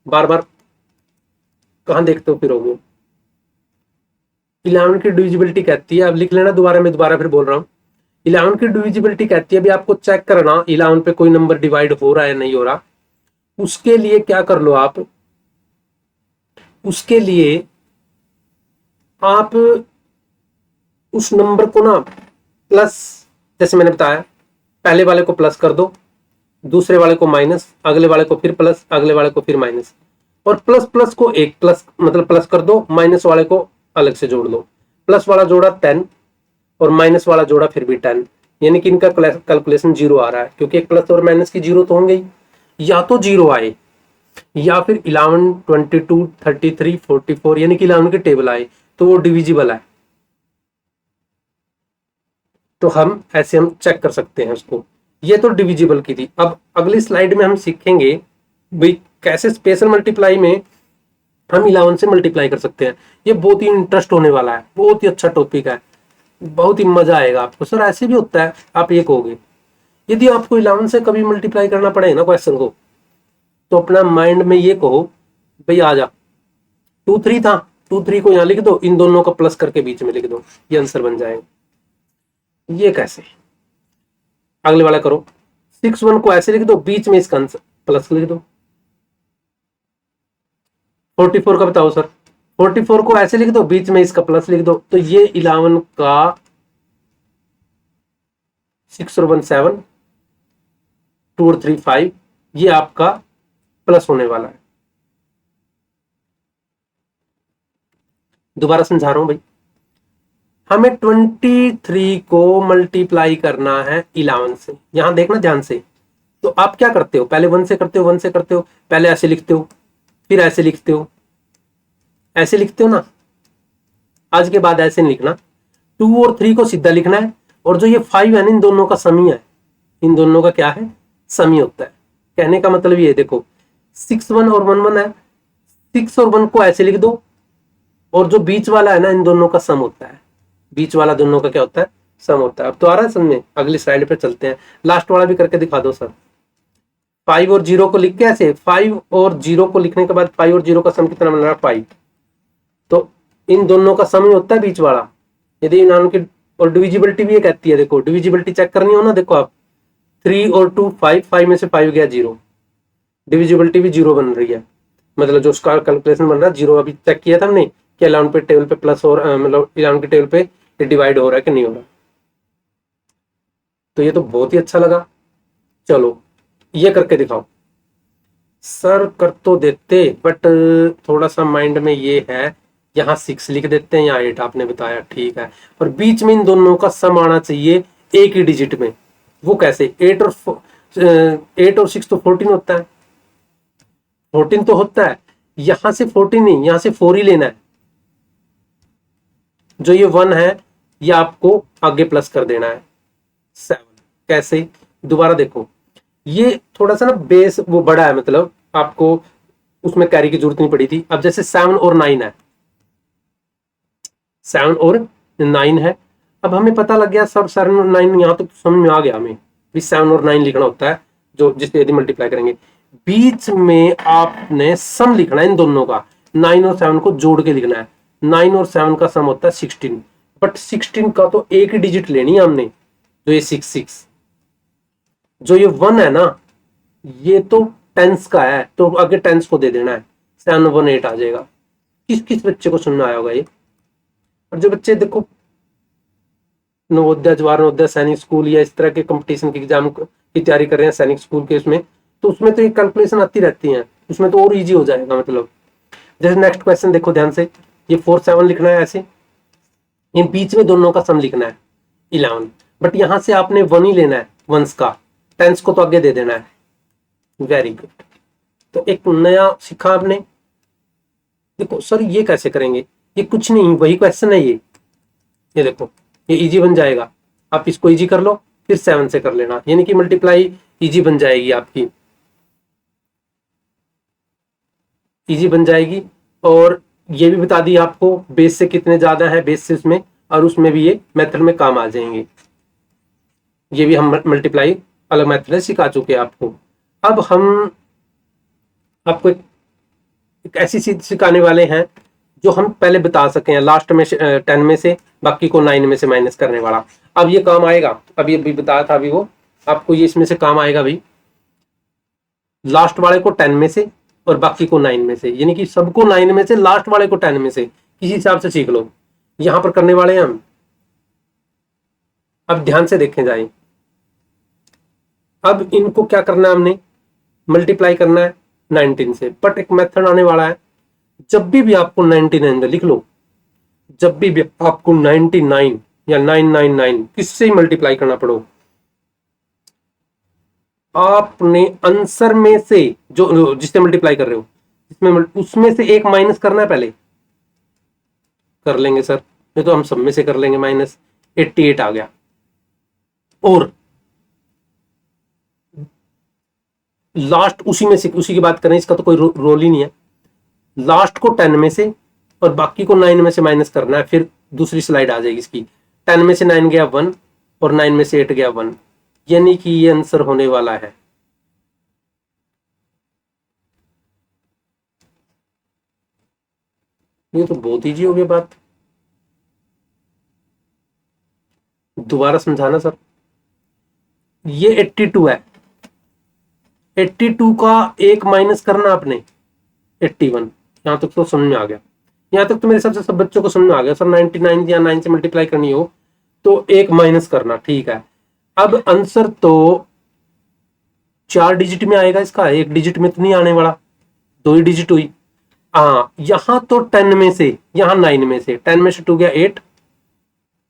बार बार कहां देखते हो फिरोगे। 11 की डिविजिबिलिटी कहती है, अब लिख लेना दोबारा, मैं दोबारा फिर बोल रहा हूं। 11 की डिविजिबिलिटी कहती है अभी आपको चेक करना 11 पे कोई नंबर डिवाइड हो रहा है नहीं हो रहा। उसके लिए क्या कर लो आप, उसके लिए आप उस नंबर को ना प्लस, जैसे मैंने बताया, पहले वाले को प्लस कर दो, दूसरे वाले को माइनस, अगले वाले को फिर प्लस, अगले वाले को फिर माइनस, और प्लस प्लस को एक प्लस मतलब प्लस कर दो, माइनस वाले को अलग से जोड़ दो। प्लस वाला जोड़ा 10 और माइनस वाला जोड़ा फिर भी 10, यानी कि इनका कैलकुलेशन 0 आ रहा है, क्योंकि एक प्लस और माइनस की 0 तो होंगे ही। या तो 0 आए, या फिर 11, 22, 33, 44 यानी कि 11 की टेबल आए, तो वो डिविजिबल है। तो हम ऐसे हम चेक कर सकते हैं उसको। ये तो डिविजिबल की थी। अब अगली स्लाइड में हम सीखेंगे भाई कैसे स्पेशल मल्टीप्लाई में हम 11 से मल्टीप्लाई कर सकते हैं। ये बहुत ही इंटरेस्ट होने वाला है, बहुत ही अच्छा टॉपिक है, बहुत ही मजा आएगा आपको। सर ऐसे भी होता है, आप ये कहोगे। यदि आपको 11 से कभी मल्टीप्लाई करना पड़े ना क्वेश्चन को, तो अपना माइंड में ये कहो भाई आ जा, 2 3 था, 2 3 को यहाँ लिख दो, इन दोनों का प्लस करके बीच में लिख दो, ये आंसर बन जाएगा। ये कैसे? अगले वाला करो, 6 1 को ऐसे लिख दो, बीच में इसका आंसर प्लस लिख दो। 44 का बताओ सर? 44 को ऐसे लिख दो, बीच में इसका प्लस लिख दो। तो ये 11 का 6 और 1 7, 2 और 3 5, ये आपका प्लस होने वाला है। दोबारा समझा रहा हूं भाई, हमें 23 को मल्टीप्लाई करना है 11 से। यहां देखना ध्यान से। तो आप क्या करते हो? पहले 1 से करते हो, 1 से करते हो, पहले ऐसे लिखते हो, फिर ऐसे लिखते हो, ऐसे लिखते हो ना। आज के बाद ऐसे नहीं लिखना, 2 और 3 को सीधा लिखना है, और जो ये 5 है ना, इन दोनों का सम ही है। इन दोनों का क्या है? सम ही होता है। कहने का मतलब ये देखो, 6 1 और 1 1 है, 6 और 1 को ऐसे लिख दो, और जो बीच वाला है ना, इन दोनों का सम होता है। बीच वाला दोनों का क्या होता है? सम होता है। अब तो आ रहा है समझ में? अगली स्लाइड पे चलते हैं, लास्ट वाला भी करके दिखा दो सर। 5 और 0 को लिख के ऐसे, 5 और 0 को लिखने के बाद 5 और 0 का सम कितना बन रहा है? 5। तो इन दोनों का सम ही होता है बीच वाला। यदि इन की, और डिविजिबिलिटी भी ये कहती है, देखो डिविजिबिलिटी चेक करनी हो ना, देखो आप 3 और 2 5, 5 में से 5 गया 0, डिविजिबिलिटी भी 0 बन रही है, मतलब जो उसका कैलकुलेशन बन रहा है 0। अभी चेक किया था हमने कि 11 पे टेबल पे प्लस और मतलब 11 की टेबल पे डिवाइड हो रहा है कि नहीं हो रहा। तो ये तो बहुत ही अच्छा लगा। चलो ये करके दिखाओ। सर कर तो देते, बट थोड़ा सा माइंड में ये है, यहाँ 6 लिख देते हैं, यहाँ 8 आपने बताया, ठीक है, और बीच में इन दोनों का सम आना चाहिए एक ही डिजिट में। वो कैसे? 8 और 6 तो 14 होता है, 14 तो होता है। यहां से 14 नहीं, यहां से 4 ही लेना है। जो ये 1 है, ये आपको आगे प्लस कर देना है 7। कैसे? दोबारा देखो, ये थोड़ा सा ना बेस वो बड़ा है, मतलब आपको उसमें कैरी की जरूरत नहीं पड़ी थी। अब जैसे 7 और 9 है, 7 और 9 है, अब हमें पता लग गया सर 7 और 9 यहाँ तक तो समझ में आ गया हमें भी 7 और 9 लिखना होता है जो जिससे यदि मल्टीप्लाई करेंगे। बीच में आपने सम लिखना है इन दोनों का, 9 और 7 को जोड़ के लिखना है। 9 और 7 का सम होता है 16, बट 16 का तो एक ही डिजिट लेनी है हमने, जो ये 6 जो ये 1 है ना, ये तो टेंस का है, तो आगे टेंस को दे देना है, 718 आ जाएगा। किस किस बच्चे को सुनना आया होगा ये? और जो बच्चे देखो नवोदय जवाहर नवोदय सैनिक स्कूल या इस तरह के कंपटीशन के एग्जाम की तैयारी कर रहे हैं सैनिक स्कूल के, उसमें तो उसमें तो ये कैलकुलेशन आती रहती है, उसमें तो और इजी हो जाएगा। मतलब जैसे नेक्स्ट क्वेश्चन देखो ध्यान से, ये 4 7 लिखना है ऐसे, ये बीच में दोनों का सम लिखना है 11, बट यहां से आपने 1 ही लेना है, वंस का, टेंस को तो आगे दे देना है। वेरी गुड, तो एक नया सीखा आपने। देखो सर ये कैसे करेंगे, ये कुछ नहीं, वही क्वेश्चन है ये देखो ये इजी बन जाएगा। आप इसको इजी कर लो, फिर 7 से कर लेना, यानी कि मल्टीप्लाई इजी बन जाएगी आपकी, इजी बन जाएगी। और ये भी बता दी आपको बेस से कितने ज्यादा है, बेस से उसमें, और उसमें भी ये मेथड में काम आ जाएंगे। ये भी हम मल्टीप्लाई अलग मेथड सिखा चुके हैं आपको। अब हम आपको एक ऐसी चीज सिखाने वाले हैं जो हम पहले बता सके हैं, लास्ट में 10 में से, बाकी को 9 में से माइनस करने वाला। अब ये काम आएगा, अभी अभी बताया था अभी वो आपको, ये इसमें से काम आएगा भाई, लास्ट वाले को 10 में से और बाकी को 9 में से, यानी कि सबको 9 में से, लास्ट वाले को 10 में से, किसी हिसाब से सीख लो। यहां पर करने वाले हैं हम, अब ध्यान से देखें जाए। अब इनको क्या करना है, हमने मल्टीप्लाई करना है 19 से, बट एक मेथड आने वाला है, जब भी आपको 99 लिख लो, जब भी आपको 99 या 999 किससे ही मल्टीप्लाई करना पड़ो, आपने आंसर में से जो जिससे मल्टीप्लाई कर रहे हो इसमें उसमें से एक माइनस करना है पहले। कर लेंगे सर, ये तो हम सब में से कर लेंगे, -88 आ गया। और लास्ट उसी में से, उसी की बात करें, इसका तो कोई रोल ही नहीं है, लास्ट को 10 में से और बाकी को 9 में से माइनस करना है, फिर दूसरी स्लाइड आ जाएगी इसकी। 10 में से 9 गया 1 और 9 में से 8 गया 1, यानी कि ये आंसर होने वाला है। ये तो बहुत ईजी हो गया बात, दोबारा समझाना सर। ये 82 है, 82 का एक माइनस करना आपने 81, यहां तक तो समझ में आ गया, यहां तक तो मेरे हिसाब से सब बच्चों को समझ में आ गया। सर 99 या 9 से मल्टीप्लाई करनी हो तो एक माइनस करना, ठीक है। अब आंसर तो 4 डिजिट में आएगा इसका, एक डिजिट में तो नहीं आने वाला, 2 ही डिजिट हुई। हाँ यहां तो 10 में से, यहां 9 में से, 10 में से 2 गया 8,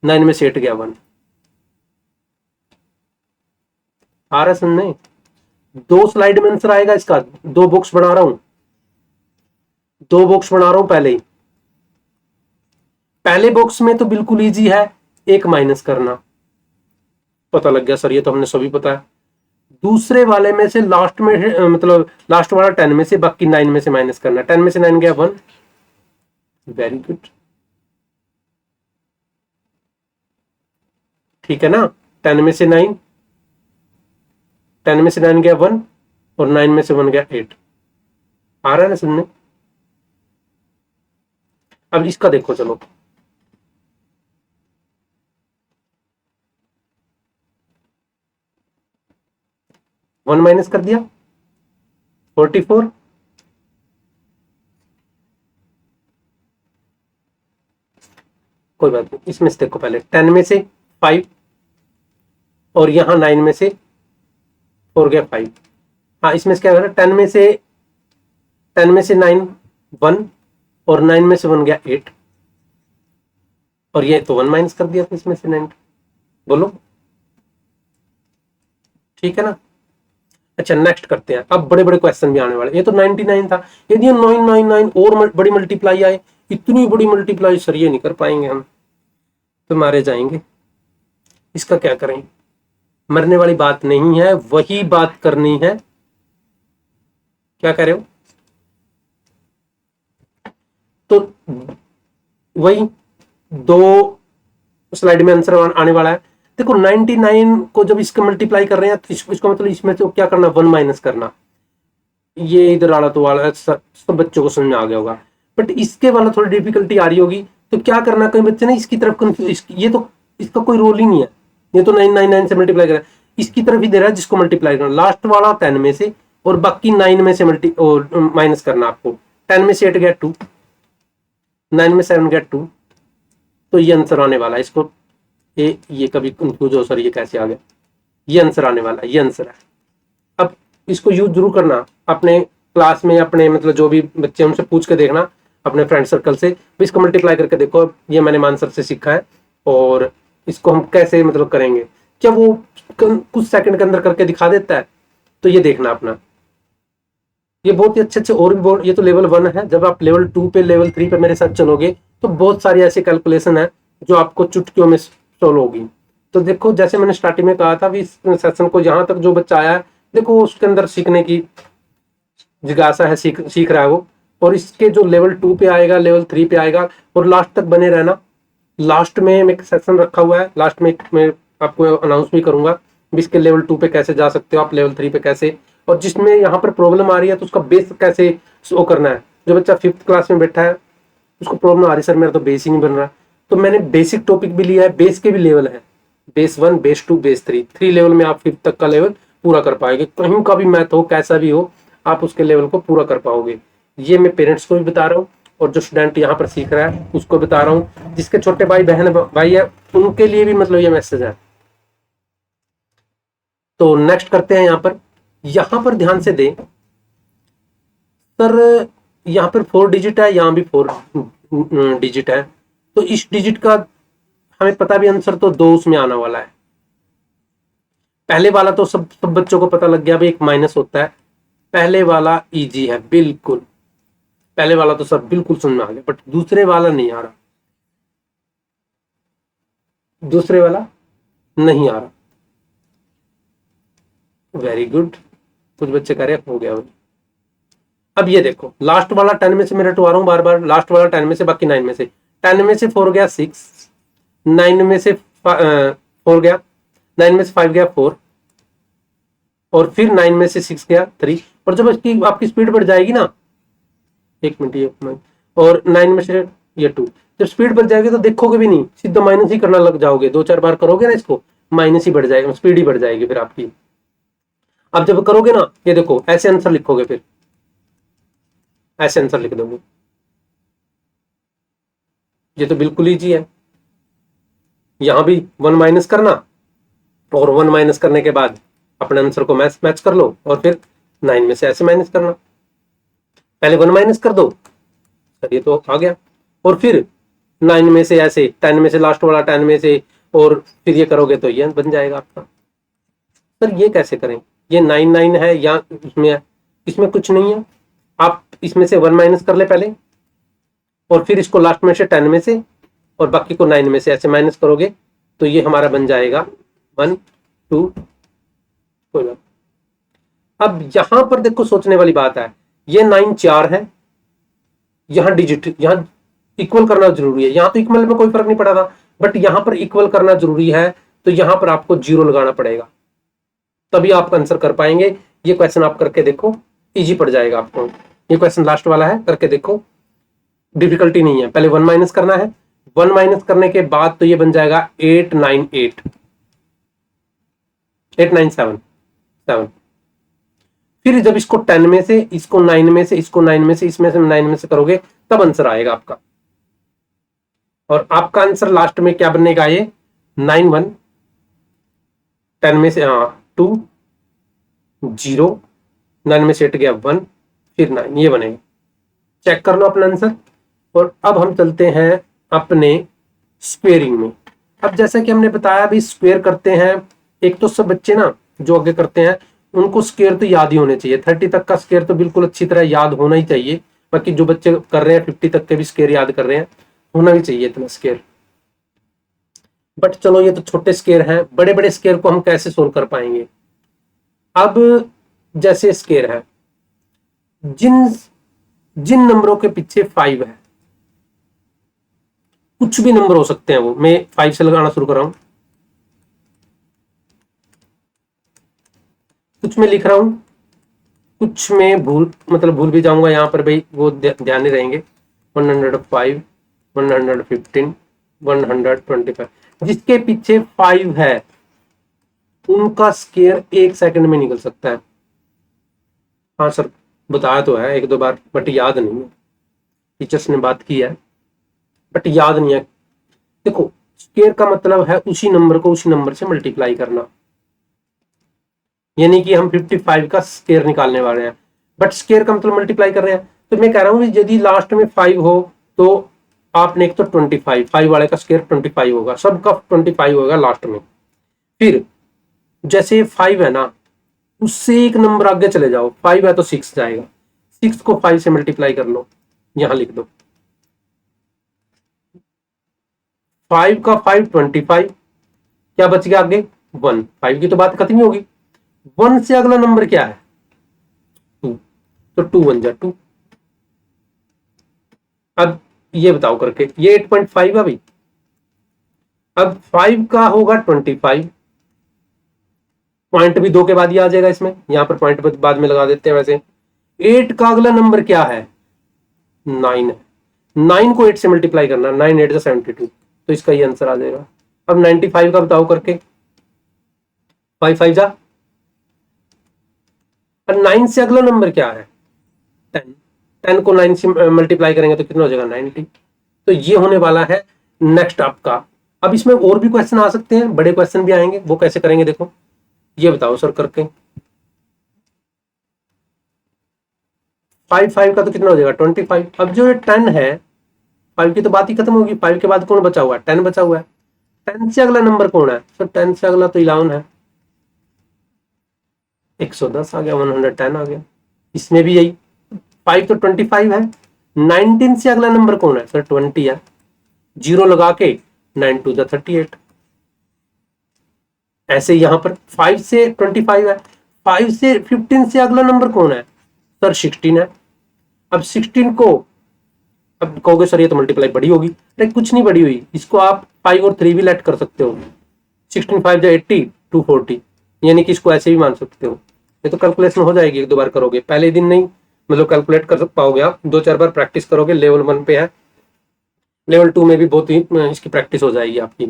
9 में से 8 गया 1। आ रहा सुनने, 2 स्लाइड में आंसर आएगा इसका, 2 बॉक्स बना रहा हूं, 2 बॉक्स बना रहा हूं पहले ही। पहले बॉक्स में तो बिल्कुल इजी है, एक माइनस करना, पता लग गया सर, ये तो हमने सभी पता है। दूसरे वाले में से लास्ट में मतलब लास्ट वाला 10 में से, बाकी 9 में से माइनस करना, 10 में से 9 गया 1, वेरी गुड, ठीक है ना। 10 में से 9, 10 में से 9 गया 1 और 9 में से 1 गया 8, आ रहा है ना सुनने। अब इसका देखो चलो, 1 माइनस कर दिया 44, कोई बात नहीं, इसमें से देखो पहले 10 में से 5 और यहां 9 में से 4 गया 5। हाँ इसमें से क्या होगा, 10 में से 9 1 और 9 में से 1 गया 8, और ये तो 1 माइनस कर दिया था इसमें से 9, बोलो ठीक है ना। अच्छा नेक्स्ट करते हैं, अब बड़े बड़े क्वेश्चन भी आने वाले। ये तो 99 था, यदि 999 और बड़ी मल्टीप्लाई आए, इतनी बड़ी मल्टीप्लाई सर ये नहीं कर पाएंगे हम, तो मारे जाएंगे। इसका क्या करें, मरने वाली बात नहीं है, वही बात करनी है। क्या कह रहे हो, तो वही 2 स्लाइड में आंसर आने वाला है। देखो 99 को जब इसके मल्टीप्लाई कर रहे हैं तो इसका मतलब इसमें से क्या करना, 1 माइनस करना। ये इधर वाला तो वाला सब बच्चों को समझ में आ गया होगा, बट इसके वाला थोड़ी डिफिकल्टी आ रही होगी। तो क्या करना, कई बच्चे ना इसकी तरफ कंफ्यूज, ये तो इसका कोई रोल ही नहीं है, ये तो 999 से मल्टीप्लाई कर रहा है, इसकी तरफ ही दे रहा है जिसको मल्टीप्लाई करना, लास्ट वाला 10 में से और बाकी 9 में से माइनस करना आपको। 10 में से 8 गया 2, 9 में 7 गया 2, तो ये आंसर आने वाला है। इसको ये कभी कंफ्यूज हो सर ये कैसे आ गया, ये आंसर आने वाला है, ये आंसर है। अब इसको यूज जरूर करना अपने क्लास में, अपने मतलब जो भी बच्चे उनसे पूछ के देखना, अपने फ्रेंड सर्कल से भी इसको मल्टीप्लाई करके देखो। ये मैंने मानसर से सीखा है, और इसको हम कैसे मतलब करेंगे, क्या वो कुछ सेकंड के अंदर करके दिखा देता है, तो ये देखना अपना। ये बहुत ही अच्छे और भी ये तो लेवल 1 है, जब आप लेवल 2 पे लेवल 3 पे मेरे साथ चलोगे तो बहुत सारी ऐसी कैलकुलेशन है जो आपको चुटकियों में सोल्व होगी। तो देखो जैसे मैंने स्टार्टिंग में कहा था भी इस सेशन को यहाँ तक जो बच्चा आया है, देखो उसके अंदर सीखने की जिज्ञासा है, सीख रहा है वो, और इसके जो लेवल 2 पे आएगा, लेवल 3 पे आएगा, और लास्ट तक बने रहना। लास्ट में एक सेशन रखा हुआ है, लास्ट में मैं आपको अनाउंस भी करूंगा इसके लेवल 2 पे कैसे जा सकते हो आप, लेवल 3 पे कैसे, और जिसमें यहाँ पर प्रॉब्लम आ रही है तो उसका बेस कैसे शो करना है। जो बच्चा 5th क्लास में बैठा है उसको प्रॉब्लम आ रही है सर मेरा तो बेस ही नहीं बन रहा, तो मैंने बेसिक टॉपिक भी लिया है, बेस के भी लेवल है, बेस 1, बेस 2, बेस 3, 3 लेवल में आप 5th तक का लेवल पूरा कर पाएंगे। कहीं का भी मैथ हो, कैसा भी हो, आप उसके लेवल को पूरा कर पाओगे। ये मैं पेरेंट्स को भी बता रहा हूँ, और जो स्टूडेंट यहाँ पर सीख रहा है उसको बता रहा हूँ, जिसके छोटे भाई बहन भाई है उनके लिए भी मतलब ये मैसेज है। तो नेक्स्ट करते हैं, यहाँ पर ध्यान से दें सर, यहाँ पर 4 डिजिट है, यहाँ भी 4 डिजिट है, तो इस डिजिट का हमें पता भी आंसर तो 2 उसमें आने वाला है। पहले वाला तो सब बच्चों को पता लग गया भाई, एक माइनस होता है, पहले वाला इजी है बिल्कुल, पहले वाला तो सब बिल्कुल समझ में आ गया, बट दूसरे वाला नहीं आ रहा, दूसरे वाला नहीं आ रहा। वेरी गुड, कुछ बच्चे कह रहे हो गया। अब ये देखो लास्ट वाला 10 में से मैं रटवा रहा हूं बार बार, लास्ट वाला 10 में से, बाकी 9 में से, 10 में से 4 गया 6, 9 में से 4 गया, 9 में से 5 गया 4, और फिर 9 में से 6 गया 3, और जब इसकी आपकी स्पीड बढ़ जाएगी ना, एक मिनट ये, और 9 में से ये 2, जब स्पीड बढ़ जाएगी तो देखोगे भी नहीं, सीधा माइनस ही करना लग जाओगे, 2-4 बार करोगे ना इसको, माइनस ही बढ़ जाएगा, स्पीड ही बढ़ जाएगी फिर आपकी। अब जब करोगे ना, ये देखो ऐसे आंसर लिखोगे, फिर ऐसे आंसर लिख दोगे, ये तो बिल्कुल ईजी है। यहां भी 1 माइनस करना, और 1 माइनस करने के बाद अपने आंसर को मैच कर लो, और फिर 9 में से ऐसे माइनस करना, पहले 1 माइनस कर दो सर, ये तो आ गया, और फिर 9 में से ऐसे, 10 में से लास्ट वाला 10 में से, और फिर ये करोगे तो ये बन जाएगा आपका। सर ये कैसे करें, ये 9 है या इसमें है, इसमें कुछ नहीं है, आप इसमें से 1 माइनस कर ले पहले, और फिर इसको लास्ट में से 10 में से, और बाकी को 9 में से ऐसे माइनस करोगे, तो ये हमारा बन जाएगा 1 2, कोई बात। अब यहां पर देखो सोचने वाली बात है, ये 9 4 है, यहां डिजिट, यहां इक्वल करना जरूरी है, यहां तो इक्वल में कोई फर्क नहीं पड़ा था, बट यहां पर इक्वल करना जरूरी है, तो यहां पर आपको 0 लगाना पड़ेगा, तभी आप आंसर कर पाएंगे। ये क्वेश्चन आप करके देखो, इजी पड़ जाएगा आपको। ये क्वेश्चन लास्ट वाला है, करके देखो, डिफिकल्टी नहीं है। पहले 1 माइनस करना है, 1 माइनस करने के बाद तो ये बन जाएगा 898 897 7। फिर जब इसको 10 में से, इसको 9 में से, इसको 9 में से, इसमें से 9 में से करोगे, तब आंसर आएगा आपका। और आपका आंसर लास्ट में क्या बनेगा, ये 9 1, 10 में से 2 0, 9 में से 8 गया 1, फिर 9, ये बनेगा। चेक कर लो अपना आंसर। और अब हम चलते हैं अपने स्क्वेयरिंग में। अब जैसा कि हमने बताया भी स्क्वेयर करते हैं, एक तो सब बच्चे ना जो आगे करते हैं उनको स्क्वेयर तो याद ही होने चाहिए, 30 तक का स्क्वेयर तो बिल्कुल अच्छी तरह याद होना ही चाहिए। बाकी जो बच्चे कर रहे हैं 50 तक के भी स्क्वेयर याद कर रहे हैं, होना भी चाहिए इतना स्क्वेयर। बट चलो ये तो छोटे स्क्वेयर हैं, बड़े बड़े स्क्वेयर को हम कैसे सोल्व कर पाएंगे। अब जैसे स्क्वेयर है, जिन जिन नंबरों के पीछे 5 है कुछ भी नंबर हो सकते हैं वो। मैं 5 से लगाना शुरू कर रहा हूं, कुछ मैं लिख रहा हूं, कुछ में भूल मतलब भूल भी जाऊंगा यहाँ पर भाई, वो ध्यान नहीं रहेंगे। 105, 115, 125, जिसके पीछे 5 है उनका स्केयर 1 सेकंड में निकल सकता है। हाँ सर, बताया तो है 1-2 बार, बट याद नहीं है। टीचर्स ने बात की है बट याद नहीं है। देखो, स्केयर का मतलब है उसी नंबर को उसी नंबर से मल्टीप्लाई करना, यानी कि हम 55 का स्केयर निकालने वाले हैं, बट स्केयर का मतलब मल्टीप्लाई कर रहे हैं। तो मैं कह रहा हूँ यदि लास्ट में 5 हो तो आपने एक तो 25, 5 वाले का स्केयर 25 होगा, सबका 25 होगा लास्ट में। फिर जैसे 5 है ना, उससे एक नंबर आगे चले जाओ, 5 है तो 6 जाएगा, 6 को 5 से मल्टीप्लाई कर लो, यहां लिख दो 5 का 5 25, क्या बच गया आगे 1, 5 की तो बात खत्म ही होगी। 1 से अगला नंबर क्या है 2, तो 2 1 जा 2। अब ये बताओ करके, ये 8.5 है भाई। अब 5 का होगा 25, पॉइंट भी 2 के बाद ही आ जाएगा इसमें, यहां पर पॉइंट बाद में लगा देते हैं। वैसे 8 का अगला नंबर क्या है 9 है, 9 को 8 से मल्टीप्लाई करना, 9 8 72, तो इसका ये आंसर आ जाएगा। अब 95 का बताओ करके, 5 5 जा, और 9 से अगला नंबर क्या है 10, 10 को 9 से मल्टीप्लाई करेंगे तो कितना हो जाएगा 90। तो ये होने वाला है नेक्स्ट आपका। अब इसमें और भी क्वेश्चन आ सकते हैं, बड़े क्वेश्चन भी आएंगे, वो कैसे करेंगे देखो, ये बताओ सर करके। 5 5 का तो कितना हो जाएगा 25। अब जो ये 10 है, 5 की तो बात ही खत्म होगी, 5 के बाद कौन बचा हुआ है 10 बचा हुआ है। 10 से अगला नंबर कौन है सर, 10 से अगला तो 11 है, 110 आ गया, 110 आ गया। इसमें भी यही 5 तो 25 है। 19 से अगला नंबर कौन है सर 20 है, 0 लगा के 9 2 38। ऐसे यहां पर 5 से 25 है, 5 से 15 से अगला नंबर कौन है सर 16 है। अब 16 को, अब कहोगे सर ये तो मल्टीप्लाई बड़ी होगी, अरे कुछ नहीं बड़ी हुई, इसको आप 5 और 3 भी लेट कर सकते हो। 16 5 जा 80, 240, यानी कि इसको ऐसे भी मान सकते हो। ये तो कैलकुलेशन हो जाएगी, 1-2 बार करोगे, पहले दिन नहीं मतलब कैलकुलेट कर पाओगे आप, 2-4 बार प्रैक्टिस करोगे। लेवल 1 पे है, लेवल 2 में भी बहुत ही इसकी प्रैक्टिस हो जाएगी आपकी।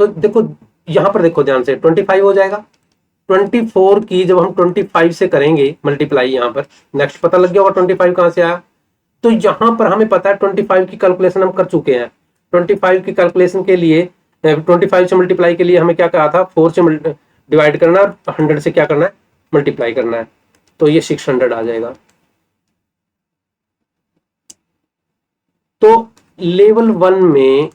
तो देखो यहां पर देखो ध्यान से, 25 हो जाएगा। 24 की जब हम 25 से करेंगे मल्टीप्लाई, यहाँ पर नेक्स्ट पता लग गया होगा 25 कहां से आया। तो यहां पर हमें पता है 25 की कैलकुलेशन हम कर चुके हैं। 25 की कैलकुलेशन के लिए 25 से मल्टीप्लाई के लिए हमें क्या कहा था, 4 से डिवाइड करना और 100 से क्या करना है मल्टीप्लाई करना है, तो ये 600 आ जाएगा। तो लेवल 1 में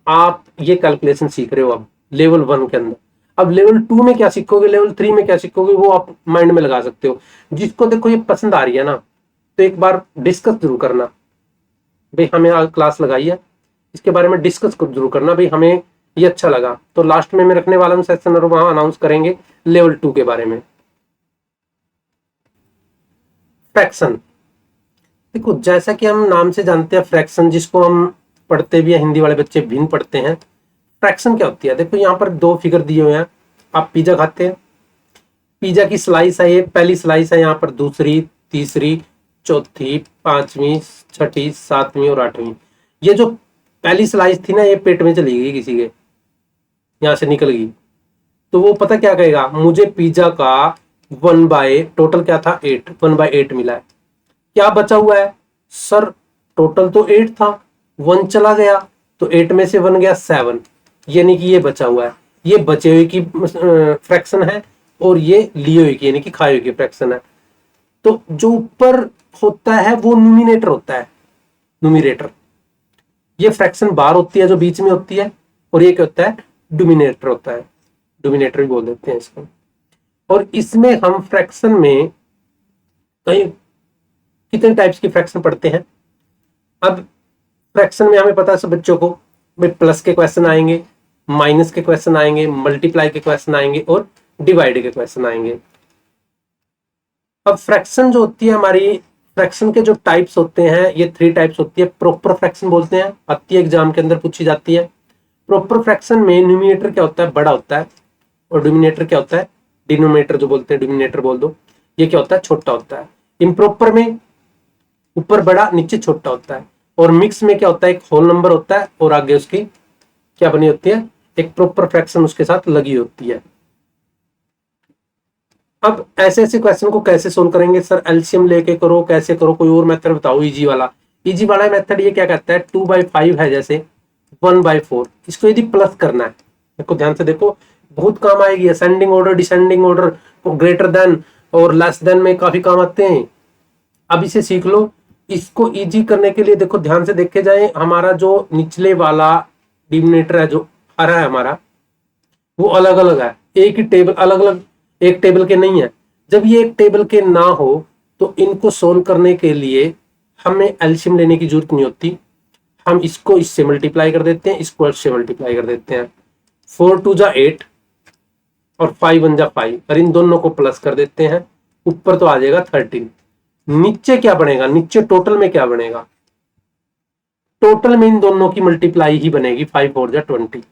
आप ये कैलकुलेशन सीख रहे हो अब लेवल 1 के अंदर। अब लेवल 2 में क्या सीखोगे, लेवल 3 में क्या सीखोगे, वो आप माइंड में लगा सकते हो। जिसको देखो ये पसंद आ रही है ना, तो एक बार डिस्कस जरूर करना भाई, हमें आज क्लास लगाई है इसके बारे में डिस्कस जरूर करना भाई, हमें ये अच्छा लगा। तो लास्ट में मैं रखने वाला हूँ सेशन और वहां अनाउंस करेंगे लेवल 2 के बारे में। फ्रैक्शन, देखो जैसा कि हम नाम से जानते हैं फ्रैक्शन, जिसको हम पढ़ते भी हैं, हिंदी वाले बच्चे भिन्न पढ़ते हैं। फ्रैक्शन क्या होती है, देखो यहाँ पर 2 फिगर दिए हुए हैं। आप पिज्जा खाते हैं, पिज्जा की स्लाइस है, ये पहली स्लाइस है, यहाँ पर दूसरी, तीसरी, चौथी, 5वीं, 6ठी, 7वीं और 8वीं। ये जो पहली स्लाइस थी ना, ये पेट में चली गई किसी के, यहाँ से निकल गई। तो वो पता क्या कहेगा, मुझे पिज्जा का 1/, टोटल क्या था 8, 1/8 मिला है। क्या बचा हुआ है सर, टोटल तो 8 था, 1 चला गया, तो 8 में से 1 गया 7, यानी कि ये बचा हुआ है। ये बचे हुए की फ्रैक्शन है और ये लिए हुए की यानी कि खाए हुए की फ्रैक्शन है। तो जो ऊपर होता है वो न्यूमिनेटर होता है, न्यूमिनेटर। ये फ्रैक्शन बार होती है जो बीच में होती है, और ये क्या होता है डिनोमिनेटर होता है, डिनोमिनेटर भी बोल देते हैं इसको। और इसमें हम फ्रैक्शन में कई कितने टाइप्स की फ्रैक्शन पढ़ते हैं। अब फ्रैक्शन में हमें पता है सब बच्चों को, प्लस के क्वेश्चन आएंगे, माइनस के क्वेश्चन आएंगे, मल्टीप्लाई के क्वेश्चन आएंगे और डिवाइड के क्वेश्चन आएंगे। अब फ्रैक्शन जो होती है हमारी, फ्रैक्शन के जो टाइप्स होते हैं, ये 3 टाइप्स होती है। प्रॉपर फ्रैक्शन बोलते हैं, आती है एग्जाम के अंदर पूछी जाती है। प्रॉपर फ्रैक्शन में न्यूमिनेटर क्या होता है, बड़ा होता है, और डिनोमिनेटर क्या होता है, डिनोमिनेटर जो बोलते हैं, डिनोमिनेटर बोल दो, ये क्या होता है, छोटा होता है। इम्प्रॉपर में ऊपर बड़ा नीचे छोटा होता है। और मिक्स में क्या होता है, एक होल नंबर होता है और आगे उसकी क्या बनी होती है, एक प्रॉपर फ्रैक्शन उसके साथ लगी होती है। अब ऐसे ऐसे क्वेश्चन को कैसे सोल्व करेंगे सर, एलसीएम लेके करो, कैसे करो, कोई और मेथड बताओ इजी वाला। इजी वाला मेथड ये क्या कहता है, 2/5 है जैसे 1/4, इसको यदि प्लस करना है, देखो ध्यान से देखो, बहुत काम आएगी। Ascending order, descending order, greater than और लेस देन में काफी काम आते हैं। अब इसे सीख लो। इसको इजी करने के लिए देखो ध्यान से देखे जाए, हमारा जो निचले वाला डिनोमिनेटर है जो हरा है हमारा, वो अलग अलग है, एक ही टेबल, अलग अलग एक टेबल के नहीं है। जब ये एक टेबल के ना हो तो इनको सोल्व करने के लिए हमें एलसीएम लेने की जरूरत नहीं होती। हम इसको इससे मल्टीप्लाई कर देते हैं, इसको इससे मल्टीप्लाई कर देते हैं। 4 2 जा 8 और 5 1 जा 5, और इन दोनों को प्लस कर देते हैं, ऊपर तो आ जाएगा 13। नीचे क्या बनेगा, नीचे टोटल में क्या बनेगा, टोटल में इन दोनों की मल्टीप्लाई ही बनेगी, 5 4 जा 20।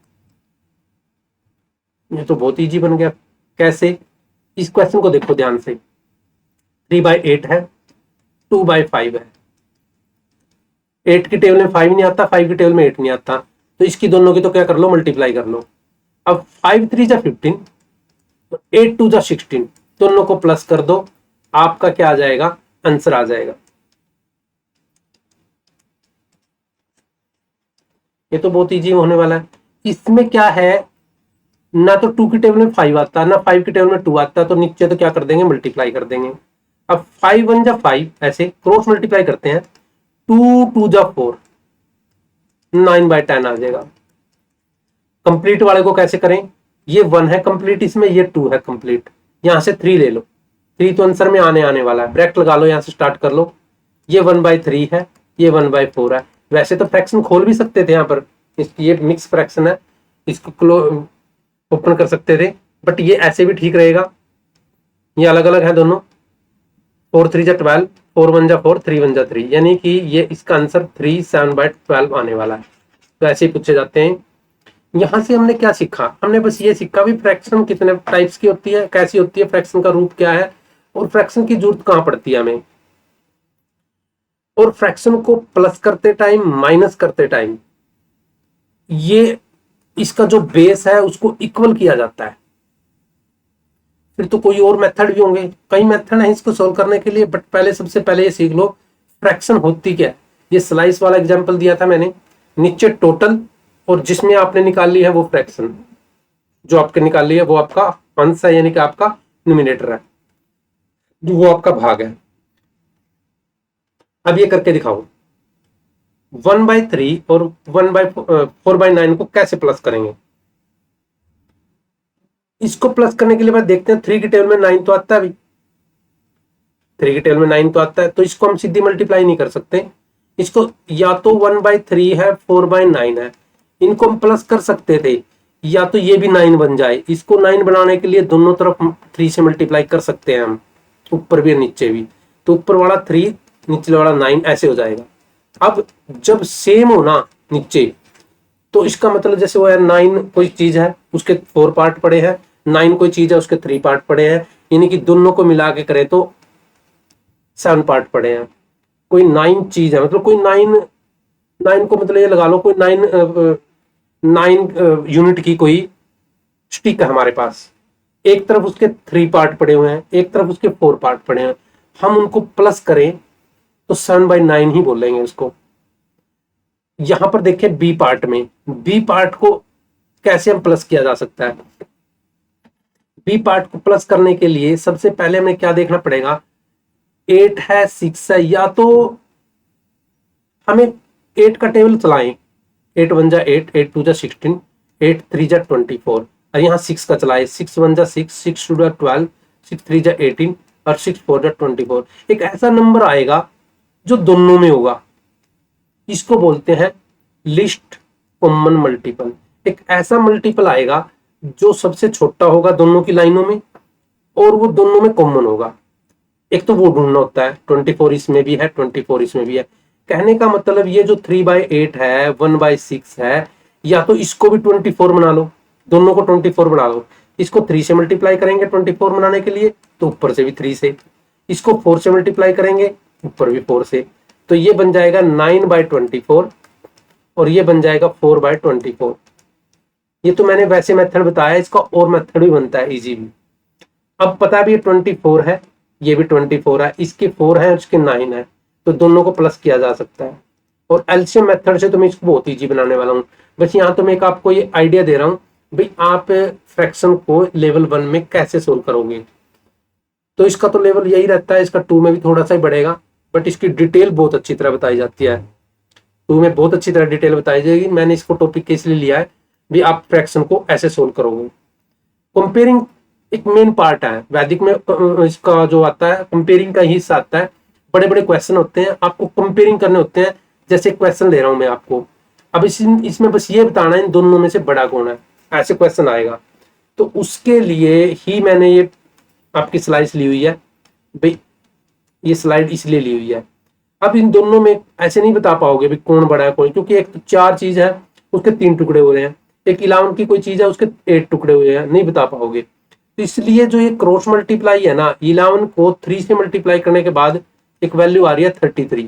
ये तो बहुत इजी बन गया। कैसे, इस क्वेश्चन को देखो ध्यान से, 3/8 है, 2/5 है। 8 की टेबल में 5 नहीं आता, 5 की टेबल में 8 नहीं आता, तो इसकी दोनों की तो क्या कर लो, मल्टीप्लाई कर लो। अब 5 3 जा 15, 8 2 जा 16, दोनों को प्लस कर दो, आपका क्या आ जाएगा, आंसर आ जाएगा। ये तो बहुत इजी होने वाला है। इसमें क्या है, ना तो 2 की टेबल में 5 आता, ना 5 की टेबल में 2 आता, तो नीचे तो क्या कर देंगे, मल्टीप्लाई कर देंगे। अब 5 1 जा 5, ऐसे क्रॉस मल्टीप्लाई करते हैं, 2 2 जा 4, 9/10 आ जाएगा। कंप्लीट वाले को कैसे करें, ये 1 है कंप्लीट इसमें, ये 2 है कंप्लीट, यहां से 3 ले लो, 3 तो आंसर में आने वाला है, ब्रैकेट लगा लो, यहां से स्टार्ट कर लो। ये 1/3 है, ये 1/4 है। वैसे तो फ्रैक्शन खोल भी सकते थे यहाँ पर, ये मिक्स फ्रैक्शन है, इसको ओपन कर सकते थे, बट ये ऐसे भी ठीक रहेगा। ये अलग अलग है दोनों, 4 3 जा 12, 4 1 जा 4, 3 1 जा 3, यानी कि ये इसका आंसर 3 7/12 आने वाला है। तो ऐसे ही पूछे जाते हैं। यहां से हमने क्या सीखा, हमने बस ये सीखा भी फ्रैक्शन कितने टाइप्स की होती है, कैसी होती है, फ्रैक्शन का रूप क्या है, और फ्रैक्शन की जरूरत कहां पड़ती है हमें, और फ्रैक्शन को प्लस करते टाइम, माइनस करते टाइम, ये इसका जो बेस है उसको इक्वल किया जाता है। फिर तो कोई और मेथड भी होंगे, कई मेथड है इसको सोल्व करने के लिए, बट पहले सबसे पहले ये सीख लो फ्रैक्शन होती क्या है। ये स्लाइस वाला एग्जांपल दिया था मैंने, नीचे टोटल और जिसमें आपने निकाल ली है वो फ्रैक्शन, जो आपने निकाल ली है वो आपका अंश है, यानी कि आपका न्यूमिनेटर है, वो आपका भाग है। अब ये करके दिखाओ, 1/3 और 4/9 को कैसे प्लस करेंगे। इसको प्लस करने के लिए बाद देखते हैं, 3 की टेबल में 9 तो आता है, 3 की टेबल में 9 तो आता है, तो इसको हम सीधी मल्टीप्लाई नहीं कर सकते। इसको या तो 1/3 है, 4/9 है, इनको हम प्लस कर सकते थे, या तो ये भी 9 बन जाए। इसको 9 बनाने के लिए दोनों तरफ 3 से मल्टीप्लाई कर सकते हैं हम, ऊपर भी और नीचे भी, तो ऊपर वाला 3 निचले वाला 9 ऐसे हो जाएगा। अब जब सेम हो ना नीचे, तो इसका मतलब जैसे वो है 9 कोई चीज है उसके 4 पार्ट पड़े हैं, 9 कोई चीज है उसके 3 पार्ट पड़े हैं, यानी कि दोनों को मिला के करें तो 7 पार्ट पड़े हैं। कोई 9 चीज है, मतलब कोई 9 को मतलब ये लगा लो कोई 9 यूनिट की कोई स्टिक है हमारे पास, एक तरफ उसके 3 पार्ट पड़े हुए हैं, एक तरफ उसके 4 पार्ट पड़े हैं, हम उनको प्लस करें तो 7/9 ही बोलेंगे उसको। यहां पर देखें बी पार्ट में, बी पार्ट को कैसे हम प्लस किया जा सकता है। बी पार्ट को प्लस करने के लिए सबसे पहले हमें क्या देखना पड़ेगा, 8 है 6 है, या तो हमें 8 का टेबल चलाएं, 8 1 जा 8, 8 2 जा 16, 8 3 जा 24, और यहाँ 6 का चलाए, 6 1 जा 6, 6 2 जा 12, 6 3 जा 18 और 6 4 जा 24। एक ऐसा नंबर आएगा जो दोनों में होगा, इसको बोलते हैं लिस्ट कॉमन मल्टीपल। एक ऐसा मल्टीपल आएगा जो सबसे छोटा होगा दोनों की लाइनों में, और वो दोनों में कॉमन होगा। एक तो वो ढूंढना होता है, 24 इसमें भी है, 24 इसमें भी है। कहने का मतलब ये जो 3/8 है, 1/6 है, या तो इसको भी 24 बना लो, दोनों को 24 बना लो। इसको 3 से मल्टीप्लाई करेंगे 24 बनाने के लिए, तो ऊपर से भी 3 से, इसको 4 से मल्टीप्लाई करेंगे, ऊपर भी 4 से, तो ये बन जाएगा 9/24 और ये बन जाएगा 4/24। ये तो मैंने वैसे मेथड बताया, इसका और मेथड भी बनता है इजी भी। अब पता भी 24 है, ये भी 24 है, इसके 4 है, उसके 9 है, तो दोनों को प्लस किया जा सकता है। और एलसीएम मेथड से तो मैं इसको बहुत ईजी बनाने वाला हूँ। बस यहाँ तो मैं एक आपको ये आइडिया दे रहा हूँ भाई, आप फ्रैक्शन को लेवल 1 में कैसे सोल्व करोगे। तो इसका तो लेवल यही रहता है, इसका 2 में भी थोड़ा सा ही बढ़ेगा, बट इसकी डिटेल बहुत अच्छी तरह बताई जाती है। 2 में बहुत अच्छी तरह डिटेल बताई जाएगी। मैंने इसको टॉपिक के इसलिए लिया है भी आप फ्रैक्शन को ऐसे सोल्व करोगे। कंपेयरिंग एक मेन पार्ट है वैदिक में, इसका जो आता है कंपेयरिंग का ही हिस्सा आता है। बड़े बड़े क्वेश्चन होते हैं, आपको कंपेयरिंग करने होते हैं। जैसे क्वेश्चन ले रहा हूं मैं आपको, अब इसमें बस ये बताना है इन दोनों में से बड़ा कौन है, ऐसे क्वेश्चन आएगा। तो उसके लिए ही मैंने ये आपकी स्लाइड्स ली हुई है भाई, ये स्लाइड इसलिए ली हुई है। अब इन दोनों में ऐसे नहीं बता पाओगे भी कौन बड़ा है कौन, क्योंकि एक तो 4 चीज है उसके 3 टुकड़े हो रहे हैं, एक 11 की कोई चीज है उसके 8 टुकड़े हुए हैं, नहीं बता पाओगे। तो इसलिए जो ये क्रॉस मल्टीप्लाई है ना, 11 को 3 से मल्टीप्लाई करने के बाद एक वैल्यू आ रही है 33,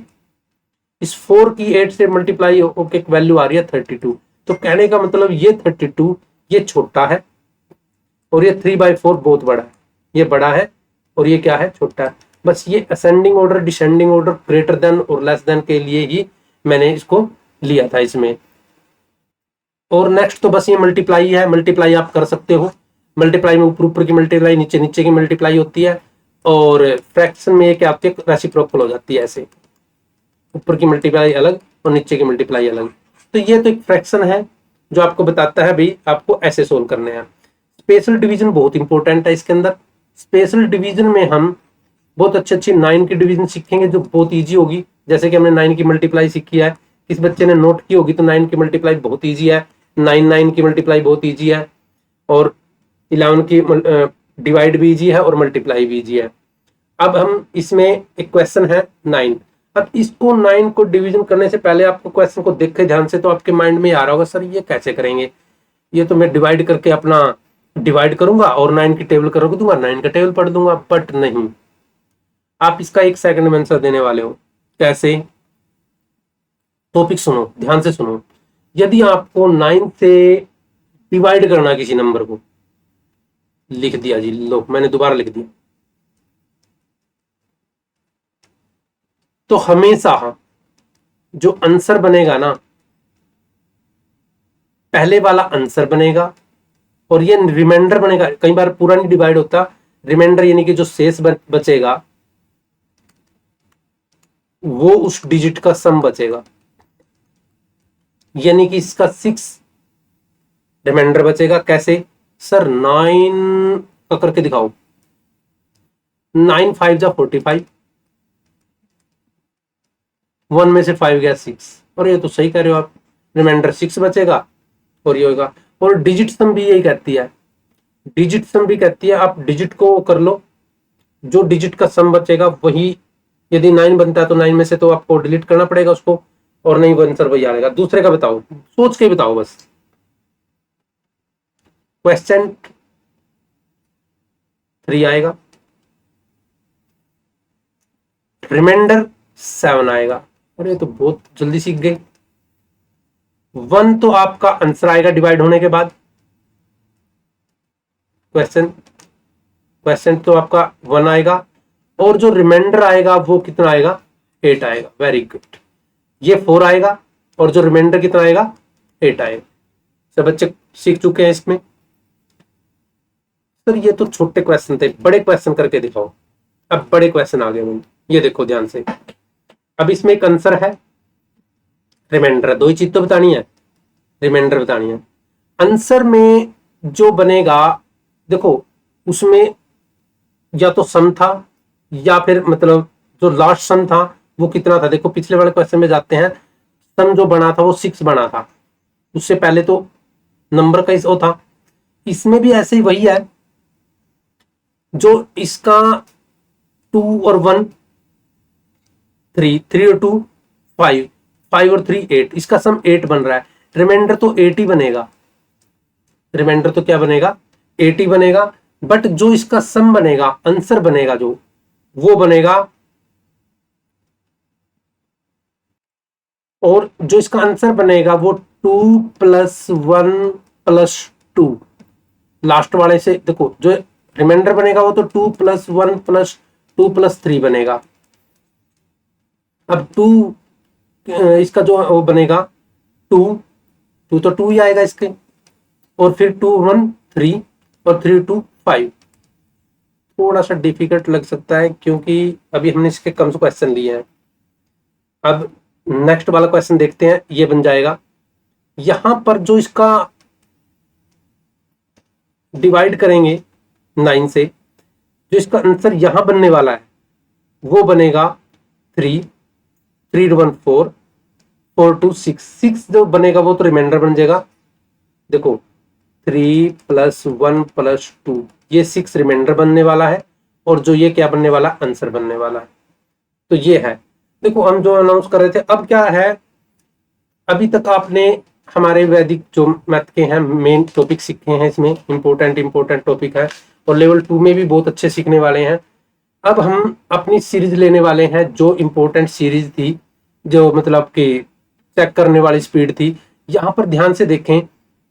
इस 4 की 8 से मल्टीप्लाई होकर एक वैल्यू आ रही है 32। तो कहने का मतलब ये 32 ये छोटा है और ये 3/4 बहुत बड़ा है, ये बड़ा है और ये क्या है, छोटा है। बस ये ascending order descending order greater than और लेस देन के लिए ही मैंने इसको लिया था इसमें। और नेक्स्ट तो बस ये मल्टीप्लाई है, मल्टीप्लाई आप कर सकते हो। मल्टीप्लाई में ऊपर ऊपर की मल्टीप्लाई, नीचे नीचे की मल्टीप्लाई होती है। और फ्रैक्शन में ये क्या होती है, रेसिप्रोकल हो जाती है ऐसे, ऊपर की मल्टीप्लाई अलग और नीचे की मल्टीप्लाई अलग। तो ये तो एक फ्रैक्शन है जो आपको बताता है भाई आपको ऐसे सोल्व करने हैं। स्पेशल डिवीजन बहुत इंपॉर्टेंट है इसके अंदर। स्पेशल डिवीजन में हम बहुत अच्छी अच्छी 9 की डिवीजन सीखेंगे जो बहुत ईजी होगी। जैसे कि हमने 9 की मल्टीप्लाई सीखी है, किस बच्चे ने नोट की होगी तो 9 की मल्टीप्लाई बहुत ईजी है, 9 की मल्टीप्लाई बहुत ईजी है, और 11 की डिवाइड भी ईजी है और मल्टीप्लाई भी ईजी है। अब हम इसमें एक क्वेश्चन है 9। अब इसको 9 को डिवीजन करने से पहले आपको क्वेश्चन को देखे ध्यान से, तो आपके माइंड में आ रहा होगा सर ये कैसे करेंगे, ये तो मैं डिवाइड करके अपना डिवाइड करूंगा और 9 की टेबल कर दूंगा, 9 का टेबल पढ़ दूंगा। बट नहीं, आप इसका 1 सेकंड में आंसर देने वाले हो। कैसे? टॉपिक सुनो, ध्यान से सुनो। यदि आपको 9 से डिवाइड करना किसी नंबर को, लिख दिया जी, लो मैंने दोबारा लिख दिया, तो हमेशा जो आंसर बनेगा ना, पहले वाला आंसर बनेगा और ये रिमाइंडर बनेगा। कई बार पूरा नहीं डिवाइड होता, रिमाइंडर यानी कि जो शेष बचेगा वो उस डिजिट का सम बचेगा, यानी कि इसका 6 रिमाइंडर बचेगा। कैसे सर? 9 का करके दिखाओ, 9 5 जा 45, 1 में से 5 गया 6, और ये तो सही कह रहे हो आप, रिमाइंडर 6 बचेगा और ये होगा। और डिजिट सम भी यही कहती है, डिजिट सम भी कहती है आप डिजिट को कर लो, जो डिजिट का सम बचेगा वही, यदि 9 बनता है तो 9 में से तो आपको डिलीट करना पड़ेगा उसको, और नहीं वो आंसर वही आएगा। दूसरे का बताओ, सोच के बताओ बस। क्वेश्चन 3 आएगा, रिमाइंडर 7 आएगा, और ये तो बहुत जल्दी सीख गए। 1 तो आपका आंसर आएगा डिवाइड होने के बाद, क्वेश्चन तो आपका 1 आएगा, और जो रिमाइंडर आएगा वो कितना आएगा, 8 आएगा। Very good. ये 4 आएगा और जो रिमाइंडर कितना आएगा, 8 आएगा। सब बच्चे सीख चुके हैं इसमें। सर ये तो छोटे क्वेश्चन थे, बड़े क्वेश्चन करके दिखाओ। अब बड़े क्वेश्चन आ गए, ये देखो ध्यान से। अब इसमें एक आंसर है, रिमाइंडर है, 2 ही चीज तो बतानी है, रिमाइंडर बतानी है। आंसर में जो बनेगा, देखो उसमें या तो सम था या फिर मतलब जो लास्ट सम था वो कितना था। देखो पिछले वाले क्वेश्चन में जाते हैं, सम जो बना था वो 6 बना था, उससे पहले तो नंबर का वो था। इसमें भी ऐसे ही वही है, जो इसका 2 और 1 3, 3 और 2 5, 5 और 3 8, इसका सम 8 बन रहा है। रिमाइंडर तो 8 ही बनेगा, रिमाइंडर तो क्या बनेगा, 8 ही बनेगा। बट जो इसका सम बनेगा, आंसर बनेगा जो, वो बनेगा, और जो इसका आंसर बनेगा वो 2 प्लस 1 प्लस 2। लास्ट वाले से देखो, जो रिमाइंडर बनेगा वो तो 2 प्लस 1 प्लस 2 प्लस 3 बनेगा। अब 2 इसका जो वो बनेगा 2, 2 तो 2 ही आएगा इसके, और फिर 2 1 3 और 3 2 5। थोड़ा सा डिफिकल्ट लग सकता है क्योंकि अभी हमने इसके कम से क्वेश्चन लिए हैं। अब नेक्स्ट वाला क्वेश्चन देखते हैं, ये बन जाएगा। यहां पर जो इसका डिवाइड करेंगे 9 से, जो इसका आंसर यहां बनने वाला है वो बनेगा 3, 3 1 4, 4 2 6, 6 जो बनेगा वो तो रिमाइंडर बन जाएगा। देखो 3 प्लस 1 प्लस 2, ये 6 रिमाइंडर बनने वाला है, और जो ये क्या बनने वाला, आंसर बनने वाला है। तो ये है, देखो हम जो अनाउंस कर रहे थे। अब क्या है, अभी तक आपने हमारे वैदिक जो मैथ के हैं मेन टॉपिक सीखे हैं, इसमें इंपॉर्टेंट टॉपिक है, और लेवल 2 में भी बहुत अच्छे सीखने वाले हैं। अब हम अपनी सीरीज लेने वाले हैं, जो इंपॉर्टेंट सीरीज थी, जो मतलब कि चेक करने वाली स्पीड थी। यहाँ पर ध्यान से देखें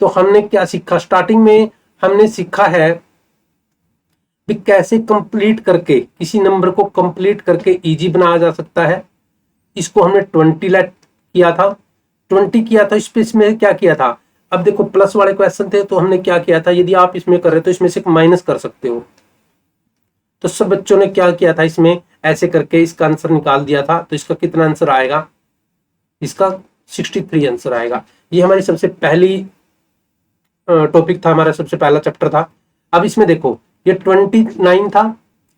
तो हमने क्या सीखा, स्टार्टिंग में हमने सीखा है कि कैसे कंप्लीट करके किसी नंबर को कंप्लीट करके इजी बनाया जा सकता है। इसको हमने 20 लेट किया था, 20 किया था। इसमें क्या किया था, अब देखो प्लस वाले क्वेश्चन थे तो हमने क्या किया था, यदि आप इसमें कर रहे तो इसमें से माइनस कर सकते हो। तो सब बच्चों ने क्या किया था, इसमें ऐसे करके इसका आंसर निकाल दिया था। तो इसका कितना आंसर आएगा, इसका 63 आंसर आएगा। ये हमारी सबसे पहली टॉपिक था, हमारा सबसे पहला चैप्टर था। अब इसमें देखो ये 29 था,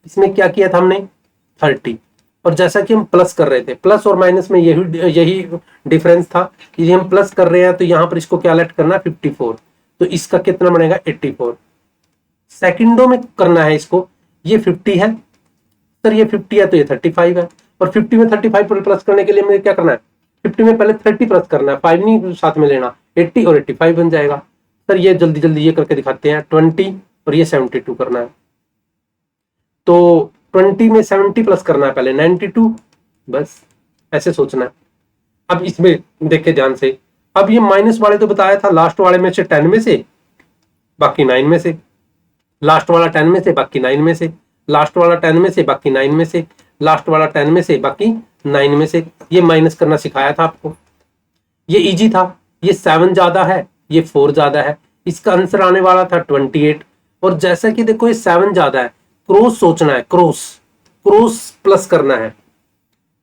इसमें क्या किया था हमने 30, और जैसा कि हम प्लस कर रहे थे, प्लस और माइनस में यही डिफरेंस था कि हम प्लस कर रहे हैं तो यहाँ पर इसको क्या लेट करना है 54, तो इसका कितना बनेगा 84। सेकंडों में करना है इसको, ये 50 है सर, ये 50 है तो ये 35 है, और 50 में 35 पर प्लस करने के लिए मुझे क्या करना है, 50 में पहले 30 प्लस करना है, 5 नहीं साथ में लेना, 80 और 85 बन जाएगा। सर ये जल्दी जल्दी ये करके दिखाते हैं, 20 और ये 72 करना है। तो 20 में 70 प्लस करना है पहले 92, बस ऐसे सोचना है। अब इसमें देखे ध्यान से, अब ये माइनस वाले तो बताया था, लास्ट वाले में से 10 में से बाकी 9 में से, लास्ट वाला 10 में से बाकी 9 में से, लास्ट वाला 10 में से बाकी 9 में से, लास्ट वाला 10 में से बाकी 9 में से, ये माइनस करना सिखाया था आपको। ये इजी था, ये 7 ज्यादा है, ये 4 ज्यादा है, इसका आंसर आने वाला था 28। और जैसा कि देखो ये 7 ज्यादा है, क्रॉस सोचना है, क्रॉस प्लस करना है।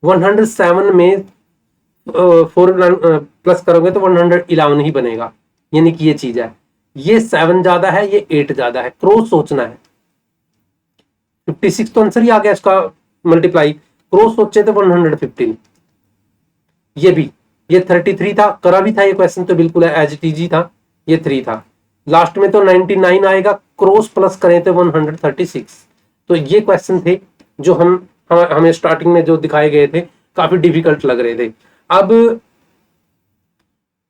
107 में 4 प्लस करोगे तो 111 ही बनेगा, यानी कि ये चीज है, ये 7 ज्यादा है, ये 8 ज्यादा है, क्रॉस सोचना है। 56 तो आंसर ही आ गया इसका मल्टीप्लाई, क्रॉस सोचे तो 115। ये भी, ये 33 था, करा भी था ये क्वेश्चन तो बिल्कुल एज इट इज था, ये 3 था। लास्ट में तो 99 आएगा, क्रॉस प्लस करें तो 136। तो ये क्वेश्चन थे जो हमें स्टार्टिंग में जो दिखाए गए थे, काफी डिफिकल्ट लग रहे थे। अब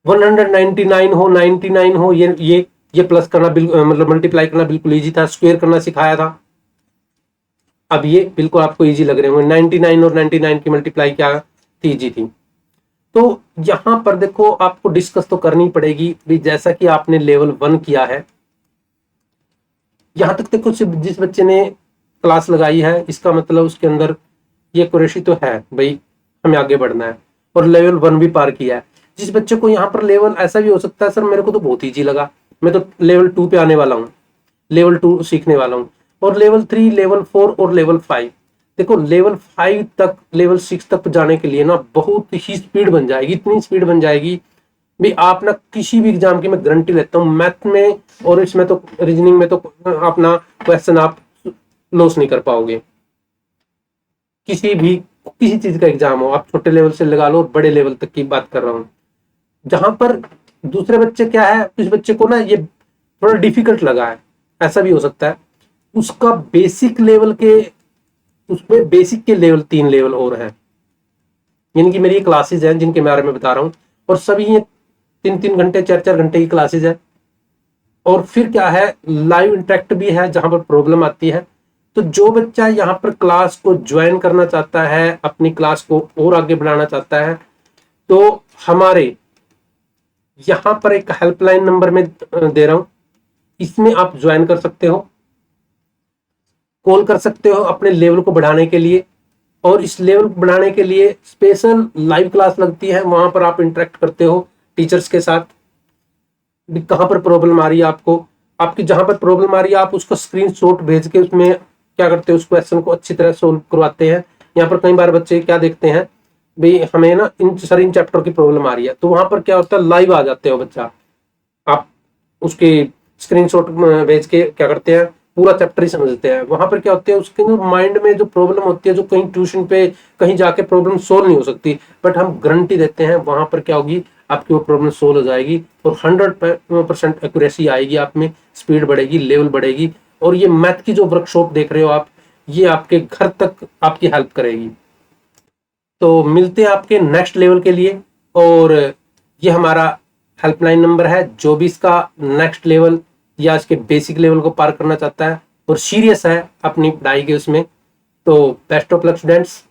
199 हो 99 हो, ये प्लस करना मतलब मल्टीप्लाई करना बिल्कुल इजी था, स्क्वायर करना सिखाया था। अब ये बिल्कुल आपको इजी लग रहे होंगे, 99 और 99 की मल्टीप्लाई क्या थी, इजी थी। तो यहां पर देखो आपको डिस्कस तो करनी पड़ेगी भी, जैसा कि आपने लेवल 1 किया है, यहां तक देखो जिस बच्चे ने क्लास लगाई है, इसका मतलब उसके अंदर ये कुरेशी तो है भाई, हमें आगे बढ़ना है, और लेवल 1 भी पार किया है। जिस बच्चे को यहाँ पर लेवल, ऐसा भी हो सकता है सर मेरे को तो बहुत ईजी लगा, मैं तो लेवल 2 पे आने वाला हूँ, लेवल 2 सीखने वाला हूँ, और लेवल 3, लेवल 4 और लेवल 5। देखो लेवल 5 तक, लेवल 6 तक जाने के लिए ना बहुत ही स्पीड बन जाएगी, इतनी स्पीड बन जाएगी भी आप ना किसी भी एग्जाम की मैं गारंटी लेता हूँ, मैथ में और इसमें तो रीजनिंग में तो अपना क्वेश्चन आप लॉस नहीं कर पाओगे। किसी चीज का एग्जाम हो, आप छोटे लेवल से लगा लो और बड़े लेवल तक की बात कर रहा हूँ, जहां पर दूसरे बच्चे क्या है, इस बच्चे को ना ये थोड़ा डिफिकल्ट लगा है, ऐसा भी हो सकता है, उसका बेसिक लेवल के उसमें बेसिक के लेवल 3 लेवल और हैं, यानी कि मेरी क्लासेज हैं जिनके बारे में बता रहा हूँ, और सभी ये 3-3 घंटे 4-4 घंटे की क्लासेज है। और फिर क्या है, लाइव इंटरेक्ट भी है जहां पर प्रॉब्लम आती है। तो जो बच्चा यहाँ पर क्लास को ज्वाइन करना चाहता है, अपनी क्लास को और आगे बढ़ाना चाहता है, तो हमारे यहाँ पर एक हेल्पलाइन नंबर में दे रहा हूं, इसमें आप ज्वाइन कर सकते हो, कॉल कर सकते हो अपने लेवल को बढ़ाने के लिए। और इस लेवल को बढ़ाने के लिए स्पेशल लाइव क्लास लगती है, वहां पर आप इंटरेक्ट करते हो टीचर्स के साथ। कहां पर प्रॉब्लम आ रही है आपको, आपकी जहां पर प्रॉब्लम आ रही है आप उसको स्क्रीनशॉट भेज के उसमें क्या करते हो, उस क्वेश्चन को अच्छी तरह सोल्व करवाते हैं। यहाँ पर कई बार बच्चे क्या देखते हैं, भाई हमें ना इन चैप्टर की प्रॉब्लम आ रही है, तो वहां पर क्या होता है, लाइव आ जाते हो बच्चा, आप उसके स्क्रीनशॉट भेज के क्या करते हैं, पूरा चैप्टर ही समझते हैं। वहां पर क्या होता है, उसके माइंड में जो प्रॉब्लम होती है, जो कहीं ट्यूशन पे कहीं जाके प्रॉब्लम सोल्व नहीं हो सकती, बट हम गारंटी देते हैं वहां पर क्या होगी, आपकी वो प्रॉब्लम सोल्व हो जाएगी और 100% एक्यूरेसी आएगी, आप में स्पीड बढ़ेगी, लेवल बढ़ेगी। और ये मैथ की जो वर्कशॉप देख रहे हो आप, ये आपके घर तक आपकी हेल्प करेगी। तो मिलते हैं आपके नेक्स्ट लेवल के लिए। और ये हमारा हेल्पलाइन नंबर है, जो भी इसका नेक्स्ट लेवल या इसके बेसिक लेवल को पार करना चाहता है और सीरियस है अपनी पढ़ाई के उसमें, तो बेस्ट ऑफ लक स्टूडेंट्स।